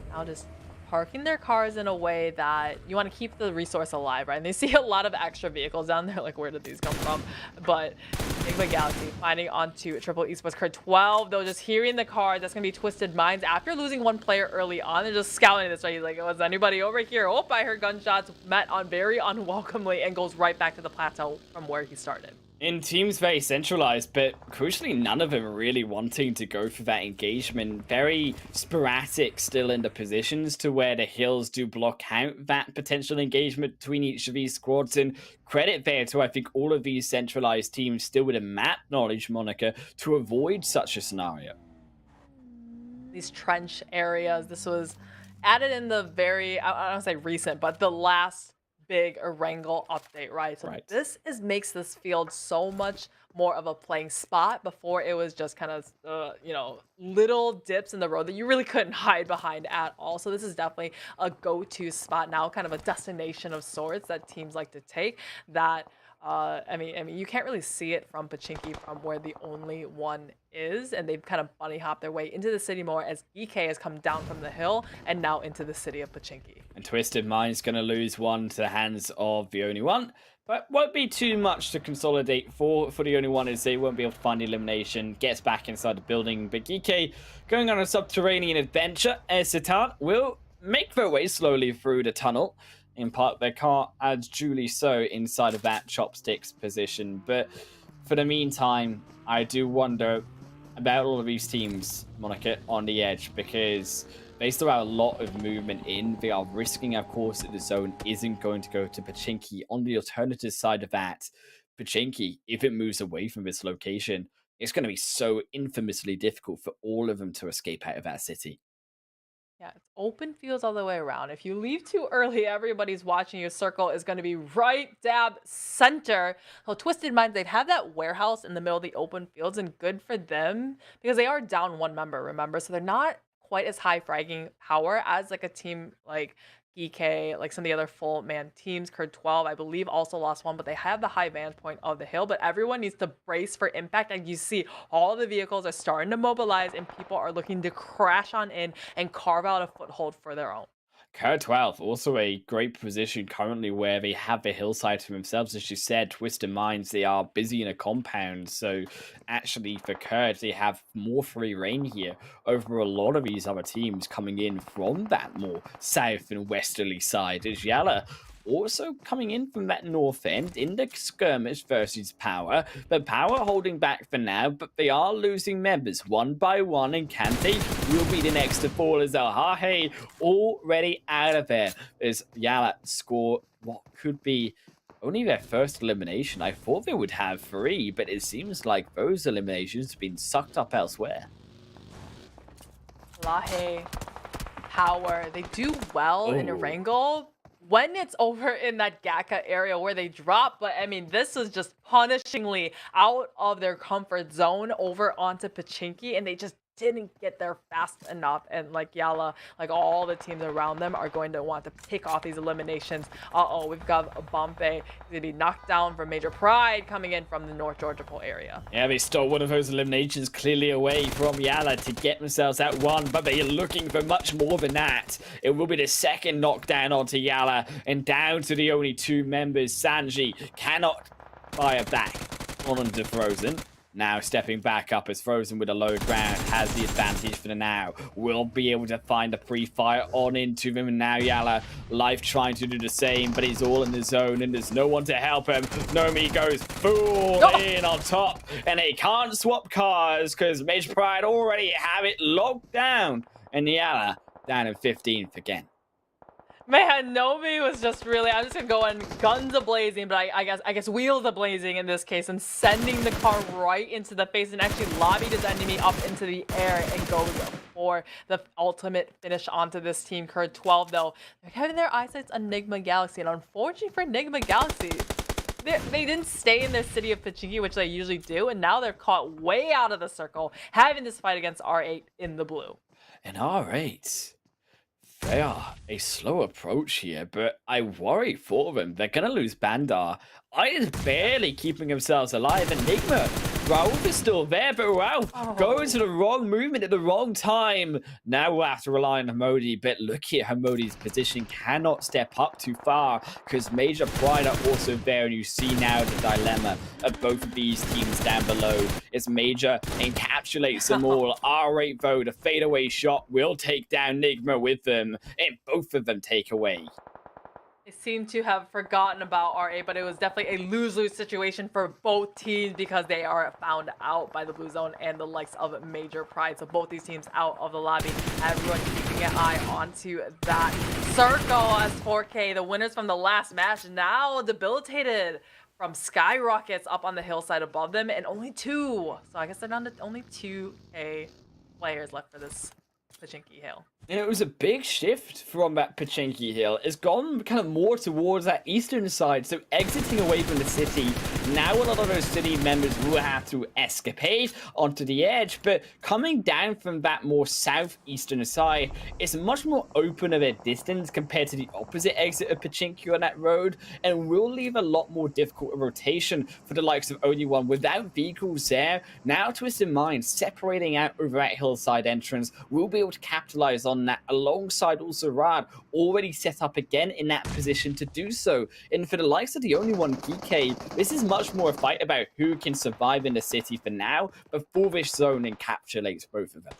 Now just parking their cars in a way that you want to keep the resource alive, right? And they see a lot of extra vehicles down there, like, where did these come from? But NIGMA Galaxy finding onto Triple Esports Curd 12, though, just hearing the cars, that's going to be Twisted Minds. After losing one player early on, they're just scouting this, right? He's like, was anybody over here? Oh, I heard gunshots, met on very unwelcomely, and goes right back to the plateau from where he started. In teams very centralized, but crucially none of them really wanting to go for that engagement. Very sporadic still in the positions to where the hills do block out that potential engagement between each of these squads. And credit there to, I think, all of these centralized teams still with a map knowledge moniker to avoid such a scenario. These trench areas, this was added in the very, I don't say recent, but the last big Erangel update, right? So this makes this field so much more of a playing spot. Before it was just kind of, you know, little dips in the road that you really couldn't hide behind at all. So this is definitely a go-to spot now, kind of a destination of sorts that teams like to take. That I mean, you can't really see it from Pachinki from where the only one is, and they've kind of bunny hopped their way into the city more as GEEKAY has come down from the hill and now into the city of Pachinki. And Twisted Mind's going to lose one to the hands of the only one, but won't be too much to consolidate for the only one, as they won't be able to find elimination. Gets back inside the building, but GEEKAY going on a subterranean adventure as Satan will make their way slowly through the tunnel. In part, their car adds duly so inside of that chopsticks position. But for the meantime, I do wonder about all of these teams, Monica, on the edge, because they still have a lot of movement in. They are risking, of course, that the zone isn't going to go to Pachinki. On the alternative side of that, Pachinki, if it moves away from this location, it's going to be so infamously difficult for all of them to escape out of that city. Yeah, it's open fields all the way around. If you leave too early, everybody's watching. Your circle is going to be right dab center. So Twisted Minds, they'd have that warehouse in the middle of the open fields, and good for them because they are down one member, remember? So they're not quite as high fragging power as like a team like GEEKAY, like some of the other full man teams. Curd 12, I believe, also lost one, but they have the high vantage point of the hill. But everyone needs to brace for impact. And you see all the vehicles are starting to mobilize, and people are looking to crash on in and carve out a foothold for their own. Curd 12, also a great position currently where they have the hillside to themselves. As you said, Twisted Minds, they are busy in a compound. So actually for Curd, they have more free reign here over a lot of these other teams coming in from that more south and westerly side. As YALLA also coming in from that north end in the skirmish versus POWR, but POWR holding back for now, but they are losing members one by one, and Kante will be the next to fall as Hahe already out of there as YALLA score what could be only their first elimination. I thought they would have 3, but it seems like those eliminations have been sucked up elsewhere. Lahe, POWR, they do well in Erangel when it's over in that GAKA area where they drop. But I mean, this is just punishingly out of their comfort zone over onto Pachinki, and they just didn't get there fast enough. And like YALLA, like all the teams around them are going to want to pick off these eliminations. We've got a Bompe to be knocked down for Major Pride coming in from the North Georgia Pole area. Yeah, they stole one of those eliminations clearly away from YALLA to get themselves at 1, but they are looking for much more than that. It will be the second knockdown onto YALLA, and down to the only 2 members. Sanji cannot fire back onto Frozen. Now stepping back up as Frozen with a low ground has the advantage for the now. Will be able to find a free fire on into them, and now YALLA Life trying to do the same, but he's all in the zone and there's no one to help him. Nomi goes full in on top, and they can't swap cars because Major Pride already have it locked down, and YALLA down in 15th again. Man, Nomi was just really, I'm just gonna go in guns a-blazing, but I guess wheels a-blazing in this case, and sending the car right into the face, and actually lobbied his enemy up into the air and goes for the ultimate finish onto this team. Curd 12, though, they're having their eyesights on NIGMA Galaxy, and unfortunately for NIGMA Galaxy, they didn't stay in their city of Pochinki, which they usually do, and now they're caught way out of the circle, having this fight against R8 in the blue. And R8, they are a slow approach here, but I worry for them. They're going to lose Bandar. R8 is barely keeping themselves alive, and Enigma, Raouf is still there, but Raouf goes to the wrong movement at the wrong time. Now we'll have to rely on Hamodi, but look at Hamodi's position. Cannot step up too far, because Major Pride are also there, and you see now the dilemma of both of these teams down below. As Major encapsulates them all. R8, though, the fadeaway shot will take down Enigma with them, and both of them take away. They seem to have forgotten about RA, but it was definitely a lose-lose situation for both teams because they are found out by the Blue Zone and the likes of Major Pride. So both these teams out of the lobby. Everyone keeping an eye onto that circle as 4K, the winners from the last match, now debilitated from SKYROCKETs up on the hillside above them, and only 2. So I guess they're down to only 2K players left for this Pochinki Hill. And it was a big shift from that Pochinki Hill. It's gone kind of more towards that eastern side, so exiting away from the city. Now a lot of those city members will have to escapade onto the edge, but coming down from that more southeastern side, it's much more open of a distance compared to the opposite exit of Pochinki on that road, and will leave a lot more difficult rotation for the likes of Only One without vehicles there. Now Twisted Mind separating out over that hillside entrance will be able to capitalize on that alongside also Rad already set up again in that position to do so. And for the likes of the Only One GEEKAY, this is much more a fight about who can survive in the city for now before this zone encapsulates both of them.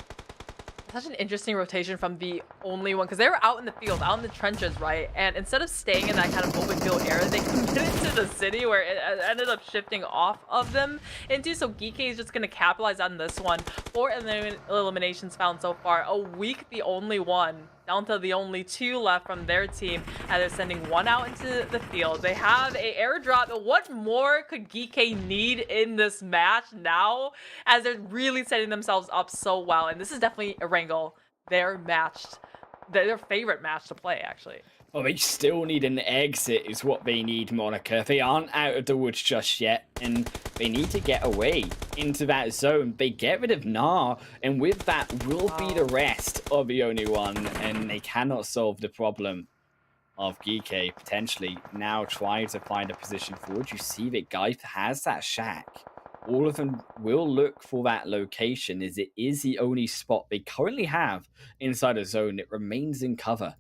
Such an interesting rotation from the Only One, because they were out in the field, out in the trenches, right? And instead of staying in that kind of open field area, they committed to the city where it ended up shifting off of them into. So GEEKAY is just going to capitalize on this one. 4 eliminations found so far. A week, the Only One, down to the only 2 left from their team, and they're sending 1 out into the field. They have a airdrop. What more could GEEKAY need in this match now, as they're really setting themselves up so well? And this is definitely Erangel, their favorite match to play, actually. Well, they still need an exit is what they need, Monica. They aren't out of the woods just yet, and they need to get away into that zone. They get rid of NAR, and with that will be the rest of the Only One, and they cannot solve the problem of GEEKAY potentially now trying to find a position forward. You see that Geith has that shack. All of them will look for that location, as it is the only spot they currently have inside a zone. It remains in cover.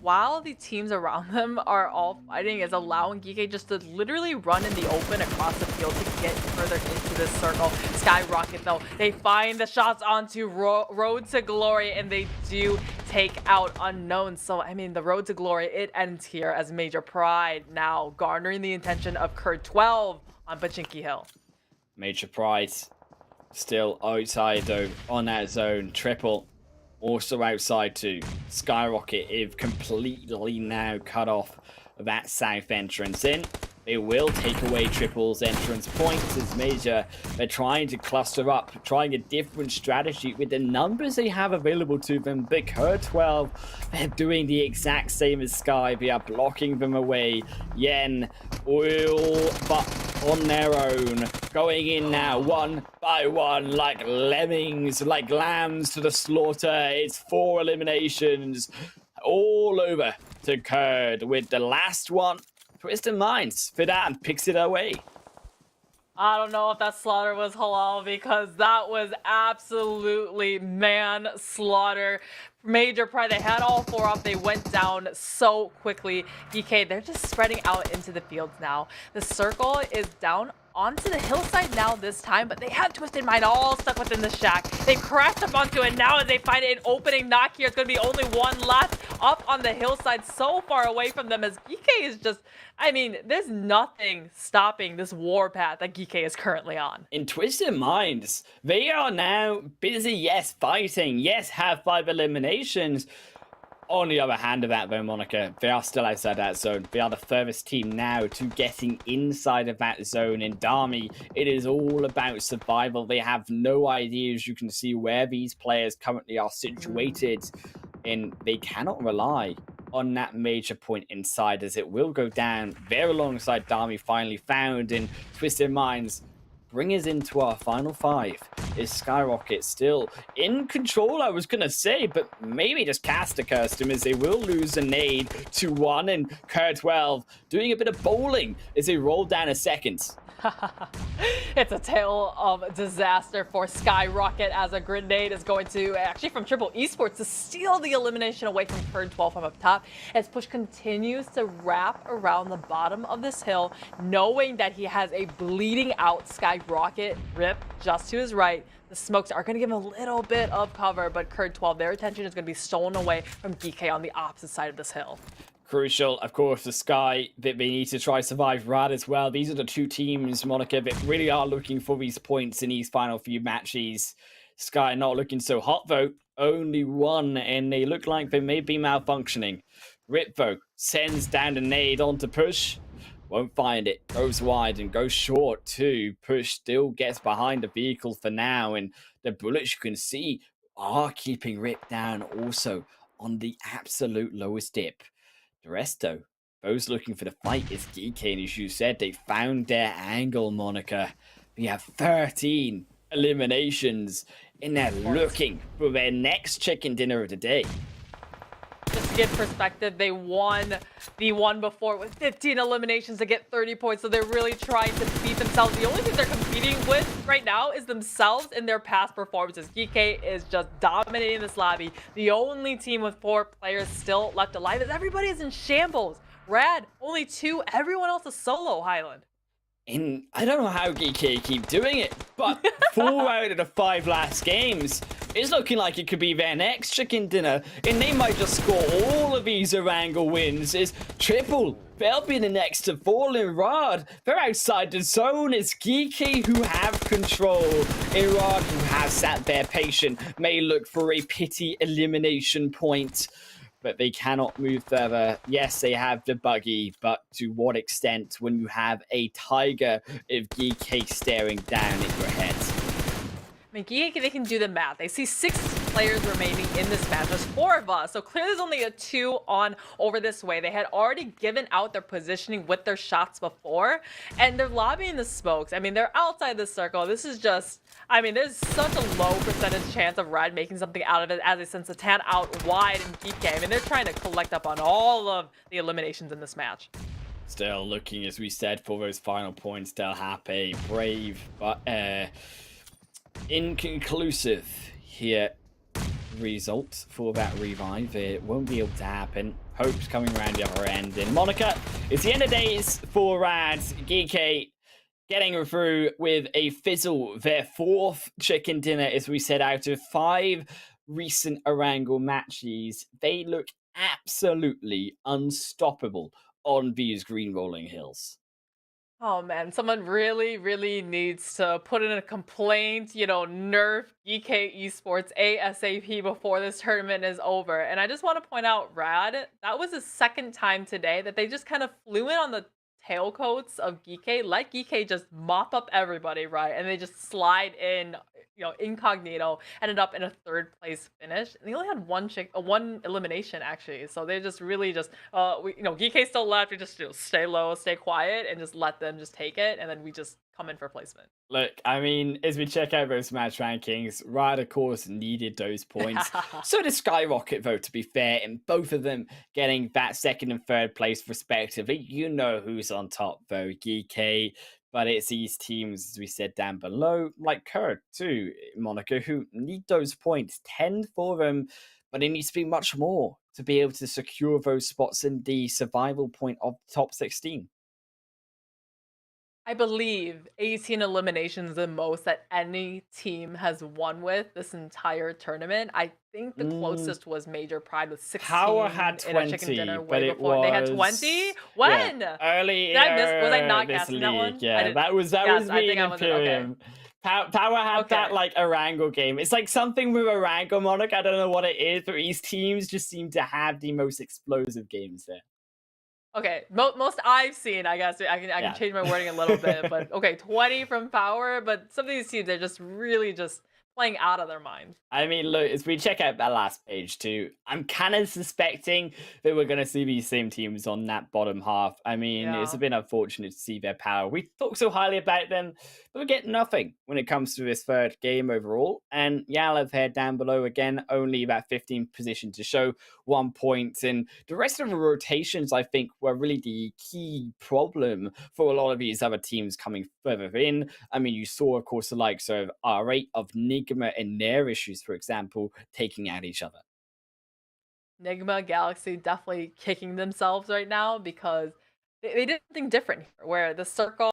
While the teams around them are all fighting, is allowing GEEKAY just to literally run in the open across the field to get further into this circle. SKYROCKET, though, they find the shots onto Road to Glory, and they do take out Unknown. So, I mean, the Road to Glory, it ends here as Major Pride now garnering the attention of Curd 12 on Pochinki Hill. Major Pride still outside, though, on that zone. Triple also outside too. SKYROCKET is completely now cut off that south entrance in. They will take away Triple's entrance points as Major. They're trying to cluster up, trying a different strategy with the numbers they have available to them. But Curd 12, they're doing the exact same as Sky. They are blocking them away. Yen will, but on their own, going in now one by one like lemmings, like lambs to the slaughter. It's 4 eliminations all over to Curd, with the last one Twisted Minds for that and picks it away. I don't know if that slaughter was halal, because that was absolutely manslaughter. Major Pride, they had all 4 up. They went down so quickly. GEEKAY, they're just spreading out into the fields now. The circle is down onto the hillside now this time, but they have Twisted Mind all stuck within the shack. They crashed up onto it now as they find an opening knock here. It's going to be only 1 left up on the hillside, so far away from them, as GEEKAY is just, I mean, there's nothing stopping this warpath that GEEKAY is currently on. In Twisted Minds, they are now busy, yes, fighting, yes, have 5 eliminations, On the other hand of that, though, Monica, they are still outside that zone. They are the furthest team now to getting inside of that zone. In Dami, it is all about survival. They have no idea, as you can see, where these players currently are situated. And they cannot rely on that major point inside, as it will go down there alongside Dami finally found. And Twisted Minds bring us into our final 5. Is SKYROCKET still in control, I was going to say, but maybe just cast accursed him, as they will lose a nade to 1, and Cur12 doing a bit of bowling as they roll down a second. It's a tale of disaster for SKYROCKET, as a grenade is going to, actually from Triple Esports, to steal the elimination away from Cur12 from up top, as Push continues to wrap around the bottom of this hill, knowing that he has a bleeding out SKYROCKET rip just to his right. The smokes are going to give him a little bit of cover, but Cur12, their attention is going to be stolen away from GEEKAY on the opposite side of this hill. Crucial, of course, the Sky, that they need to try survive Rad as well. These are the two teams, Monica, that really are looking for these points in these final few matches. Sky not looking so hot, though. Only 1, and they look like they may be malfunctioning. Rip, though, sends down the nade onto Push. Won't find it. Goes wide and goes short, too. Push still gets behind the vehicle for now, and the bullets you can see are keeping Rip down also on the absolute lowest dip. The rest, though, those looking for the fight is GEEKAY, and as you said, they found their angle, Monica. We have 13 eliminations, and they're looking for their next chicken dinner of the day. Just to give perspective, they won the one before with 15 eliminations to get 30 points, so they're really trying to beat themselves. The only thing they're competing with right now is themselves in their past performances. GEEKAY is just dominating this lobby. The only team with 4 players still left alive, as everybody is in shambles. Rad, only 2. Everyone else is solo, Highland. And I don't know how GEEKAY keep doing it, but 4 out of the 5 last games is looking like it could be their next chicken dinner, and they might just score all of these Erangel wins. Is Triple, they'll be the next to fall in Rad. They're outside the zone. It's GEEKAY who have control. And Rad, who have sat there patient, may look for a pity elimination point, but they cannot move further. Yes, they have the buggy, but to what extent when you have a tiger of GEEKAY staring down at your head? I mean, GEEKAY, they can do the math. They see 6 players remaining in this match. There's 4 of us, so clearly there's only a 2 on over this way. They had already given out their positioning with their shots before, and they're lobbying the smokes. I mean, they're outside the circle. This is just, I mean, there's such a low percentage chance of Rad making something out of it, as they send Satan out wide in GEEKAY. I mean, they're trying to collect up on all of the eliminations in this match. Still looking, as we said, for those final points. They'll have a brave, but inconclusive here result for that revive. It won't be able to happen. Hope's coming around the other end. And Monica, it's the end of days for Rad. GEEKAY getting through with a fizzle, their 4th chicken dinner, as we said, out of 5 recent Erangel matches. They look absolutely unstoppable on these green rolling hills. Oh man, someone really, really needs to put in a complaint, you know, nerf GEEKAY Esports ASAP before this tournament is over. And I just want to point out, Rad, that was the 2nd time today that they just kind of flew in on the tailcoats of GEEKAY, let GEEKAY just mop up everybody, right? And they just slide in, you know, incognito, ended up in a 3rd place finish. And they only had one elimination, actually. So they just really just, you know, GEEKAY still left. We just, you know, stay low, stay quiet, and just let them just take it. And then we just come in for placement. Look, I mean, as we check out those match rankings, Rad, of course, needed those points. So did SKYROCKET, though, to be fair, and both of them getting that 2nd and 3rd place, respectively. You know who's on top, though, GEEKAY. But it's these teams, as we said down below, like Cur, too, Monica, who need those points. 10 for them, but it needs to be much more to be able to secure those spots in the survival point of top 16. I believe 18 eliminations the most that any team has won with this entire tournament. I think the closest was Major Pride with 16 POWR had 20, in a chicken dinner but way it before. was... They had 20? When? Yeah, early Did I miss? Was I not this guessing league. that one? Yeah, that was me in Imperium. Okay. Power had that Okay. like Erangel game. It's like something with Erangel, Monarch. I don't know what it is, but these teams just seem to have the most explosive games there. Okay, most I've seen, I guess I can Yeah. change my wording a little bit, but okay, 20 from Power, but some of these teams are just really just playing out of their mind. I mean, look, as we check out that last page too, I'm kind of suspecting that we're going to see these same teams on that bottom half. I mean, it's a Yeah. bit unfortunate to see their power. We talk so highly about them, but we get nothing when it comes to this third game overall. And YALLA there down below again, only about 15th position to show 1 point. And the rest of the rotations, I think, were really the key problem for a lot of these other teams coming further in. I mean, you saw, of course, the likes of R8, of NIGMA, and their issues, for example, taking out each other. NIGMA, Galaxy definitely kicking themselves right now because they did something different here, where the circle,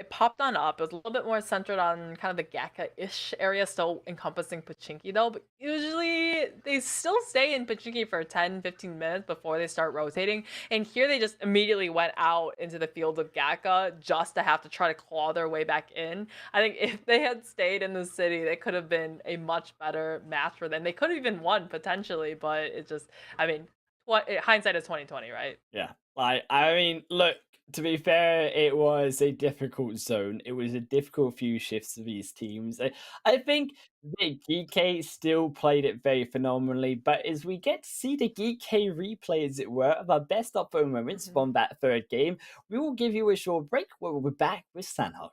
it popped on up. It was a little bit more centered on kind of the GEEKAY-ish area, still encompassing Pochinki though, but usually they still stay in Pochinki for 10-15 minutes before they start rotating, and here they just immediately went out into the field of GEEKAY just to have to try to claw their way back in. I think if they had stayed in the city, they could have been a much better match for them. They could have even won potentially, but it just, I mean, hindsight is 2020, right? Yeah. I mean, look, to be fair, it was a difficult zone. It was a difficult few shifts for these teams. I think the GEEKAY still played it very phenomenally, but as we get to see the GEEKAY replay, as it were, of our best upvote moments from that third game, we will give you a short break where we'll be back with Sanhok.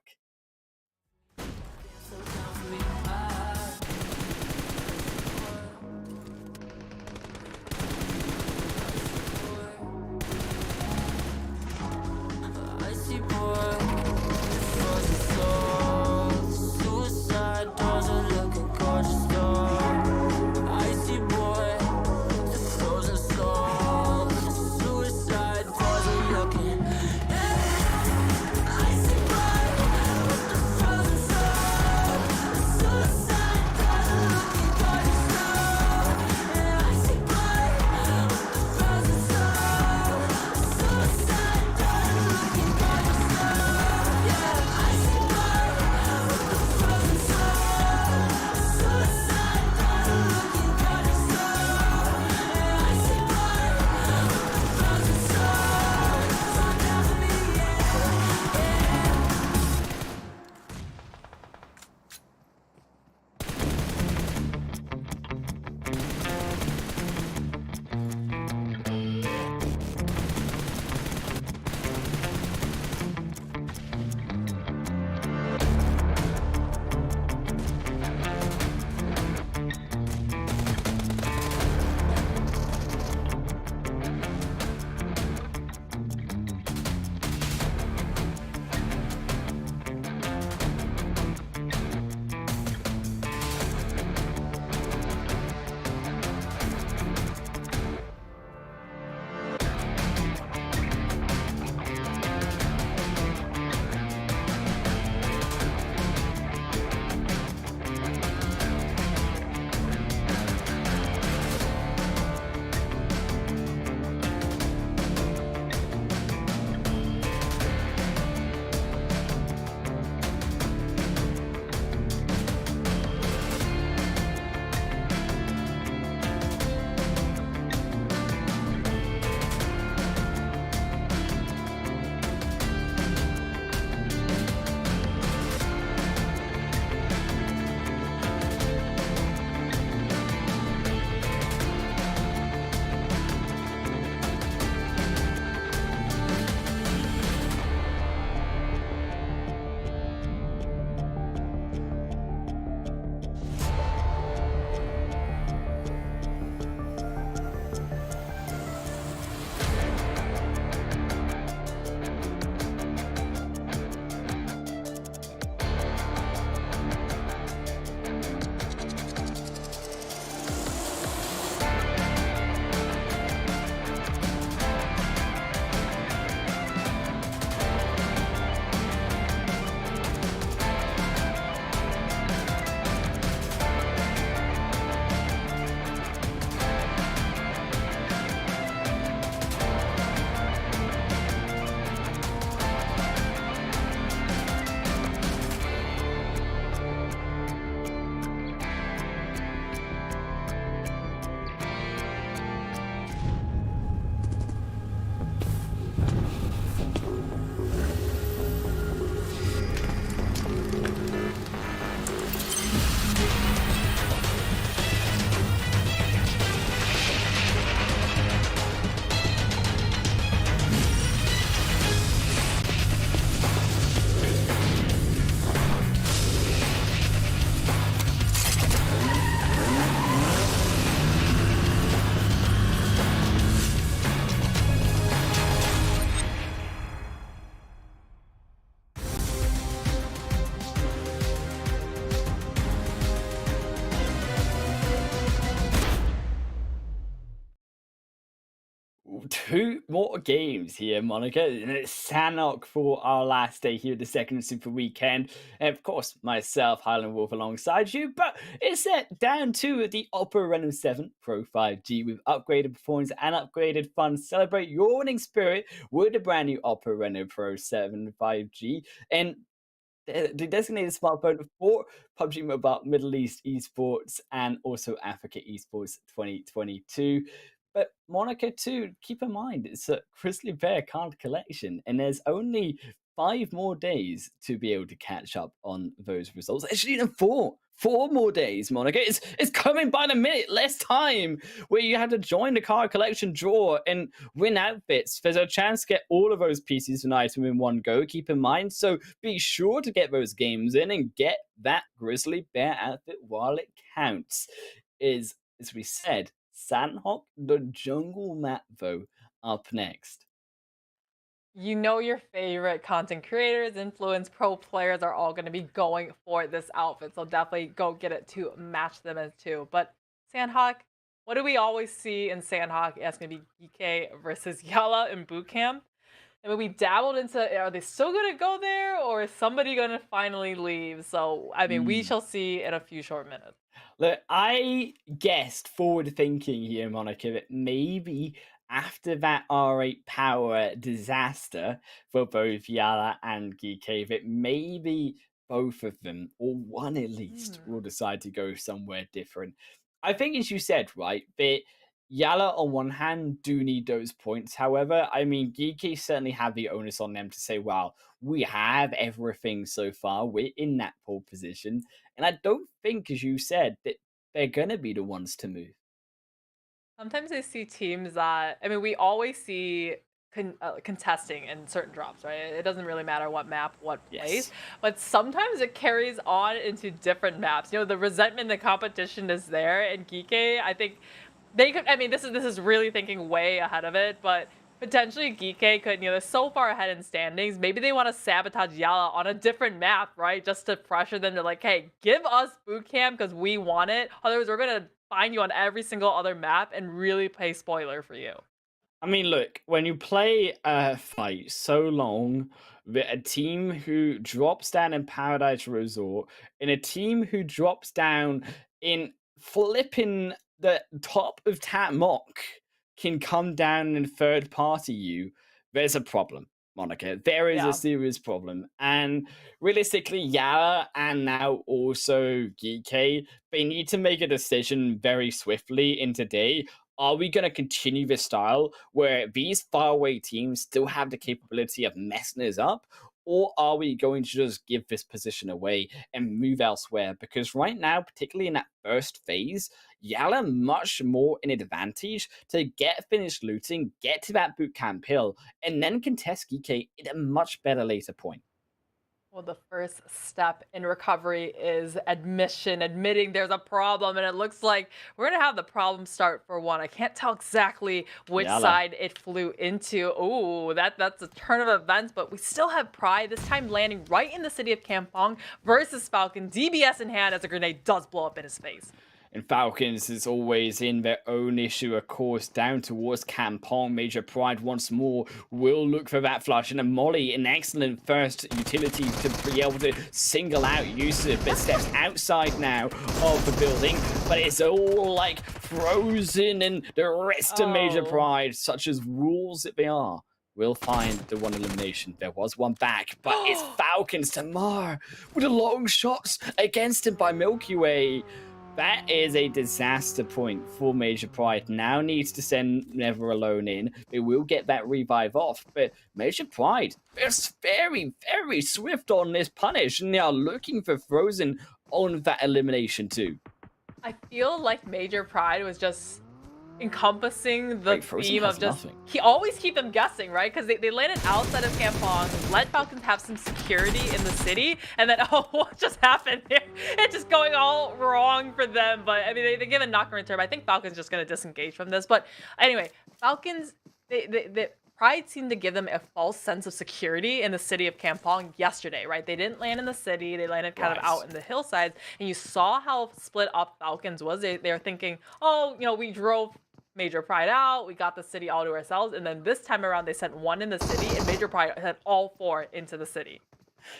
two more games here, Monica. And it's Sanhok for our last day here, the second Super Weekend. And of course, myself, Highland Wolf, alongside you. But it's set down to the Opera Reno 7 Pro 5G with upgraded performance and upgraded fun. Celebrate your winning spirit with the brand new Opera Reno Pro 7 5G. And the designated smartphone for PUBG Mobile Middle East Esports and also Africa Esports 2022. But Monica, too, keep in mind it's a Grizzly Bear card collection, and there's only 5 more days to be able to catch up on those results. Actually, even 4 more days, Monica. It's coming by the minute, less time where you have to join the card collection draw and win outfits. There's a chance to get all of those pieces and items in one go, keep in mind. So be sure to get those games in and get that Grizzly Bear outfit while it counts. As we said, Sanhok, the jungle map, though, up next. You know your favorite content creators, influence, pro players are all going to be going for this outfit. So definitely go get it to match them as too. But Sanhok, what do we always see in Sanhok? It's going to be GEEKAY versus YALLA in boot camp. And when we dabbled into, are they still going to go there or is somebody going to finally leave? So, I mean, we shall see in a few short minutes. Look, I guessed forward thinking here, Monica, that maybe after that R8 POWR disaster for both YALLA and GEEKAY, that maybe both of them, or one at least, will decide to go somewhere different. I think, as you said, right, that YALLA on one hand do need those points. However, I mean, GEEKAY certainly have the onus on them to say, well, we have everything so far. We're in that pole position. And I don't think, as you said, that they're going to be the ones to move. Sometimes I see teams that, I mean, we always see contesting in certain drops, right? It doesn't really matter what map, what place, but sometimes it carries on into different maps. You know, the resentment, the competition is there, and GEEKAY, I think they could, I mean, this is really thinking way ahead of it, but potentially GEEKAY could, you know, they're so far ahead in standings. Maybe they want to sabotage YALLA on a different map, right? Just to pressure them to like, hey, give us boot camp because we want it. Otherwise, we're going to find you on every single other map and really play spoiler for you. I mean, look, when you play a fight so long with a team who drops down in Paradise Resort and a team who drops down in flipping the top of Tatmok can come down and third party you, there's a problem, Monica. There is a serious problem. And realistically, YALLA and now also GEEKAY, they need to make a decision very swiftly in today. Are we going to continue this style where these faraway teams still have the capability of messing us up? Or are we going to just give this position away and move elsewhere? Because right now, particularly in that first phase, YALLA much more in advantage to get finished looting, get to that bootcamp hill, and then contest GEEKAY at a much better later point. Well, the first step in recovery is admitting there's a problem, and it looks like we're going to have the problem start for one. I can't tell exactly which side it flew into. Ooh, that's a turn of events, but we still have Pride, this time landing right in the city of Kampong versus Falcon, DBS in hand as a grenade does blow up in his face. And Falcons is always in their own issue, of course, down towards Kampong. Major Pride once more will look for that flush. And a Molly, an excellent first utility to be able to single out Yusuf, but steps outside now of the building. But it's all like frozen, and the rest of Major Pride, such as rules that they are, will find the one elimination. There was one back, but it's Falcons Tamar with the long shots against him by Milky Way. That is a disaster point for Major Pride. Now needs to send Never Alone in. They will get that revive off, but Major Pride is very, very swift on this punish, and they are looking for Frozen on that elimination too. I feel like Major Pride was just encompassing the theme of just always keep them guessing, right? Because they landed outside of Kampong, let Falcons have some security in the city, and then what just happened here? It's just going all wrong for them. But I mean, they give a knocker return. I think Falcons just going to disengage from this. But anyway, Falcons, Pride seemed to give them a false sense of security in the city of Kampong yesterday, right? They didn't land in the city. They landed kind of out in the hillsides. And you saw how split up Falcons was. They were thinking, oh, you know, we drove Major Pride out, we got the city all to ourselves, and then this time around they sent one in the city, and Major Pride sent all 4 into the city.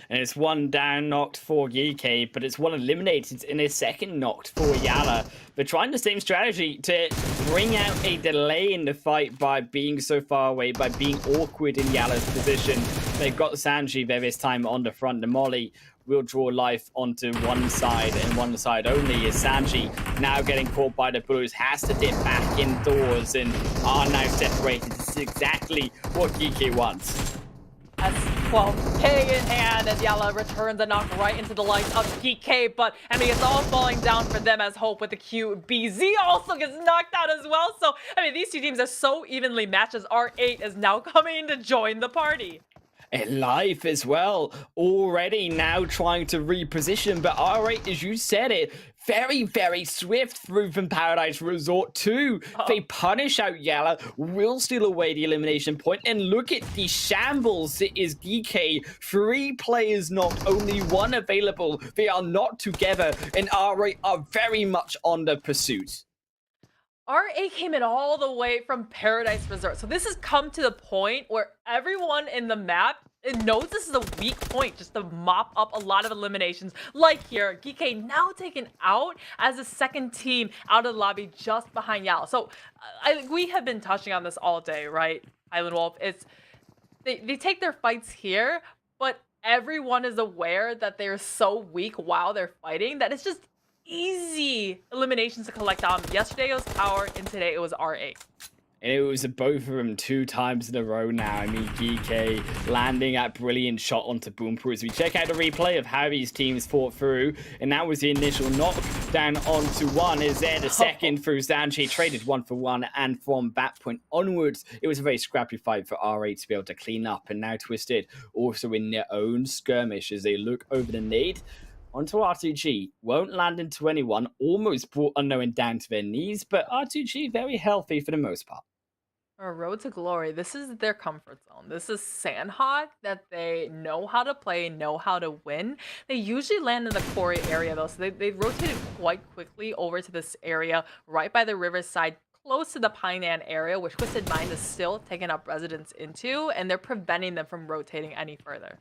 And it's one down knocked for GEEKAY, but it's one eliminated in a second knocked for YALLA. They're trying the same strategy to bring out a delay in the fight by being so far away, by being awkward in YALLA's position. They've got Sanji there this time on the front. The Molly will draw life onto one side, and one side only is Sanji. Now getting caught by the Blues, has to dip back indoors and are now separated. This is exactly what GEEKAY wants. Well, K in hand as YALLA returns a knock right into the lights of GEEKAY, but I mean, it's all falling down for them as Hope with the QBZ also gets knocked out as well. So, I mean, these two teams are so evenly matched as R8 is now coming to join the party. And Life as well, already now trying to reposition, but R8, as you said it, very, very swift through from Paradise Resort 2. They punish out YALLA, will steal away the elimination point, and look at the shambles it is GEEKAY. 3 players knocked, only 1 available. They are not together, and R8 are very much on the pursuit. R8 came in all the way from Paradise Resort. So this has come to the point where everyone in the map knows this is a weak point, just to mop up a lot of eliminations. Like here, GEEKAY now taken out as a second team out of the lobby just behind YALLA. So we have been touching on this all day, right, Island Wolf? It's they take their fights here, but everyone is aware that they're so weak while they're fighting that it's just easy eliminations to collect on. Yesterday it was POWR, and today it was R8. And it was both of them 2 times in a row now. I mean, GEEKAY landing that brilliant shot onto Boomper as we check out the replay of how these teams fought through. And that was the initial knock down onto 1. Is there the second through Sanji, traded 1 for 1. And from that point onwards, it was a very scrappy fight for R8 to be able to clean up. And now Twisted also in their own skirmish as they look over the nade onto R2G. Won't land into anyone. Almost brought Unknown down to their knees, but R2G very healthy for the most part. A road to glory. This is their comfort zone. This is Sanhok that they know how to play, know how to win. They usually land in the quarry area though, so they rotated quite quickly over to this area right by the riverside, close to the Painan area, which Twisted Mind is still taking up residence into, and they're preventing them from rotating any further.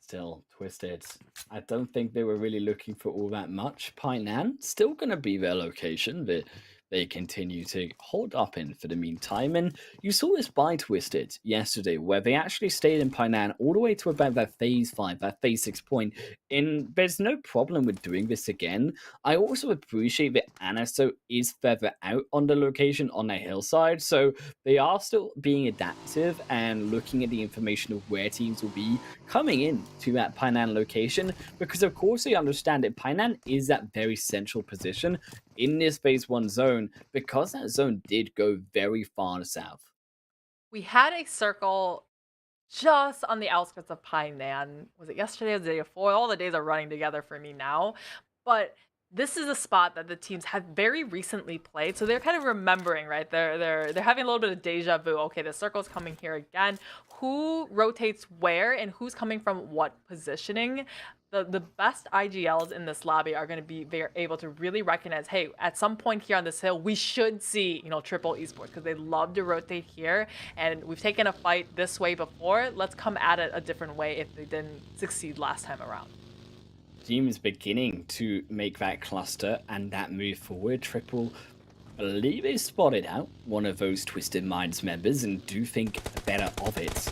Still, Twisted, I don't think they were really looking for all that much. Painan, still going to be their location, but they continue to hold up in for the meantime. And you saw this by Twisted yesterday, where they actually stayed in Painan all the way to about that phase 5, that phase 6 point. And there's no problem with doing this again. I also appreciate that NASR is further out on the location on the hillside, so they are still being adaptive and looking at the information of where teams will be coming in to that Painan location, because of course they understand that Painan is that very central position in this phase 1 zone, because that zone did go very far south. We had a circle just on the outskirts of Painan. Was it yesterday or the day before? All the days are running together for me now. But this is a spot that the teams have very recently played, so they're kind of remembering, right? They're having a little bit of deja vu. Okay, the circle's coming here again. Who rotates where and who's coming from what positioning? The best IGLs in this lobby are going to be able to really recognize, hey, at some point here on this hill, we should see, triple esports, because they love to rotate here. And we've taken a fight this way before. Let's come at it a different way if they didn't succeed last time around. Team is beginning to make that cluster and that move forward. Triple, I believe, is spotted out one of those Twisted Minds members and do think better of it.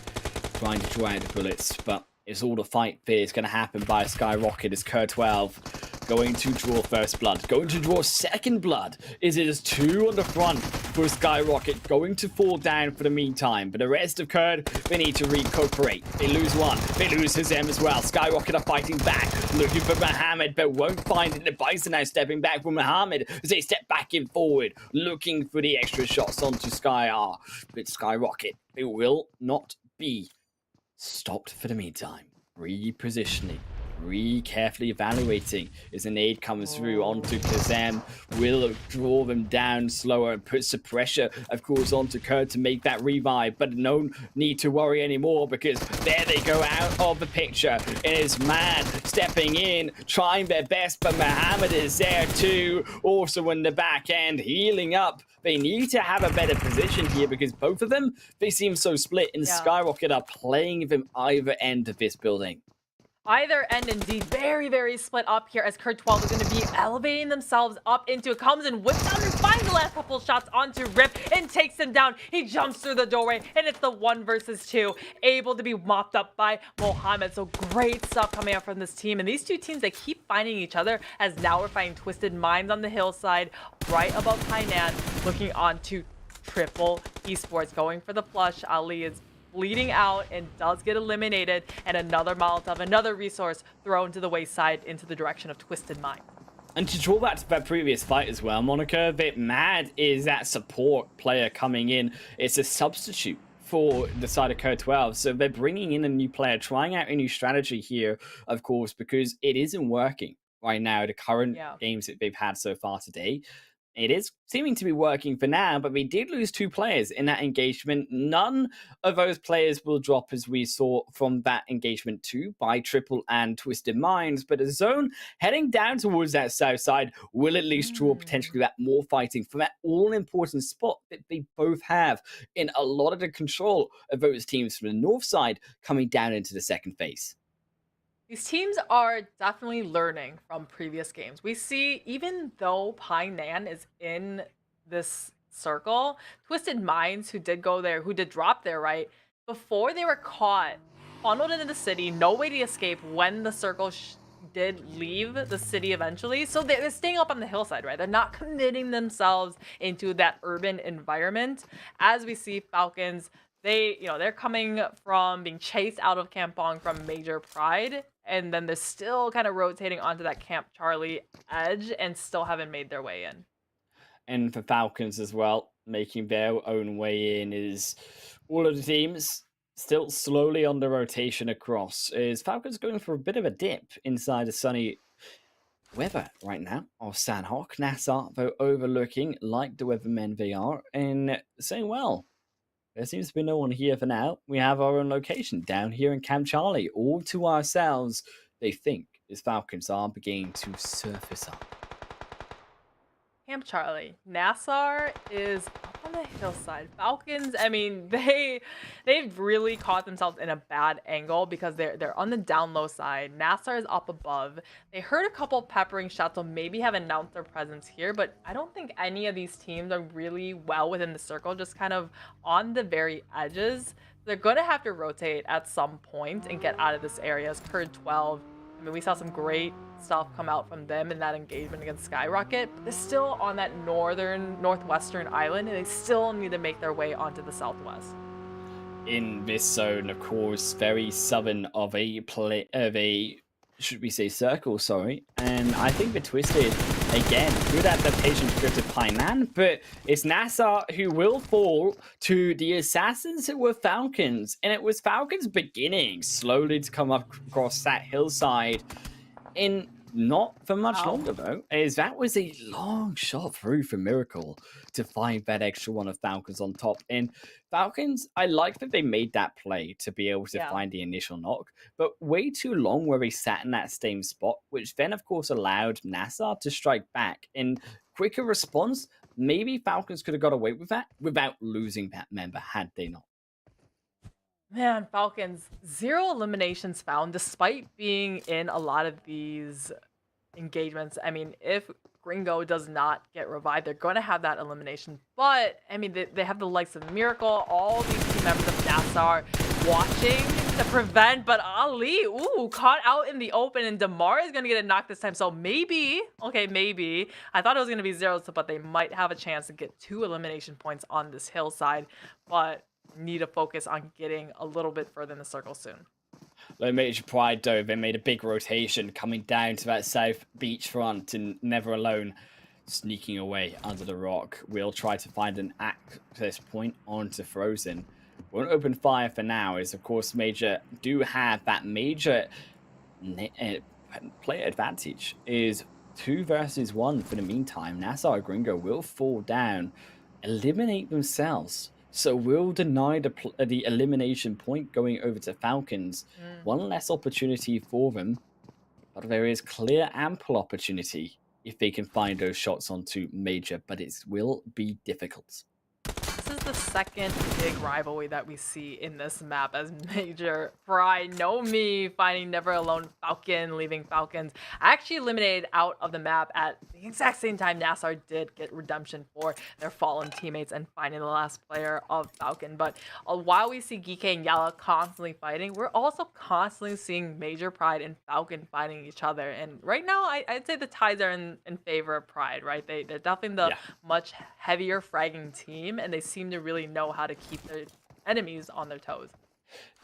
Trying to draw out the bullets, but it's all the fight fear is going to happen by SKYROCKET as Cur12 going to draw first blood, going to draw second blood. It is 2 on the front for SKYROCKET, going to fall down for the meantime. But the rest of Kurd, they need to recuperate. They lose 1, they lose his M as well. SKYROCKET are fighting back, looking for Mohammed, but won't find it. The Bison now stepping back for Mohammed as they step back in forward, looking for the extra shots onto SKYR. But SKYROCKET, it will not be stopped for the meantime. Repositioning carefully evaluating as an aid comes through onto Kazam. Will draw them down slower and puts the pressure, of course, onto Kurt to make that revive, but no need to worry anymore because there they go out of the picture. It is Mad stepping in, trying their best, but Mohammed is there too, also in the back end, healing up. They need to have a better position here because both of them, they seem so split, and SKYROCKET are playing them either end of this building. Either end indeed, very split up here as Kurt 12 is going to be elevating themselves up into it. Comes and whips down and finds the last couple shots onto Rip and takes him down. He jumps through the doorway and it's the 1 versus 2, able to be mopped up by Mohammed. So great stuff coming out from this team. And these two teams, they keep finding each other as now we're finding Twisted Minds on the hillside right above Hainan, looking on to Triple Esports, going for the flush. Ali is bleeding out and does get eliminated, and another Molotov, another resource thrown to the wayside into the direction of Twisted Mind. And to draw back to that previous fight as well, Monica, that Mad is that support player coming in. It's a substitute for the side of Code 12, so they're bringing in a new player, trying out a new strategy here, of course, because it isn't working right now, the current games that they've had so far today. It is seeming to be working for now, but we did lose 2 players in that engagement. None of those players will drop, as we saw from that engagement 2 by Triple and Twisted Minds. But a zone heading down towards that south side will at least draw potentially that more fighting for that all-important spot that they both have in a lot of the control of those teams from the north side coming down into the second phase. These teams are definitely learning from previous games. We see, even though Hainan is in this circle, Twisted Minds, who did go there, who did drop there, right? Before they were caught, funneled into the city, no way to escape when the circle did leave the city eventually. So they're staying up on the hillside, right? They're not committing themselves into that urban environment. As we see Falcons, they're coming from being chased out of Kampong from Major Pride, and then they're still kind of rotating onto that Camp Charlie edge and still haven't made their way in. And for Falcons as well, making their own way in is all of the teams still slowly on the rotation across. Is Falcons going for a bit of a dip inside the sunny weather right now of Sanhok. NASR, though, overlooking like the weathermen they are, and saying, well, there seems to be no one here for now. We have our own location down here in Camp Charlie, all to ourselves. They think as Falcons are beginning to surface up. Camp Charlie. NASR is up on the hillside. Falcons, I mean, they've really caught themselves in a bad angle because they're on the down low side. NASR is up above. They heard a couple peppering shots, so maybe have announced their presence here, but I don't think any of these teams are really well within the circle, just kind of on the very edges. They're going to have to rotate at some point and get out of this area. As Kurd 12, I mean, we saw some great stuff come out from them in that engagement against SKYROCKET, but they're still on that northwestern island, and they still need to make their way onto the southwest. In this zone, of course, very southern of a should we say circle, sorry. And I think the Twisted, again, good adaptation to go to Hainan, but it's NASR who will fall to the assassins who were Falcons. And it was Falcons beginning slowly to come up across that hillside in not for much longer, though, as that was a long shot through for Miracle to find that extra one of Falcons on top. And Falcons, I like that they made that play to be able to find the initial knock, but way too long where they sat in that same spot, which then, of course, allowed NASR to strike back. In quicker response, maybe Falcons could have got away with that without losing that member had they not. Man, Falcons, 0 eliminations found despite being in a lot of these engagements. I mean, if Gringo does not get revived, they're going to have that elimination. But, I mean, they have the likes of Miracle, all these team members of NASR watching to prevent. But Ali, caught out in the open, and Damar is going to get a knock this time. So maybe, okay, maybe. I thought it was going to be 0, but they might have a chance to get 2 elimination points on this hillside. But need to focus on getting a little bit further in the circle soon. Low Major Pride, though, they made a big rotation coming down to that south beachfront, and Never Alone sneaking away under the rock. We'll try to find an access point onto Frozen. Won't open fire for now, as of course Major do have that major player advantage is 2 versus 1 for the meantime. NASR Gringo will fall down, eliminate themselves. So we'll deny the elimination point going over to Falcons. One less opportunity for them, but there is clear ample opportunity if they can find those shots onto Major, but it will be difficult. This is the second big rivalry that we see in this map as Major Pride, no me, finding Never Alone Falcon, leaving Falcons. Actually eliminated out of the map at the exact same time NASR did get redemption for their fallen teammates and finding the last player of Falcon. But while we see GEEKAY and YALLA constantly fighting, we're also constantly seeing Major Pride and Falcon fighting each other. And right now, I'd say the ties are in favor of Pride, right? They're definitely the much heavier fragging team, and they seem to really know how to keep their enemies on their toes.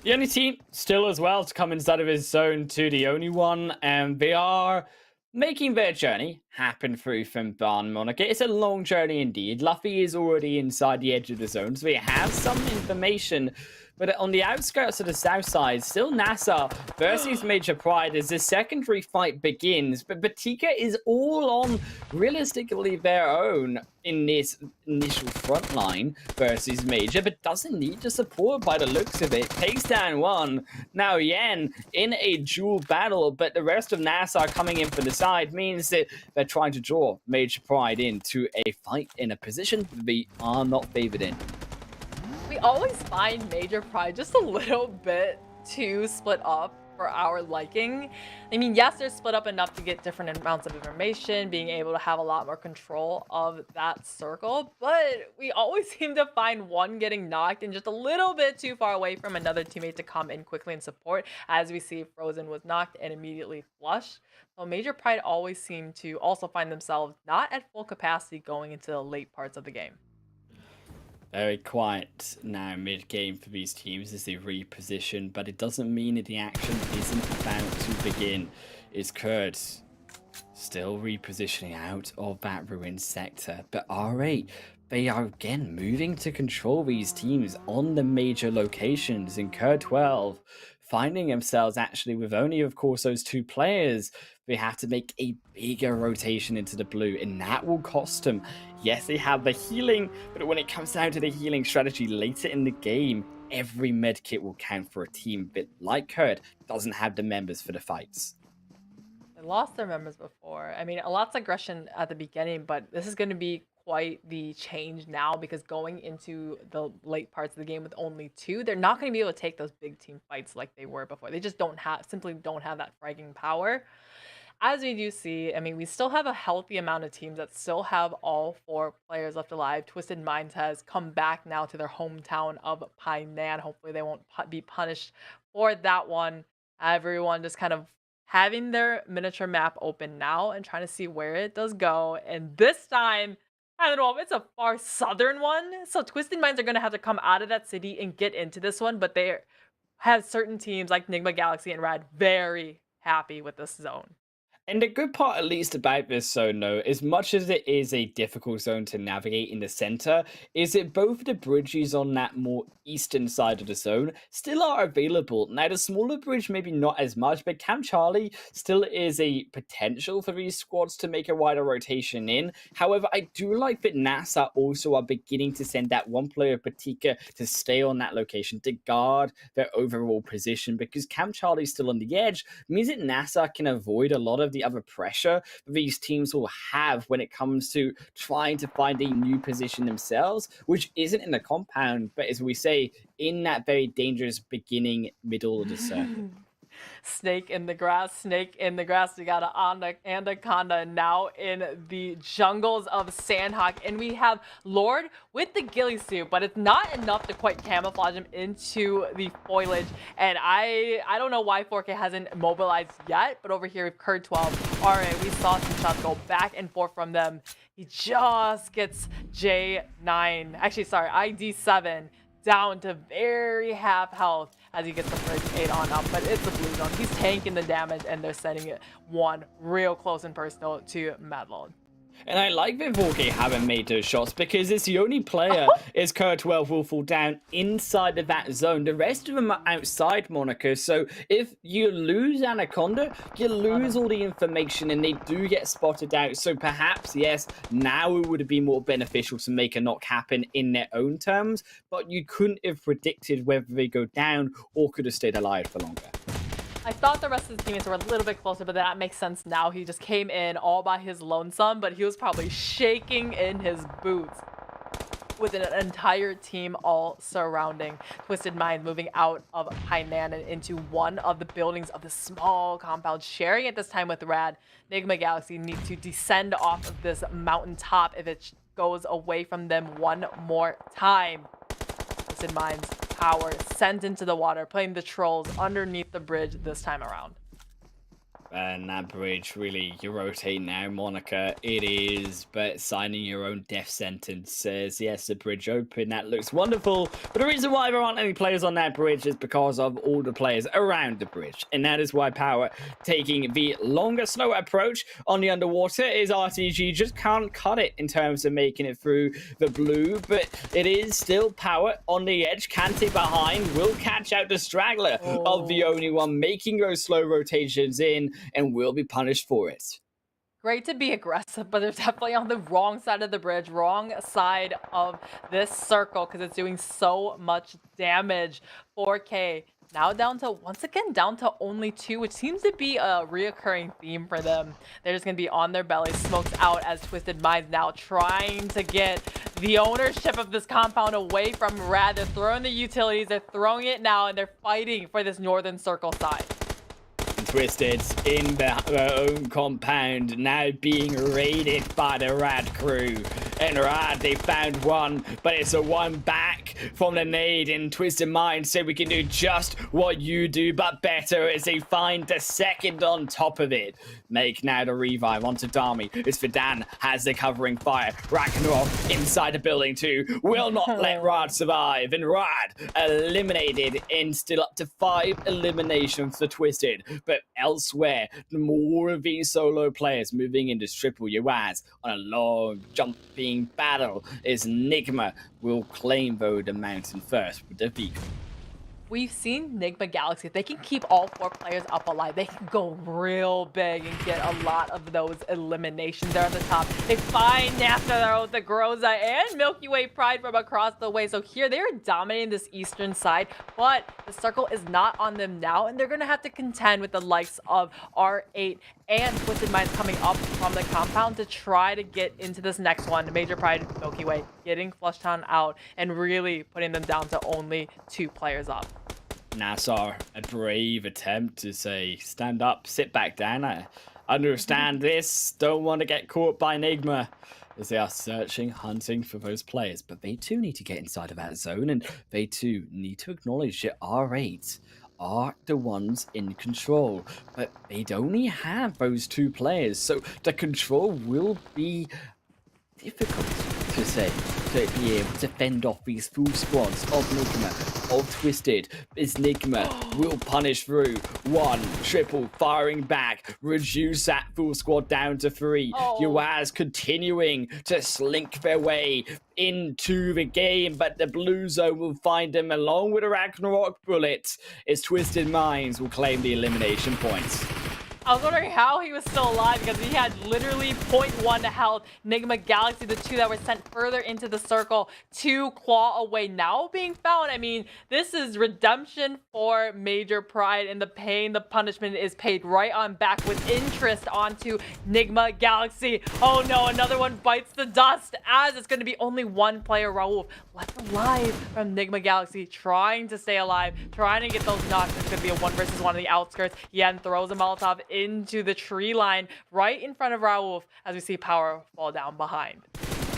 The only team still as well to come inside of his zone too, the only one, and they are making their journey happen through from Barn Monarch. It's a long journey indeed. Luffy is already inside the edge of the zone, so we have some information. But on the outskirts of the south side, still NASR versus Major Pride as the secondary fight begins. But Batika is all on, realistically, their own in this initial front line versus Major, but doesn't need the support by the looks of it. Takes down one. Now Yen in a dual battle, but the rest of NASR coming in for the side means that they're trying to draw Major Pride into a fight in a position they are not favored in. We always find Major Pride just a little bit too split up for our liking. I mean, yes, they're split up enough to get different amounts of information, being able to have a lot more control of that circle, but we always seem to find one getting knocked and just a little bit too far away from another teammate to come in quickly and support, as we see Frozen was knocked and immediately flushed. So Major Pride always seem to also find themselves not at full capacity going into the late parts of the game. Very quiet now mid-game for these teams as they reposition, but it doesn't mean that the action isn't about to begin. Is Kurd still repositioning out of that ruined sector, but R8, they are again moving to control these teams on the major locations. In Kurd 12, finding themselves actually with only, of course, those 2 players, they have to make a bigger rotation into the blue, and that will cost them. Yes, they have the healing, but when it comes down to the healing strategy later in the game, every medkit will count for a team. But like Kurd, doesn't have the members for the fights. They lost their members before. I mean, a lot's aggression at the beginning, but this is going to be quite the change now, because going into the late parts of the game with only 2, they're not going to be able to take those big team fights like they were before. They just simply don't have that fragging power. As we do see, I mean, we still have a healthy amount of teams that still have all 4 players left alive. Twisted Minds has come back now to their hometown of Painan. Hopefully they won't be punished for that one. Everyone just kind of having their miniature map open now and trying to see where it does go. And this time, I don't know if it's a far southern one. So Twisted Minds are going to have to come out of that city and get into this one. But they have certain teams like NIGMA, Galaxy, and Rad very happy with this zone. And the good part, at least, about this zone, though, as much as it is a difficult zone to navigate in the center, is that both the bridges on that more eastern side of the zone still are available. Now, the smaller bridge, maybe not as much, but Camp Charlie still is a potential for these squads to make a wider rotation in. However, I do like that NASR also are beginning to send that one player, Batika, to stay on that location to guard their overall position, because Camp Charlie's still on the edge means that NASR can avoid a lot of the other pressure that these teams will have when it comes to trying to find a new position themselves, which isn't in the compound, but as we say, in that very dangerous beginning middle of the circle. Snake in the grass, snake in the grass. We got an anaconda now in the jungles of Sanhok. And we have Lord with the ghillie suit, but it's not enough to quite camouflage him into the foliage. And I don't know why 4K hasn't mobilized yet, but over here with Kurd 12, all right, we saw some shots go back and forth from them. He just gets J9, actually, sorry, ID7 down to very half health as he gets the first 8 on up, but it's a blue zone. He's tanking the damage, and they're sending it one real close and personal to Madlord. And I like that Vorke haven't made those shots because it's the only player is Kurt12 will fall down inside of that zone. The rest of them are outside, Monica. So if you lose Anaconda, you lose all the information and they do get spotted out. So perhaps, yes, now it would have been more beneficial to make a knock happen in their own terms, but you couldn't have predicted whether they go down or could have stayed alive for longer. I thought the rest of his teammates were a little bit closer, but that makes sense now. He just came in all by his lonesome, but he was probably shaking in his boots with an entire team all surrounding. Twisted Minds moving out of Hainan and into one of the buildings of the small compound, sharing it this time with Rad. NIGMA Galaxy need to descend off of this mountaintop if it goes away from them one more time. Twisted Minds power sent into the water, playing the trolls underneath the bridge this time around. And that bridge, really, you rotate now, Monica. It is, but signing your own death sentence says, yes, the bridge open. That looks wonderful. But the reason why there aren't any players on that bridge is because of all the players around the bridge. And that is why Power, taking the longer, slower approach on the underwater, is RTG just can't cut it in terms of making it through the blue. But it is still Power on the edge, can't take behind, will catch out the straggler of the only one making those slow rotations in, and will be punished for it. Great to be aggressive, but they're definitely on the wrong side of the bridge, wrong side of this circle because it's doing so much damage. 4K now down to, once again, down to only 2, which seems to be a reoccurring theme for them. They're just going to be on their belly, smokes out as Twisted Minds now trying to get the ownership of this compound away from Rad. They're throwing the utilities, they're throwing it now, and they're fighting for this northern circle side. Twisted in their own compound, now being raided by the Rad crew. And Rad, they found one, but it's a one back from the nade. And Twisted Mind said we can do just what you do, but better, as they find the second on top of it. Make now the revive onto Dami. As Fidan has the covering fire. Ragnarok inside the building too. Will not let Rad survive. And Rad eliminated, and still up to 5 eliminations for Twisted. But elsewhere, more of these solo players moving into triple UAS on a long jumping battle, as NIGMA will claim though the mountain first with the vehicle. We've seen NIGMA Galaxy, if they can keep all 4 players up alive, they can go real big and get a lot of those eliminations there on the top. They find NASR with the Groza and Milky Way Pride from across the way. So here they're dominating this eastern side, but the circle is not on them now, and they're going to have to contend with the likes of R8 and Twisted Minds coming up from the compound to try to get into this next one. Major Pride, Milky Way, getting Flushtown out and really putting them down to only 2 players up. NASR, a brave attempt to say, stand up, sit back down. I understand this, don't want to get caught by NIGMA, as they are searching, hunting for those players. But they too need to get inside of that zone, and they too need to acknowledge that R8 are the ones in control. But they'd only have those 2 players, so the control will be difficult to say, to be able to fend off these full squads of NIGMA, of Twisted, as NIGMA will punish through 1 triple firing back, reduce that full squad down to 3. UAS continuing to slink their way into the game, but the blue zone will find them along with a Ragnarok bullet, as Twisted Minds will claim the elimination points. I was wondering how he was still alive because he had literally 0.1 health. NIGMA Galaxy, the 2 that were sent further into the circle, 2 claw away now being found. I mean, this is redemption for Major Pride, and the pain, the punishment is paid right on back with interest onto NIGMA Galaxy. Oh no, another one bites the dust, as it's going to be only 1 player, Raouf, left alive from NIGMA Galaxy, trying to stay alive, trying to get those knocks. It's going to be a 1 versus 1 on the outskirts. Yen throws a Molotov into the tree line right in front of Raouf, as we see Power fall down behind.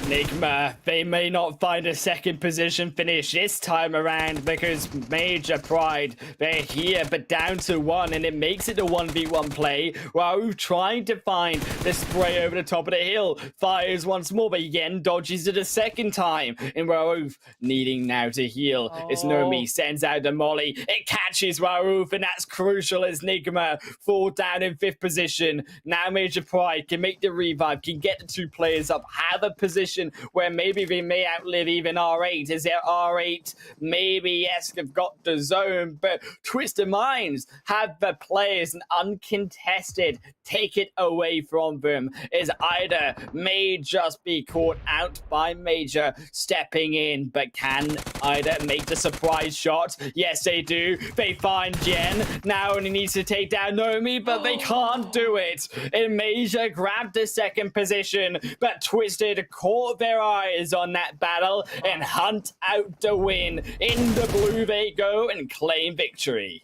NIGMA, they may not find a second position finish this time around because Major Pride, they're here but down to 1, and it makes it a 1v1 play. Raouf trying to find the spray over the top of the hill, fires once more, but again dodges it a second time, and Raouf needing now to heal. It's Nomi sends out the molly, it catches Raouf, and that's crucial as NIGMA fall down in 5th position. Now Major Pride can make the revive, can get the 2 players up, have a position where maybe they may outlive even R8. Is there R8? Maybe, yes, they've got the zone, but Twisted Minds have the players and uncontested. Take it away from them, as Ida may just be caught out by Major stepping in, but can Ida make the surprise shot? Yes, they do. They find Jen. Now only needs to take down Nomi, but they can't do it. And Major grabbed the 2nd position, but Twisted caught their eyes on that battle and hunt out the win. In the blue they go and claim victory.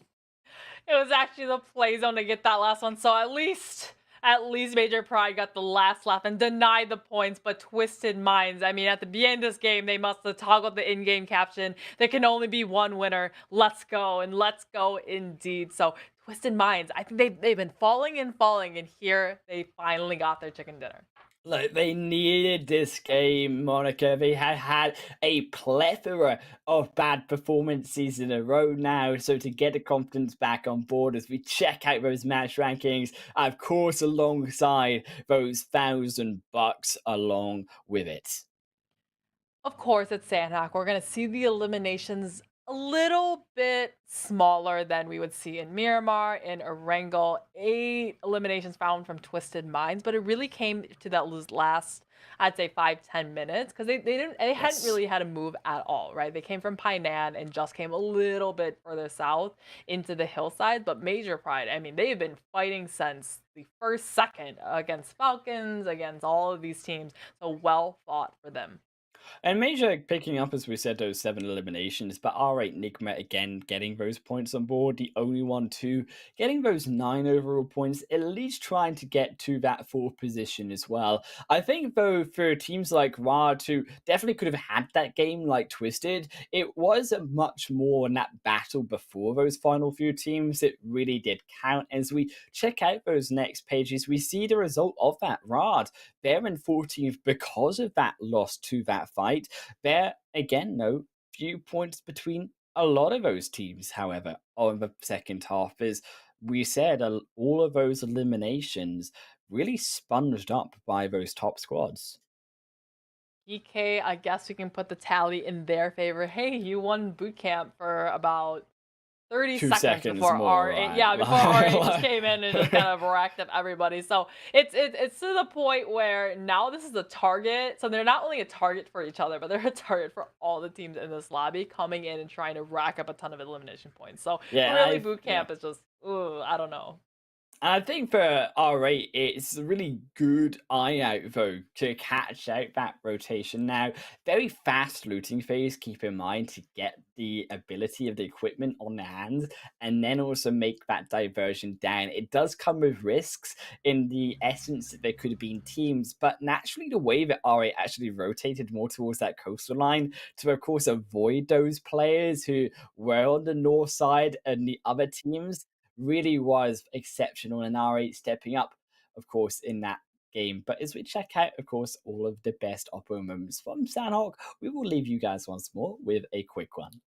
It was actually the play zone to get that last one, so at least Major Pride got the last laugh and denied the points, but Twisted Minds, I mean, at the beginning of this game, they must have toggled the in-game caption. There can only be one winner. Let's go, and let's go indeed. So Twisted Minds, I think they've been falling and falling, and here they finally got their chicken dinner. Like, they needed this game, Monica. They had a plethora of bad performances in a row now. So to get the confidence back on board as we check out those match rankings, of course, alongside those $1,000 along with it. Of course, it's Sanhok. We're going to see the eliminations a little bit smaller than we would see in Miramar and Erangel. 8 eliminations found from Twisted Minds, but it really came to that last, I'd say 5-10 minutes, because they hadn't really had a move at all, right? They came from Painan and just came a little bit further south into the hillside, but Major Pride, I mean, they've been fighting since the first second against Falcons, against all of these teams, so well fought for them. And Major picking up, as we said, those 7 eliminations, but R8 NIGMA again getting those points on board, the only one too, getting those 9 overall points, at least trying to get to that 4th position as well. I think, though, for teams like Ra, who definitely could have had that game like Twisted, it was a much more in that battle before those final few teams. It really did count. As we check out those next pages, we see the result of that Rad. They're in 14th because of that loss to that fight. There, again, no few points between a lot of those teams, however, on the second half. As we said, all of those eliminations really sponged up by those top squads. GEEKAY, I guess we can put the tally in their favor. Hey, you won boot camp for about 30 seconds before more, R8, right? yeah, before R8 just came in and just kind of racked up everybody. So it's to the point where now this is a target. So they're not only a target for each other, but they're a target for all the teams in this lobby coming in and trying to rack up a ton of elimination points. So yeah, really, boot camp is just, I don't know. I think for R8, it's a really good eye out, though, to catch out that rotation. Now, very fast looting phase, keep in mind, to get the ability of the equipment on their hands, and then also make that diversion down. It does come with risks in the essence that there could have been teams, but naturally the way that R8 actually rotated more towards that coastal line to, of course, avoid those players who were on the north side and the other teams really was exceptional, and R8 stepping up, of course, in that game. But as we check out, of course, all of the best Oppo moments from Sanhok, we will leave you guys once more with a quick one.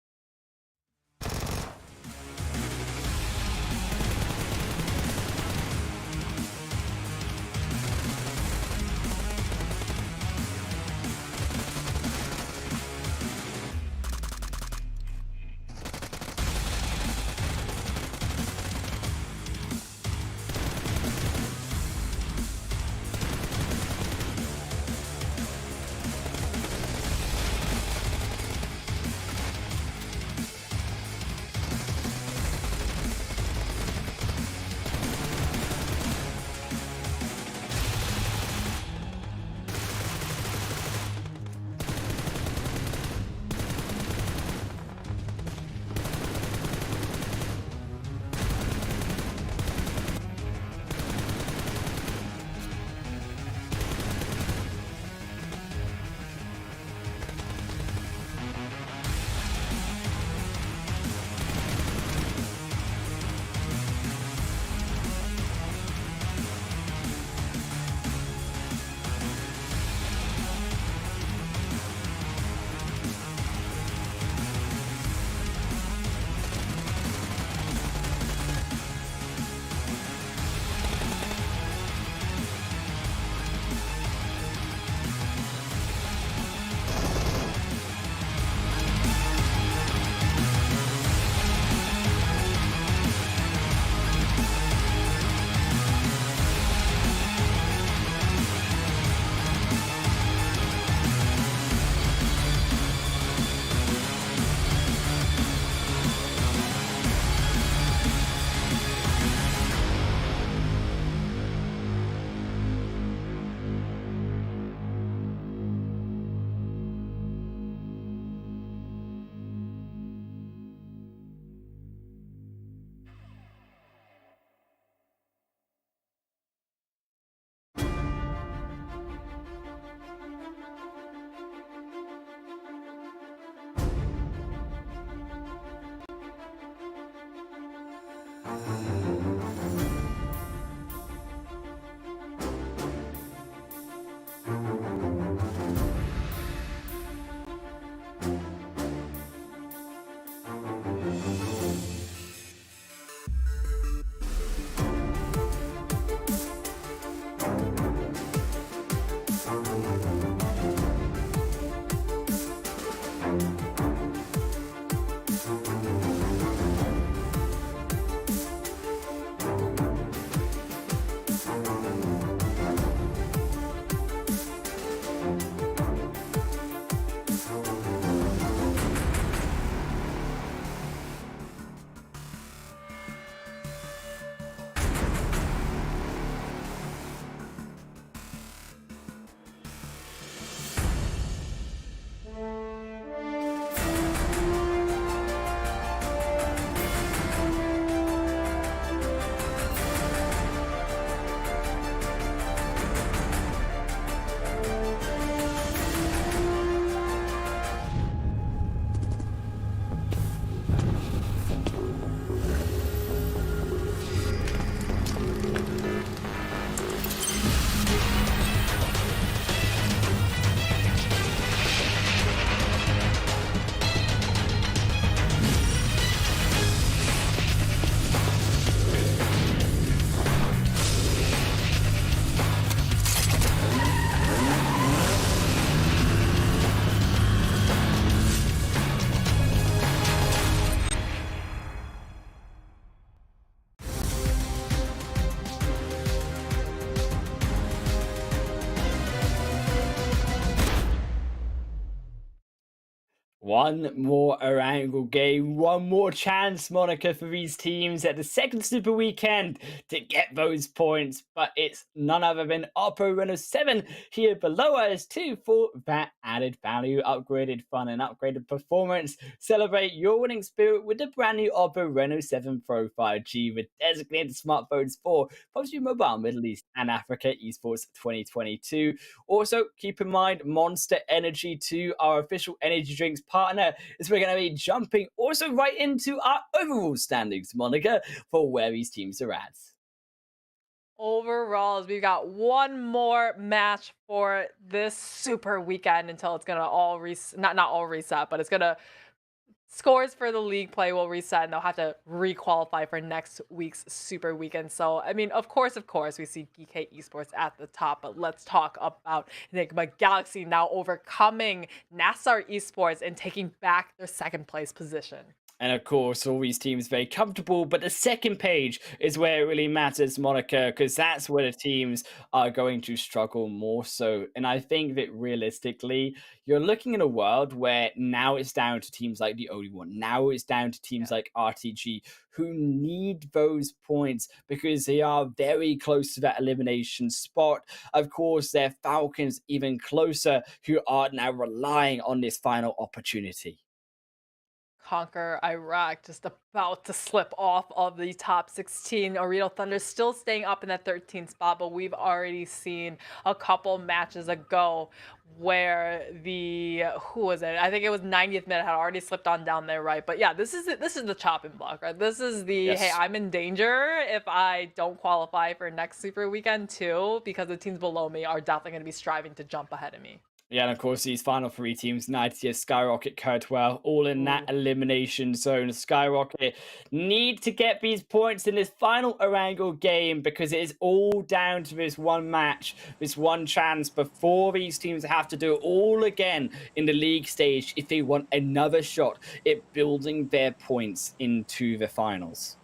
One more Erangel game, one more chance, Monica, for these teams at the second Super Weekend to get those points. But it's none other than Oppo Reno 7 here below us too for that added value, upgraded fun, and upgraded performance. Celebrate your winning spirit with the brand new Oppo Reno 7 Pro 5G with designated smartphones for PUBG Mobile, Middle East, and Africa Esports 2022. Also, keep in mind Monster Energy 2, our official energy drinks partner, is we're going to be jumping also right into our overall standings, Monica, for where these teams are at. Overalls, we've got one more match for this super weekend until it's gonna all not all reset, but it's gonna scores for the league play will reset and they'll have to re-qualify for next week's super weekend. So I mean, of course we see GEEKAY Esports at the top, but let's talk about NIGMA Galaxy now overcoming NASR Esports and taking back their second place position. And of course, all these teams very comfortable, but the second page is where it really matters, Monica, because that's where the teams are going to struggle more so. And I think that realistically, you're looking at a world where now it's down to teams like the only one. Now it's down to teams like RTG who need those points because they are very close to that elimination spot. Of course, their Falcons even closer, who are now relying on this final opportunity. Conquer Iraq just about to slip off of the top 16. OOREDOO Thunder still staying up in that 13th spot, but we've already seen a couple matches ago where who was it? I think it was 90th minute had already slipped on down there, right? But yeah, this is the chopping block, right? This is the hey, I'm in danger if I don't qualify for next super weekend too, because the teams below me are definitely going to be striving to jump ahead of me. Yeah, and of course, these final three teams, NIGMA, SKYROCKET, Kurtwell, all in that elimination zone. SKYROCKET need to get these points in this final Erangel game because it is all down to this one match, this one chance before these teams have to do it all again in the league stage if they want another shot at building their points into the finals.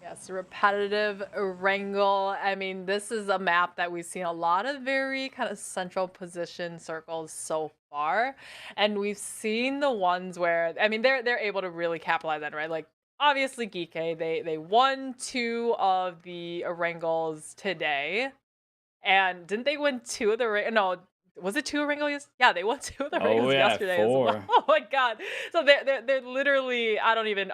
Yes, repetitive Erangel. I mean, this is a map that we've seen a lot of very kind of central position circles so far. And we've seen the ones where, I mean, they're able to really capitalize on it, right? Like, obviously, GEEKAY, they won 2 of the Erangels today. And didn't they win 2 of the, no, was it 2 Erangels? Yeah, they won 2 of the Erangels yesterday 4. as well. Oh my god! So they're literally, I don't even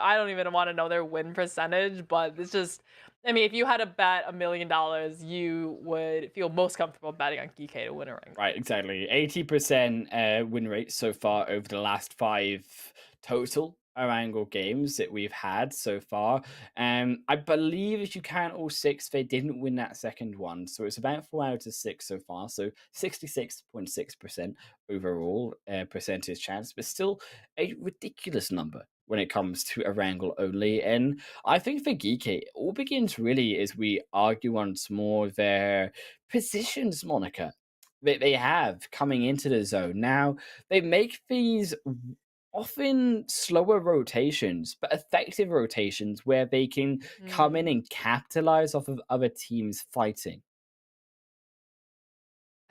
want to know their win percentage, but it's just, I mean, if you had to bet $1 million, you would feel most comfortable betting on GEEKAY to win Erangel. Right, exactly. 80% win rate so far over the last 5 total Erangel games that we've had so far. I believe if you count all six, they didn't win that second one. So it's about 4 out of 6 so far. So 66.6% overall percentage chance, but still a ridiculous number when it comes to Erangel only. And I think for GEEKAY, it all begins really as we argue once more their positions moniker that they have coming into the zone. Now, they make these often slower rotations, but effective rotations where they can come in and capitalize off of other teams fighting.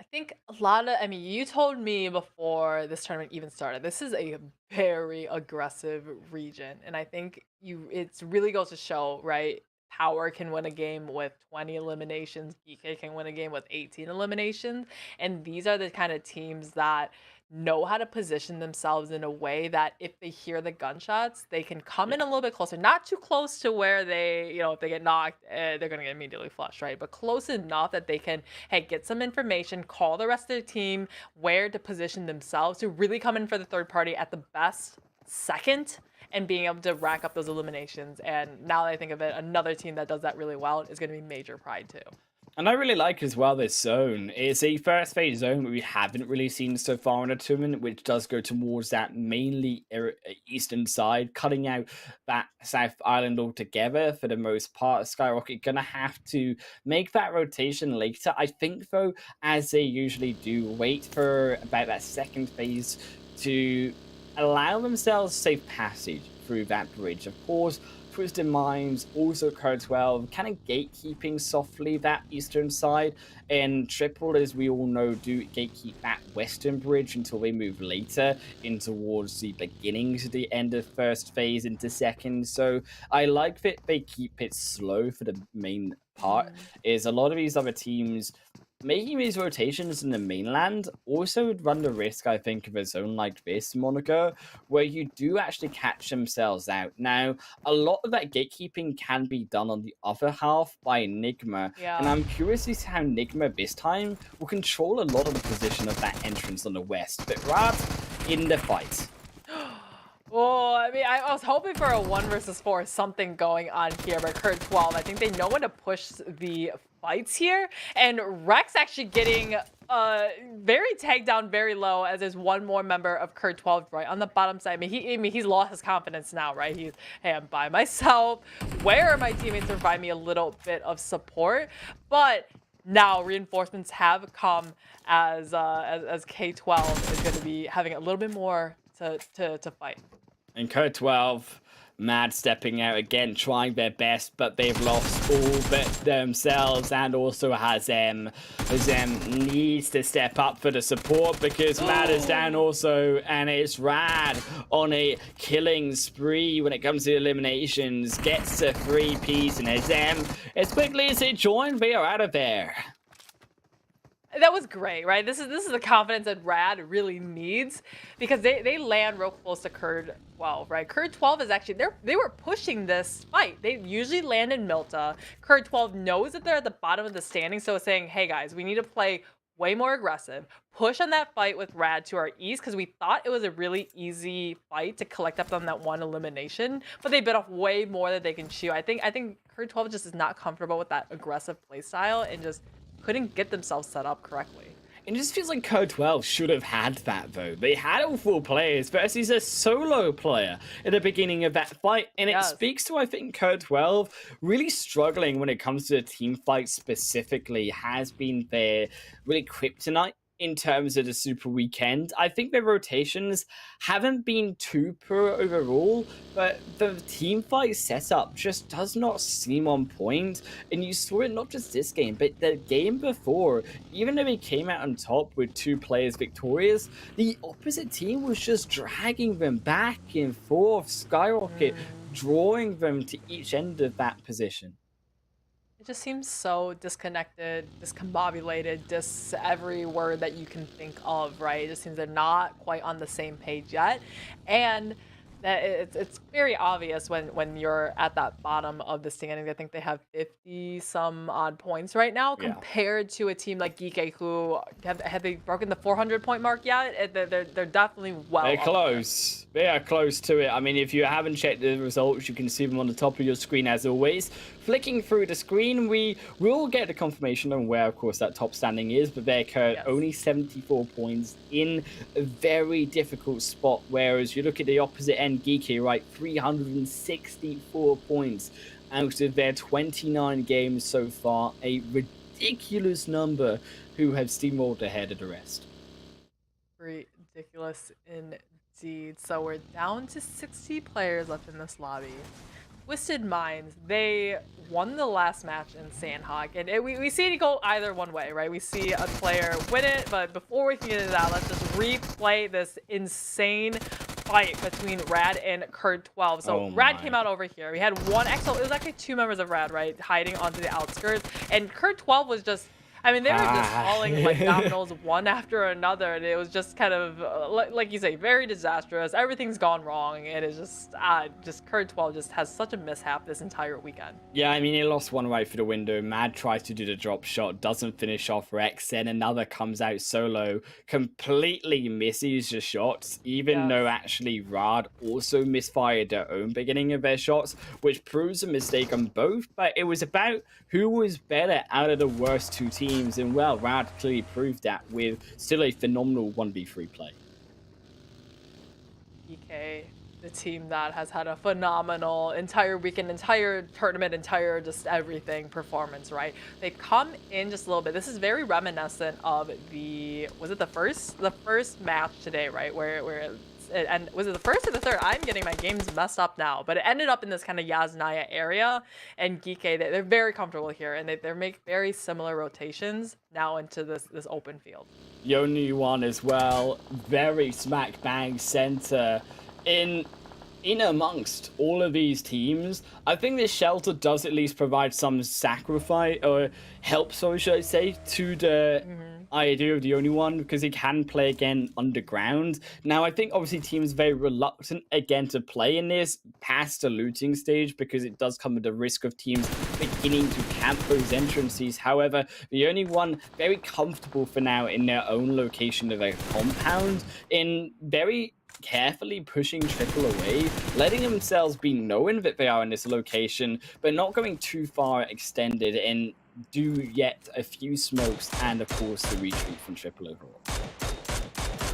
I think a lot of, I mean, you told me before this tournament even started, this is a very aggressive region. And I think it's really goes to show, right? Power can win a game with 20 eliminations. PK can win a game with 18 eliminations. And these are the kind of teams that know how to position themselves in a way that if they hear the gunshots, they can come in a little bit closer, not too close to where they, if they get knocked, they're going to get immediately flushed, right? But close enough that they can, hey, get some information, call the rest of their team, where to position themselves to really come in for the third party at the best second and being able to rack up those eliminations. And now that I think of it, another team that does that really well is going to be Major Pride too. And I really like as well this zone. It's a first phase zone that we haven't really seen so far in a tournament, which does go towards that mainly eastern side, cutting out that South Island altogether for the most part. SKYROCKET gonna have to make that rotation later. I think though, as they usually do, wait for about that second phase to allow themselves safe passage through that bridge. Of course, Twisted Minds, also Code 12, kind of gatekeeping softly that eastern side, and Triple, as we all know, do gatekeep that western bridge until they move later in towards the beginnings of the end of first phase into second. So I like that they keep it slow for the main part, is a lot of these other teams making these rotations in the mainland also would run the risk, I think, of a zone like this, Monica, where you do actually catch themselves out. Now, a lot of that gatekeeping can be done on the other half by NIGMA, and I'm curious to see how NIGMA this time will control a lot of the position of that entrance on the west, but Rad in the fight. Oh, I mean, I was hoping for a 1 versus 4, something going on here, but Curd 12, I think they know when to push the fights here, and Rex actually getting very tagged down very low as there's one more member of Curd 12 right on the bottom side. I mean, he's lost his confidence now, right? He's, hey, I'm by myself. Where are my teammates to provide me a little bit of support? But now reinforcements have come as K12 is going to be having a little bit more to fight. And Code 12, Mad stepping out again, trying their best, but they've lost all but themselves, and also has needs to step up for the support because Mad is down also, and it's Rad on a killing spree when it comes to eliminations, gets a 3-piece, and as quickly as they join, they are out of there. That was great, right? This is the confidence that Rad really needs because they land real close to Curd 12, right? Curd 12 is actually they were pushing this fight. They usually land in Milta. Curd 12 knows that they're at the bottom of the standing, so it's saying, hey guys, we need to play way more aggressive, push on that fight with Rad to our east because we thought it was a really easy fight to collect up on that one elimination, but they bit off way more than they can chew. I think Curd 12 just is not comfortable with that aggressive play style and just couldn't get themselves set up correctly. It just feels like Code 12 should have had that, though. They had all 4 players versus a solo player at the beginning of that fight. And it speaks to, I think, Code 12 really struggling when it comes to the team fight specifically, has been their really kryptonite in terms of the Super Weekend. I think their rotations haven't been too poor overall, but the team fight setup just does not seem on point. And you saw it not just this game, but the game before. Even though they came out on top with 2 players victorious, the opposite team was just dragging them back and forth. SKYROCKET drawing them to each end of that position. It just seems so disconnected, discombobulated, just every word that you can think of, right? It just seems they're not quite on the same page yet. And that it's very obvious when you're at that bottom of the standings. I think they have 50 some odd points right now compared to a team like GEEKAY, who have they broken the 400 point mark yet? They're definitely well. They're close. They are close to it. I mean, if you haven't checked the results, you can see them on the top of your screen as always. Flicking through the screen, we will get the confirmation on where, of course, that top standing is, but they're only 74 points in a very difficult spot, whereas you look at the opposite end, GEEKAY, right, 364 points out of their 29 games so far, a ridiculous number who have steamrolled ahead of the rest. Ridiculous indeed. So we're down to 60 players left in this lobby. Twisted Minds, they won the last match in Sanhok, and we see it go either one way, right? We see a player win it, but before we can get into that, let's just replay this insane fight between Rad and Kurd12. So Rad came out over here. We had one it was actually 2 members of Rad, right, hiding onto the outskirts, and Kurd12 was just, I mean, they were just falling like dominoes one after another, and it was just kind of, like you say, very disastrous. Everything's gone wrong, and it's just Kurd12 just has such a mishap this entire weekend. Yeah, I mean, he lost one right through the window. Mad tries to do the drop shot, doesn't finish off Rex, then another comes out solo, completely misses the shots, even though actually Rad also misfired their own beginning of their shots, which proves a mistake on both, but it was about who was better out of the worst two teams, and well, Rad clearly proved that with still a phenomenal 1v3 play. GEEKAY, the team that has had a phenomenal entire weekend, entire tournament, entire just everything performance, right? They come in just a little bit. This is very reminiscent of was it the first match today, right? Where and was it the first or the third? I'm getting my games messed up now, but it ended up in this kind of Yasnaya area, and GEEKAY, they're very comfortable here, and they make very similar rotations now into this open field. Yonu one as well, very smack bang center in amongst all of these teams. I think this shelter does at least provide some sacrifice or help, so should I say, to the idea of the only one, because he can play again underground. Now, I think obviously teams are very reluctant again to play in this past the looting stage, because it does come with the risk of teams beginning to camp those entrances. However, the only one very comfortable for now in their own location of a compound, in very carefully pushing Triple away, letting themselves be known that they are in this location, but not going too far extended, and do yet a few smokes and of course the retreat from Triple overall.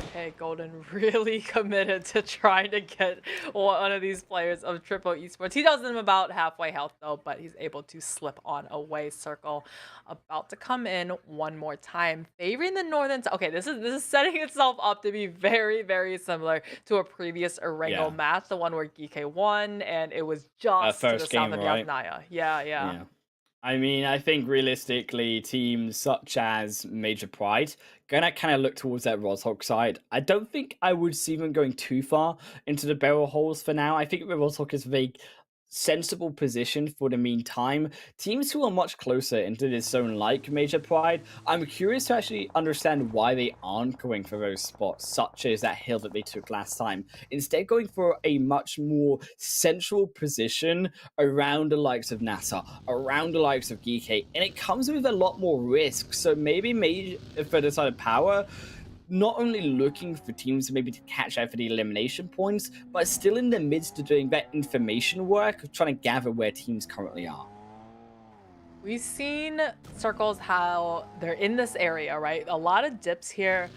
Okay, Golden really committed to trying to get one of these players of Triple Esports. He does them about halfway health though, but he's able to slip on away. Circle about to come in one more time, favoring the northern. Okay, this is setting itself up to be very, very similar to a previous Erangel match, the one where GEEKAY won, and it was just to the south of Yasnaya. Yeah. I mean, I think realistically, teams such as Major Pride gonna kind of look towards that Roshok side. I don't think I would see them going too far into the barrel holes for now. I think the Roshok is a very sensible position for the meantime. Teams who are much closer into this zone like Major Pride, I'm curious to actually understand why they aren't going for those spots, such as that hill that they took last time. Instead, going for a much more central position around the likes of NASR, around the likes of GEEKAY, and it comes with a lot more risk. So maybe for the side of POWR, not only looking for teams maybe to catch out for the elimination points, but still in the midst of doing that information work of trying to gather where teams currently are. We've seen Circles how they're in this area, right? A lot of dips here,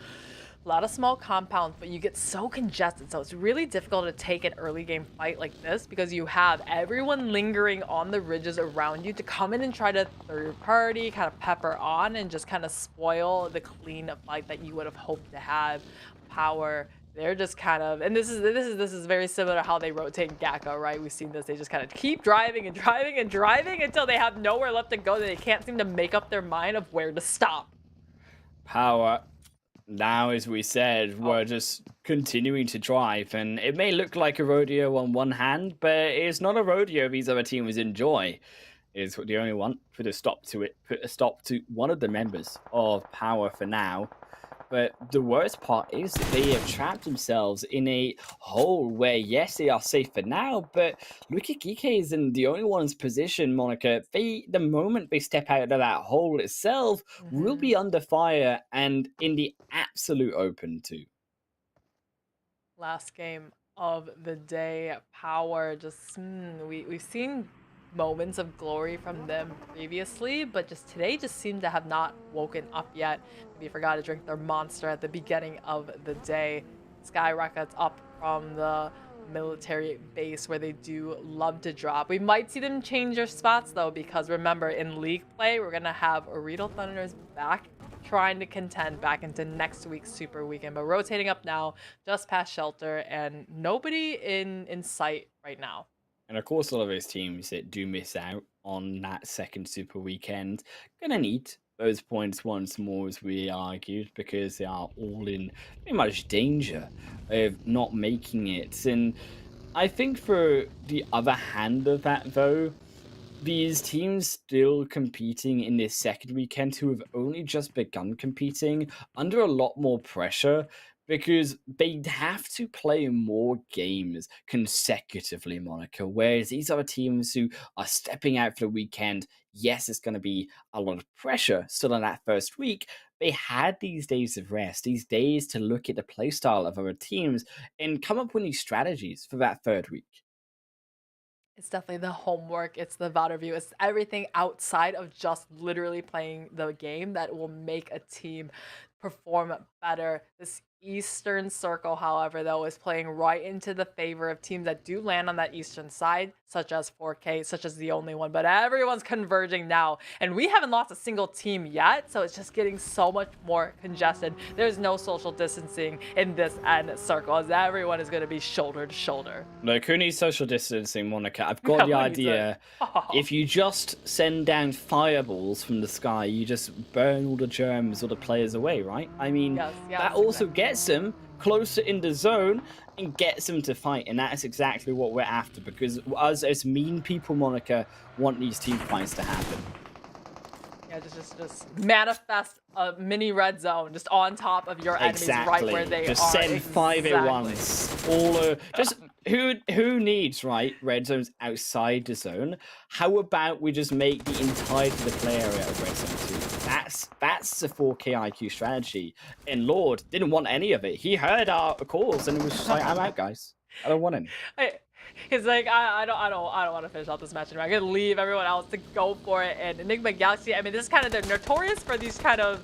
a lot of small compounds, but you get so congested. So it's really difficult to take an early game fight like this, because you have everyone lingering on the ridges around you to come in and try to third party, kind of pepper on and just kind of spoil the clean fight that you would have hoped to have. POWR, they're just kind of, and this is very similar to how they rotate GAKA, right? We've seen this. They just kind of keep driving and driving and driving until they have nowhere left to go. They can't seem to make up their mind of where to stop. POWR, now, as we said, we're just continuing to drive, and it may look like a rodeo on one hand, but it's not a rodeo these other teams enjoy. It's the only one put a stop to one of the members of POWR for now. But the worst part is that they have trapped themselves in a hole where, yes, they are safe for now, but look at GEEKAY is in the only one's position, Monica. The moment they step out of that hole itself, will be under fire and in the absolute open too. Last game of the day, POWR. Just we've seen moments of glory from them previously, but just today just seemed to have not woken up yet. Maybe forgot to drink their monster at the beginning of the day. SKYROCKET's up from the military base where they do love to drop. We might see them change their spots though, because remember, in league play we're gonna have OOREDOO Thunders back trying to contend back into next week's Super Weekend, but rotating up now just past Shelter and nobody in sight right now. And of course, a lot of those teams that do miss out on that second Super Weekend gonna need those points once more, as we argued, because they are all in pretty much danger of not making it. And I think for the other hand of that, though, these teams still competing in this second weekend who have only just begun competing under a lot more pressure, because they'd have to play more games consecutively, Monica. Whereas these other teams who are stepping out for the weekend, yes, it's going to be a lot of pressure still in that first week. They had these days of rest, these days to look at the playstyle of other teams and come up with these strategies for that third week. It's definitely the homework, it's the VOD review, it's everything outside of just literally playing the game that will make a team perform better. This Eastern Circle, however, though, is playing right into the favor of teams that do land on that Eastern side, such as 4K, such as the only one, but everyone's converging now, and we haven't lost a single team yet, so it's just getting so much more congested. There's no social distancing in this end circle, as everyone is going to be shoulder to shoulder. Look, who needs social distancing, Monica? I've got the idea. If you just send down fireballs from the sky, you just burn all the germs or the players away, right? I mean, Yes, that also exactly. gets them closer in the zone and gets them to fight, and that is exactly what we're after, because us as mean people, Monica, want these team fights to happen. Yeah, just manifest a mini red zone just on top of your enemies right where they just are. send 5v1s all just who needs, right, red zones outside the zone? How about we just make the entirety of the play area a red zone 2? That's the 4K IQ strategy, and Lord didn't want any of it. He heard our calls and it was just like, I'm out, guys, I don't want any. He's like, I don't want to finish out this match anymore. I'm gonna leave everyone else to go for it. And Enigma Galaxy, I mean, this is kind of, they're notorious for these kind of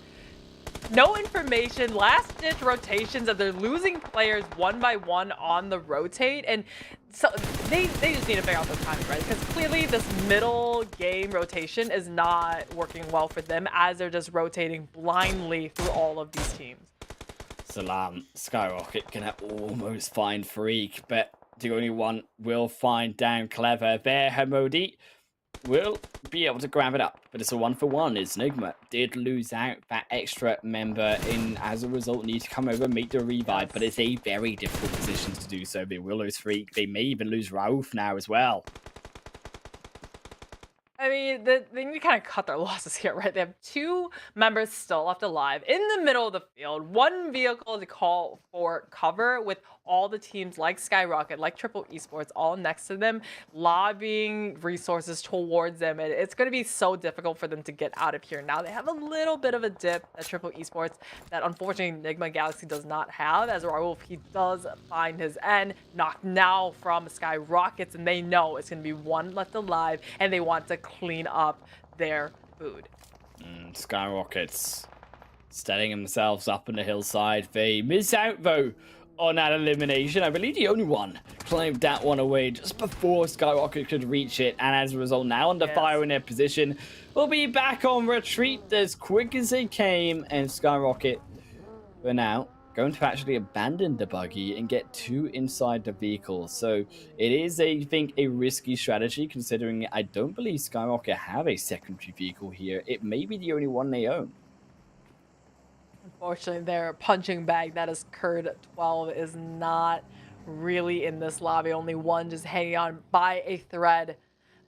no information, last ditch rotations, that they're losing players one by one on the rotate, and so they just need to figure out their timing, right? Because clearly this middle game rotation is not working well for them, as they're just rotating blindly through all of these teams. Salam, SKYROCKET gonna almost find Freak, but the only one will find down Clever there. Hamodi will be able to grab it up, but it's a 1-for-1 as NIGMA did lose out that extra member, and as a result need to come over and make the revive, but it's a very difficult position to do so. They will lose Freak, they may even lose Rauf now as well. I mean, they need to kind of cut their losses here, right? They have 2 members still left alive in the middle of the field, 1 vehicle to call for cover, with all the teams like SKYROCKET, like Triple Esports, all next to them, lobbying resources towards them. And it's going to be so difficult for them to get out of here. Now, they have a little bit of a dip at Triple Esports that unfortunately Enigma Galaxy does not have, as Rauf, he does find his end, knocked now from SKYROCKET, and they know it's going to be 1 left alive, and they want to clean up their food. SKYROCKET's setting themselves up on the hillside. They miss out, though, on that elimination. I believe the only one claimed that one away just before SKYROCKET could reach it, and as a result, now under fire in their position, will be back on retreat as quick as they came, and SKYROCKET, for now, going to actually abandon the buggy and get 2 inside the vehicle. So it is, I think, a risky strategy, considering I don't believe SKYROCKET have a secondary vehicle here. It may be the only one they own. Unfortunately, their punching bag, that is Kurd 12, is not really in this lobby. Only one just hanging on by a thread.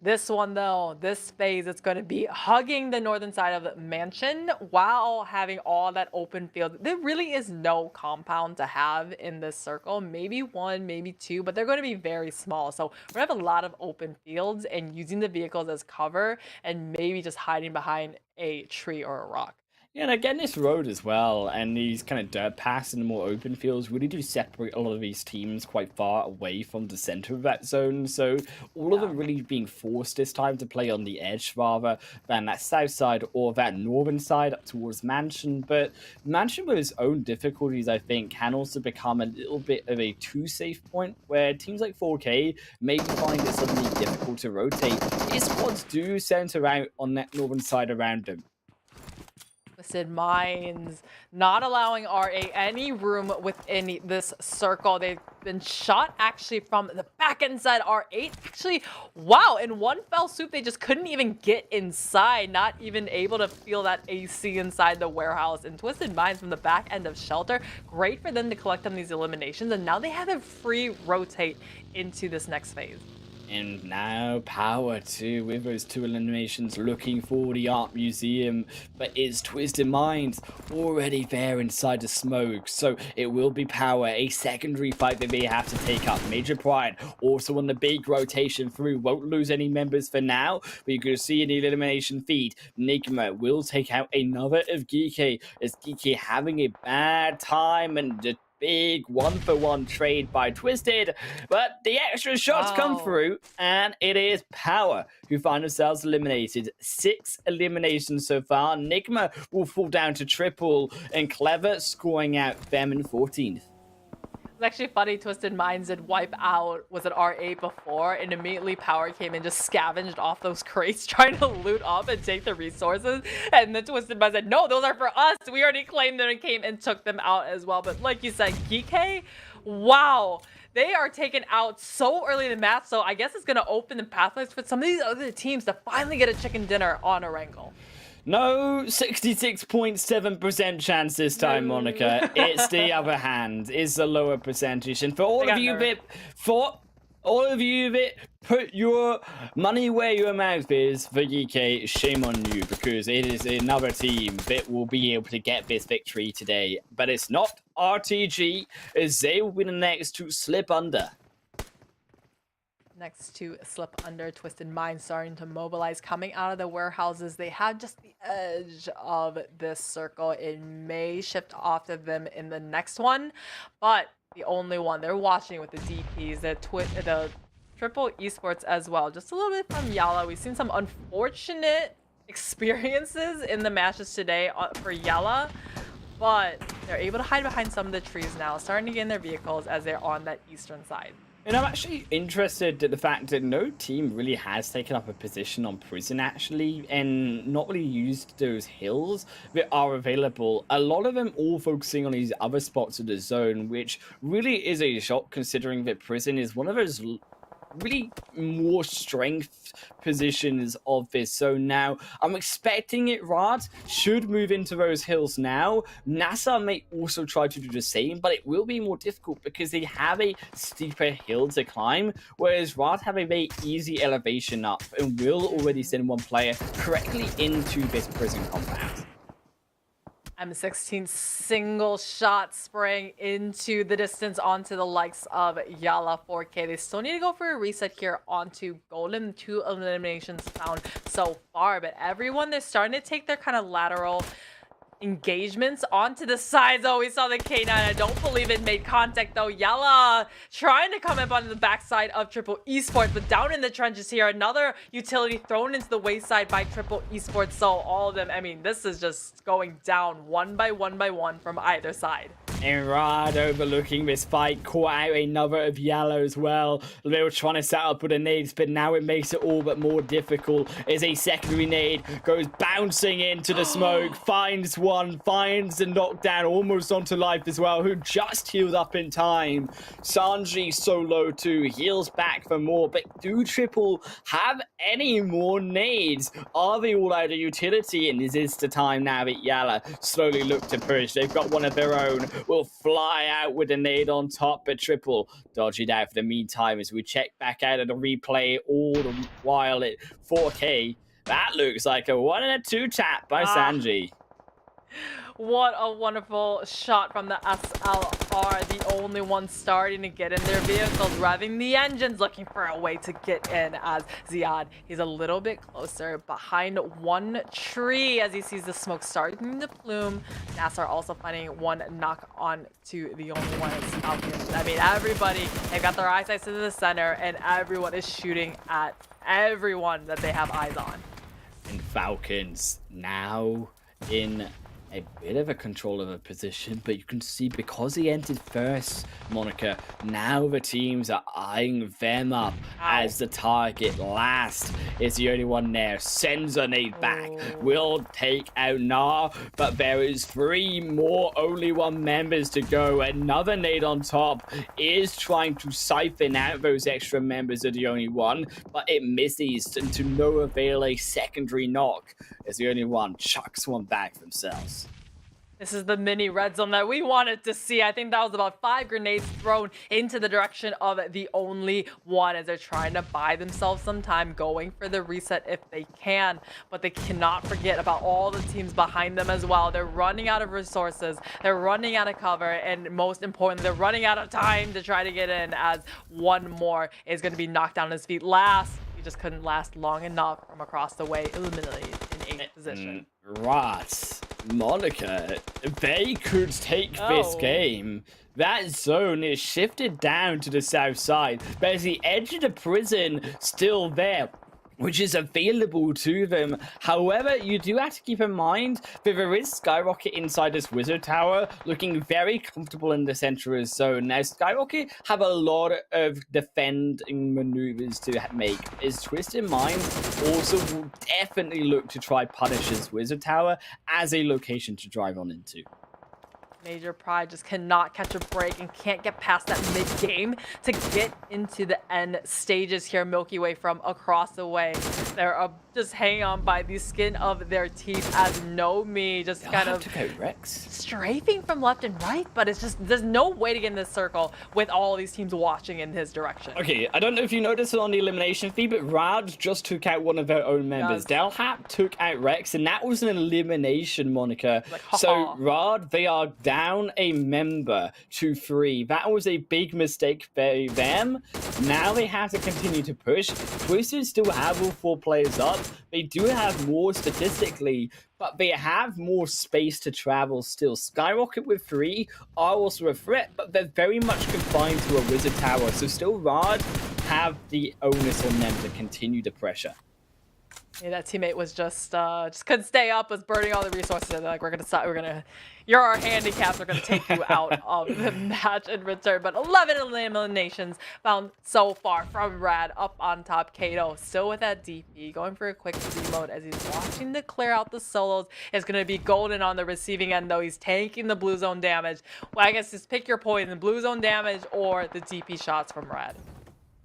This one though, this phase, it's going to be hugging the northern side of the mansion while having all that open field. There really is no compound to have in this circle. Maybe one, maybe two, but they're going to be very small. So we're going to have a lot of open fields and using the vehicles as cover and maybe just hiding behind a tree or a rock. Yeah, and again, this road as well, and these kind of dirt paths and the more open fields really do separate a lot of these teams quite far away from the center of that zone. So all of them really being forced this time to play on the edge rather than that south side or that northern side up towards Mansion. But Mansion with its own difficulties, I think, can also become a little bit of a too safe point where teams like 4K maybe find it suddenly difficult to rotate. Esports do center out on that northern side around them. Twisted Minds not allowing RA any room within this circle. They've been shot actually from the back end side. R8 actually, wow, in one fell swoop they just couldn't even get inside, not even able to feel that AC inside the warehouse. And Twisted Minds from the back end of Shelter, great for them to collect on these eliminations, and now they have a free rotate into this next phase. And now POWR too, with those 2 eliminations, looking for the art museum. But is Twisted Minds already there inside the smoke? So it will be POWR, a secondary fight that they have to take up. Major Pride also on the big rotation through, won't lose any members for now. But you can see in the elimination feed, NIGMA will take out another of GEEKAY, as GEEKAY having a bad time, and the big 1-for-1 trade by Twisted, but the extra shots come through, and it is POWR who find themselves eliminated. 6 eliminations so far. NIGMA will fall down to triple, and Clever scoring out them in 14th. It's actually funny, Twisted Minds did wipe out, was it R8 before, and immediately POWR came and just scavenged off those crates, trying to loot up and take the resources, and then Twisted Minds said, no, those are for us, we already claimed them, and came and took them out as well. But like you said, GEEKAY, wow, they are taken out so early in the match, so I guess it's going to open the pathways for some of these other teams to finally get a chicken dinner on Erangel. No, 66.7% chance this time, Monica. It's the other hand. It's the lower percentage. And for all of you that put your money where your mouth is for GEEKAY, shame on you, because it is another team that will be able to get this victory today. But it's not RTG, as they will be the next to slip under. Next to slip under, Twisted Minds starting to mobilize, coming out of the warehouses. They have just the edge of this circle. It may shift off to them in the next one, but the only one they're watching with the DPs, the triple esports as well. Just a little bit from YALLA. We've seen some unfortunate experiences in the matches today for YALLA, but they're able to hide behind some of the trees now, starting to get in their vehicles as they're on that eastern side. And I'm actually interested in the fact that no team really has taken up a position on Prison, actually, and not really used those hills that are available. A lot of them all focusing on these other spots of the zone, which really is a shock considering that Prison is one of those really more strength positions of this. So now I'm expecting it Rad should move into those hills now. NASR may also try to do the same, but it will be more difficult because they have a steeper hill to climb, whereas Rad have a very easy elevation up and will already send one player correctly into this prison compound. M16 single shot spraying into the distance onto the likes of YALLA 4K. They still need to go for a reset here onto Golden. 2 eliminations found so far, but everyone, they're starting to take their kind of lateral engagements onto the sides. Oh, we saw the K9. I don't believe it made contact though. YALLA trying to come up on the backside of Triple Esports, but down in the trenches here, another utility thrown into the wayside by Triple Esports. So all of them, I mean, this is just going down one by one from either side. And Rad overlooking this fight, caught out another of YALLA as well. They were trying to set up with the nades, but now it makes it all but more difficult as a secondary nade goes bouncing into the smoke, finds one, finds the knockdown almost onto life as well, who just healed up in time. Sanji so low too, heals back for more, but do Triple have any more nades? Are they all out of utility? And is this the time now that YALLA slowly look to push? They've got one of their own. Will will fly out with a nade on top, but Triple dodge it out for the meantime as we check back out of the replay all the while at 4K. That looks like a 1 and a 2 tap by Sanji. What a wonderful shot from the SLR, the only one starting to get in their vehicles, revving the engines, looking for a way to get in as Ziad. He's a little bit closer behind one tree as he sees the smoke starting to plume. NASR also finding one knock on to the only one that's Falcons. I mean, everybody, they've got their eyesight to the center, and everyone is shooting at everyone that they have eyes on. And Falcons now in a bit of a control of a position, but you can see because he entered first, Monica, now the teams are eyeing them up as the target. Last is the only one there, sends a nade back, will take out Nah, but there is 3 more, only 1 members to go. Another nade on top is trying to siphon out those extra members of the only one, but it misses to no avail. A secondary knock as the only one chucks one back themselves. This is the mini red zone that we wanted to see. I think that was about 5 grenades thrown into the direction of the only one as they're trying to buy themselves some time, going for the reset if they can. But they cannot forget about all the teams behind them as well. They're running out of resources. They're running out of cover. And most importantly, they're running out of time to try to get in as one more is going to be knocked down on his feet. Last, he just couldn't last long enough from across the way, eliminated in 8th position. Right. Monica, they could take this game. That zone is shifted down to the south side. There's the edge of the prison still there, which is available to them. However, you do have to keep in mind that there is SKYROCKET inside this wizard tower, looking very comfortable in the center of the zone. Now, SKYROCKET have a lot of defending maneuvers to make. His Twisted Mind also will definitely look to try punish his wizard tower as a location to drive on into. Major Pride just cannot catch a break and can't get past that mid-game to get into the end stages here. Milky Way from across the way. They're just hanging on by the skin of their teeth as Nomi just kind of strafing from left and right, but it's just, there's no way to get in this circle with all these teams watching in his direction. Okay, I don't know if you noticed it on the elimination feed, but Rad just took out one of their own members. Delhap took out Rex, and that was an elimination, Monica. Like, so Rad, they are down a member to 3. That was a big mistake for them. Now they have to continue to push. Twisted still have all 4 players up. They do have more statistically, but they have more space to travel still. SKYROCKET with 3 are also a threat, but they're very much confined to a wizard tower. So still Rad have the onus on them to continue the pressure. Yeah, that teammate was just couldn't stay up, was burning all the resources. And they're like, you're our handicaps, we're gonna take you out of the match in return. But 11 eliminations found so far from Rad up on top. Kato still with that DP, going for a quick reload as he's watching to clear out the solos. It's gonna be golden on the receiving end though. He's tanking the blue zone damage. Well, I guess just pick your poison, blue zone damage or the DP shots from Rad.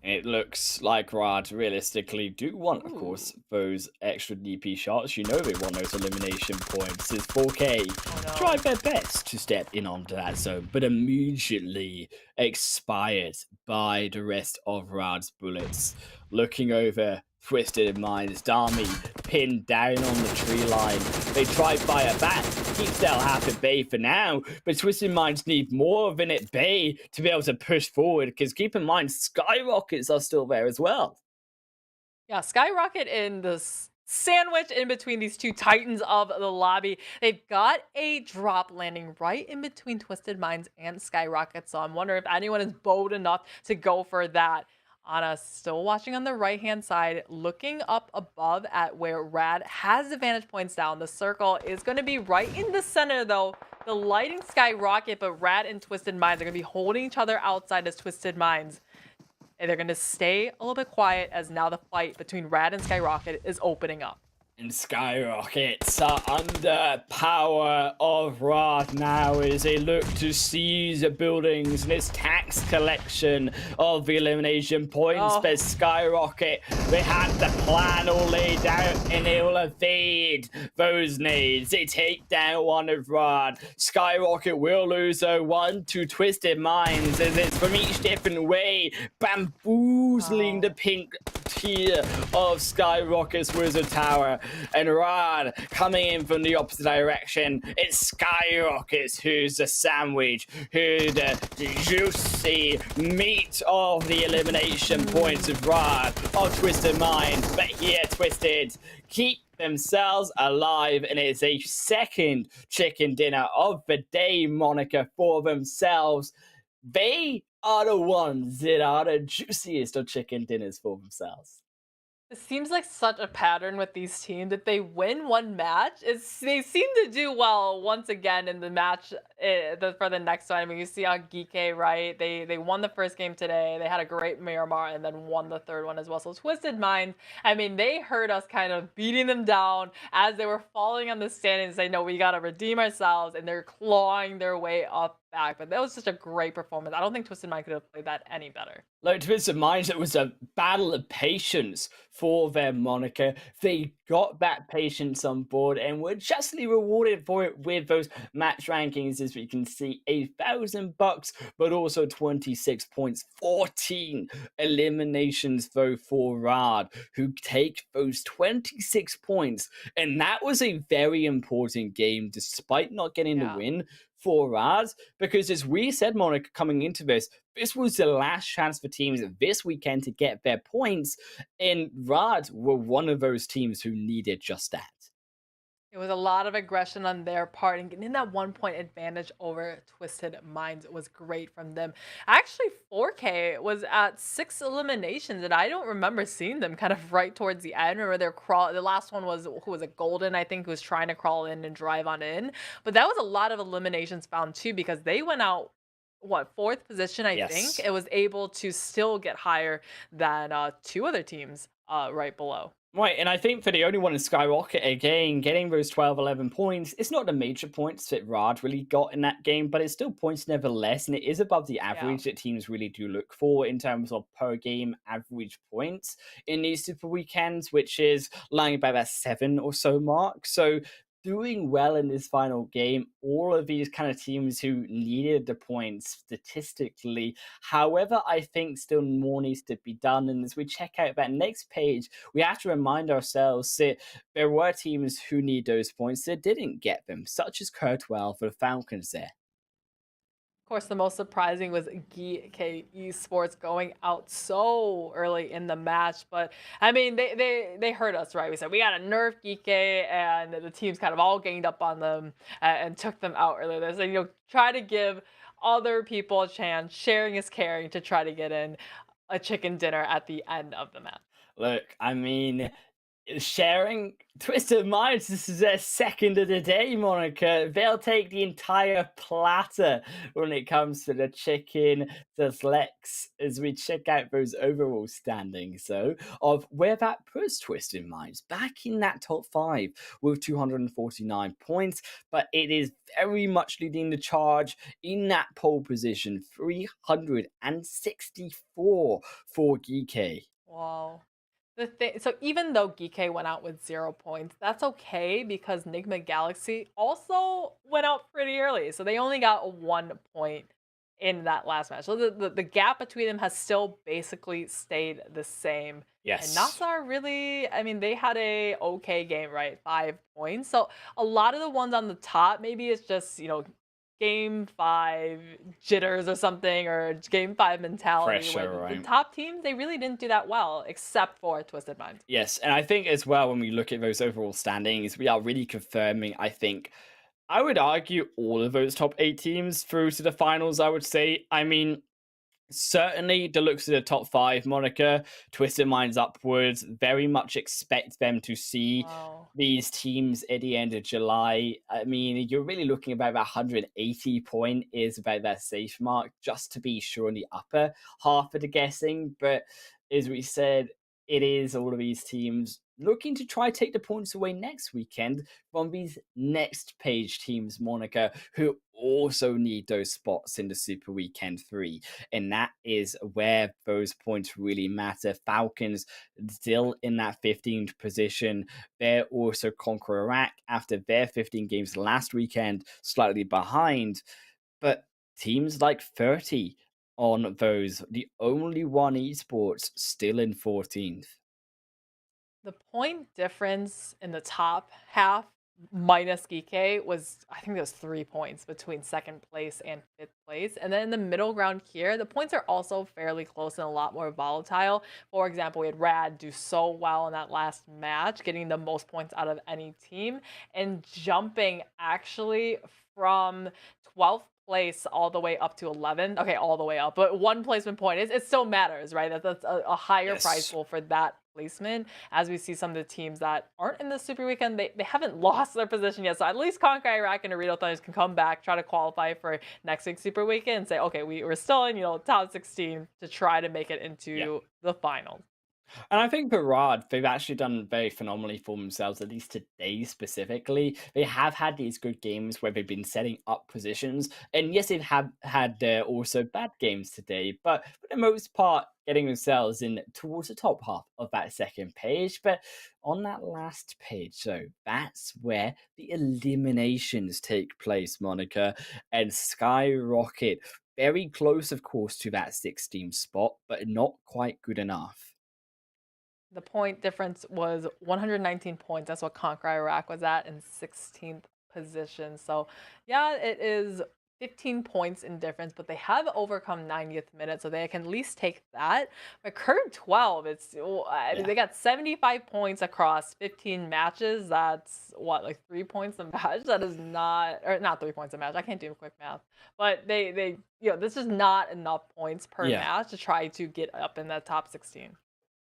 It looks like Rad realistically do want, of course, those extra DP shots. You know they want those elimination points. It's 4K. Try their best to step in onto that zone, but immediately expired by the rest of Rad's bullets. Looking over Twisted Minds, Dami pinned down on the tree line. They try fire back, keeps Delhap at bay for now, but Twisted Minds need more than at bay to be able to push forward, because keep in mind, SKYROCKETs are still there as well. Yeah, SKYROCKET in the sandwich in between these 2 titans of the lobby. They've got a drop landing right in between Twisted Minds and SKYROCKET, so I'm wondering if anyone is bold enough to go for that. Anna still watching on the right-hand side, looking up above at where Rad has the vantage points down. The circle is going to be right in the center, though. The lighting SKYROCKET, but Rad and Twisted Minds are going to be holding each other outside as Twisted Minds. And they're going to stay a little bit quiet as now the fight between Rad and SKYROCKET is opening up. And SKYROCKETs are under power of Wrath now as they look to seize the buildings and its tax collection of the elimination points. But SKYROCKET, they had the plan all laid out and they will evade those nades. They take down one of Wrath. SKYROCKET will lose though one to Twisted Minds as it's from each different way, bamboozling the pink tier of SKYROCKET's Wizard Tower. And Rad coming in from the opposite direction. It's SKYROCKETs who's the sandwich, who's the juicy meat of the elimination points of Rad of Twisted Mind. But here, Twisted keep themselves alive, and it's a second chicken dinner of the day moniker for themselves. They are the ones that are the juiciest of chicken dinners for themselves. It seems like such a pattern with these teams that they win one match. They seem to do well once again in the match for the next one. I mean, you see on GEEKAY, right? They won the first game today. They had a great Miramar and then won the third one as well. So Twisted Minds, I mean, they heard us kind of beating them down as they were falling on the standings. They know we got to redeem ourselves, and they're clawing their way up back. But that was such a great performance. I don't think Twisted Mind could have played that any better. Like Twisted Minds, it was a battle of patience for their moniker. They got that patience on board and were justly rewarded for it with those match rankings, as we can see, $1,000, but also 26 points, 14 eliminations though for Rad, who take those 26 points. And that was a very important game, despite not getting the win for Raz, because as we said, Monica, coming into this was the last chance for teams this weekend to get their points, and Raz were one of those teams who needed just that. It was a lot of aggression on their part, and getting that 1 point advantage over Twisted Minds was great from them. Actually, 4K was at 6 eliminations, and I don't remember seeing them kind of right towards the end. Remember their crawl, the last one was, who was it, Golden, I think, who was trying to crawl in and drive on in. But that was a lot of eliminations found too, because they went out, what, 4th position, I think? It was able to still get higher than 2 other teams right below. Right, and I think for the only one in SKYROCKET, again, getting those 12, 11 points, it's not the major points that Rad really got in that game, but it's still points nevertheless, and it is above the average that teams really do look for in terms of per game average points in these Super Weekends, which is lying about that 7 or so mark. So doing well in this final game, all of these kind of teams who needed the points statistically. However, I think still more needs to be done. And as we check out that next page, we have to remind ourselves that there were teams who need those points that didn't get them, such as Curtwell for the Falcons there. Of course, the most surprising was GEEKAY Esports going out so early in the match. But, I mean, they hurt us, right? We said, we got to nerf GEEKAY, and the teams kind of all ganged up on them and took them out earlier. So, you know, try to give other people a chance. Sharing is caring, to try to get in a chicken dinner at the end of the match. Look, I mean, sharing Twisted Minds, this is their second of the day, Monica. They'll take the entire platter when it comes to the chicken, the Lex, as we check out those overall standings, so of where that puts Twisted Minds back in that top 5 with 249 points, but it is very much leading the charge in that pole position, 364 for GEEKAY. Wow. So even though GEEKAY went out with 0 points, that's okay, because NIGMA Galaxy also went out pretty early. So they only got 1 point in that last match. So the gap between them has still basically stayed the same. Yes. And NASR really, I mean, they had a okay game, right? 5 points. So a lot of the ones on the top, maybe it's just, you know, Game 5 jitters or something, or Game 5 mentality. Pressure, right? The top teams, they really didn't do that well, except for Twisted Minds. Yes, and I think as well, when we look at those overall standings, we are really confirming, I think, I would argue all of those top 8 teams through to the finals, I would say. I mean, certainly the looks of the top 5, Monica, Twisted Minds upwards, very much expect them to see these teams at the end of July. I mean, you're really looking about that 180 point is about that safe mark, just to be sure in the upper half of the guessing. But as we said, it is all of these teams looking to try take the points away next weekend from these next page teams, Monica, who also need those spots in the Super Weekend 3. And that is where those points really matter. Falcons still in that 15th position. They're also CONQUEROR after their 15 games last weekend, slightly behind. But teams like 30 on those, the only one esports still in 14th. The point difference in the top half minus GEEKAY was, I think it was 3 points between second place and fifth place. And then in the middle ground here, the points are also fairly close and a lot more volatile. For example, we had Rad do so well in that last match, getting the most points out of any team and jumping actually from 12th place all the way up to 11. Okay, all the way up, but one placement point it still matters, right? That's a higher prize pool for that placement. As we see some of the teams that aren't in the Super Weekend, they haven't lost their position yet. So at least CONQUEROR and OOREDOO Thunders can come back, try to qualify for next week's Super Weekend and say, okay, we're still in, top 16 to try to make it into the finals. And I think for Rad, they've actually done very phenomenally for themselves, at least today specifically. They have had these good games where they've been setting up positions. And yes, they've had also bad games today, but for the most part, getting themselves in towards the top half of that second page. But on that last page, so that's where the eliminations take place, Monica. And SKYROCKET, very close, of course, to that 16th spot, but not quite good enough. The point difference was 119 points. That's what CONQUEROR was at in 16th position. So yeah, it is 15 points in difference, but they have overcome 90th minute, so they can at least take that. But current 12, they got 75 points across 15 matches. That's what, like 3 points a match? That is not, or not 3 points a match. I can't do quick math, but they this is not enough points per match to try to get up in that top 16.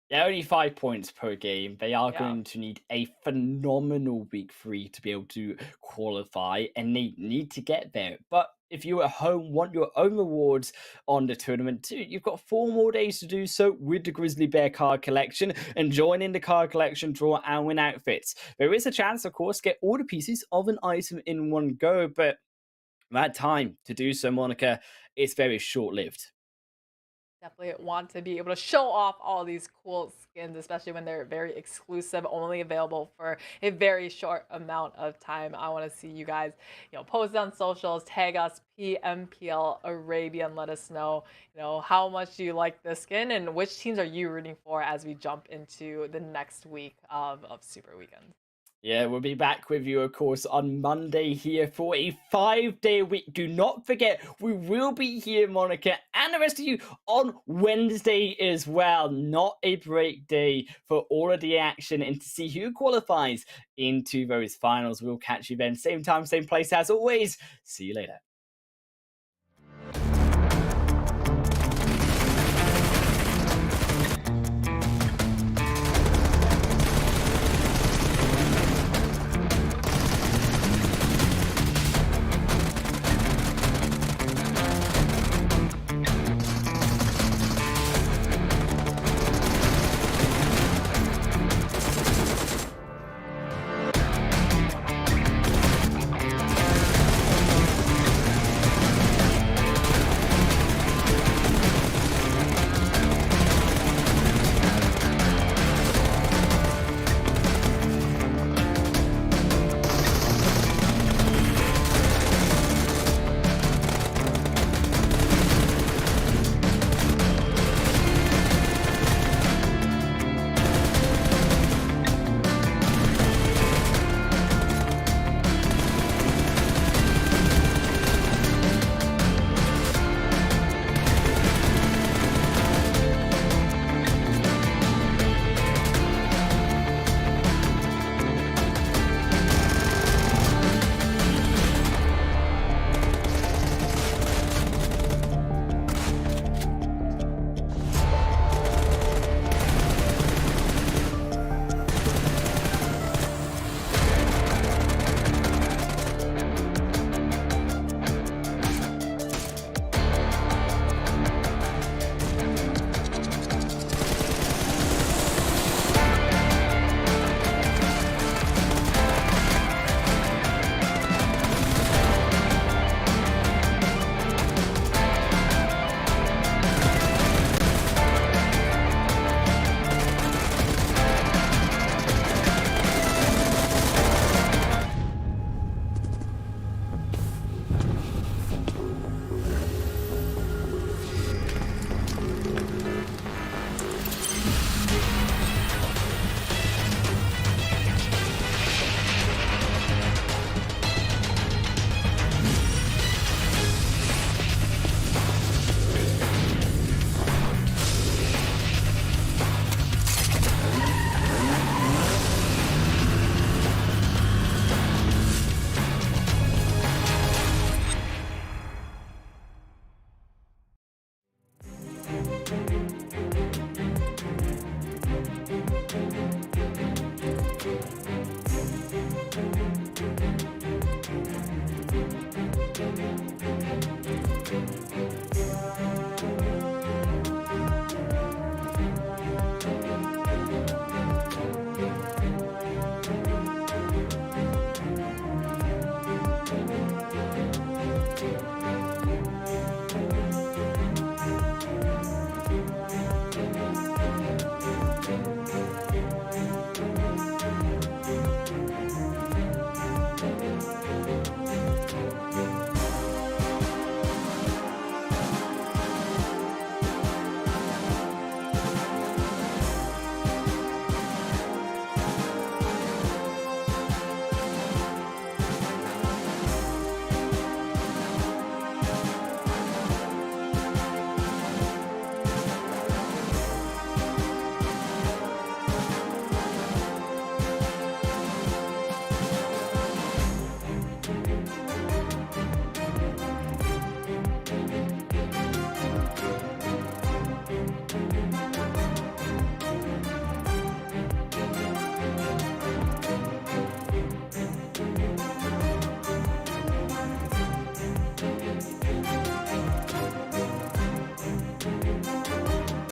Yeah, only 5 points per game. They are going to need a phenomenal week 3 to be able to qualify, and they need to get there. But if you at home want your own rewards on the tournament too, you've got 4 more days to do so with the Grizzly Bear card collection and join in the card collection draw and win outfits. There is a chance, of course, to get all the pieces of an item in one go, but that time to do so, Monica, is very short-lived. Definitely want to be able to show off all these cool skins, especially when they're very exclusive, only available for a very short amount of time. I want to see you guys, post on socials, tag us PMPL Arabia, and let us know, how much you like this skin and which teams are you rooting for as we jump into the next week of Super Weekend. Yeah, we'll be back with you, of course, on Monday here for a 5-day week. Do not forget, we will be here, Monica, and the rest of you on Wednesday as well. Not a break day for all of the action and to see who qualifies into those finals. We'll catch you then. Same time, same place as always. See you later.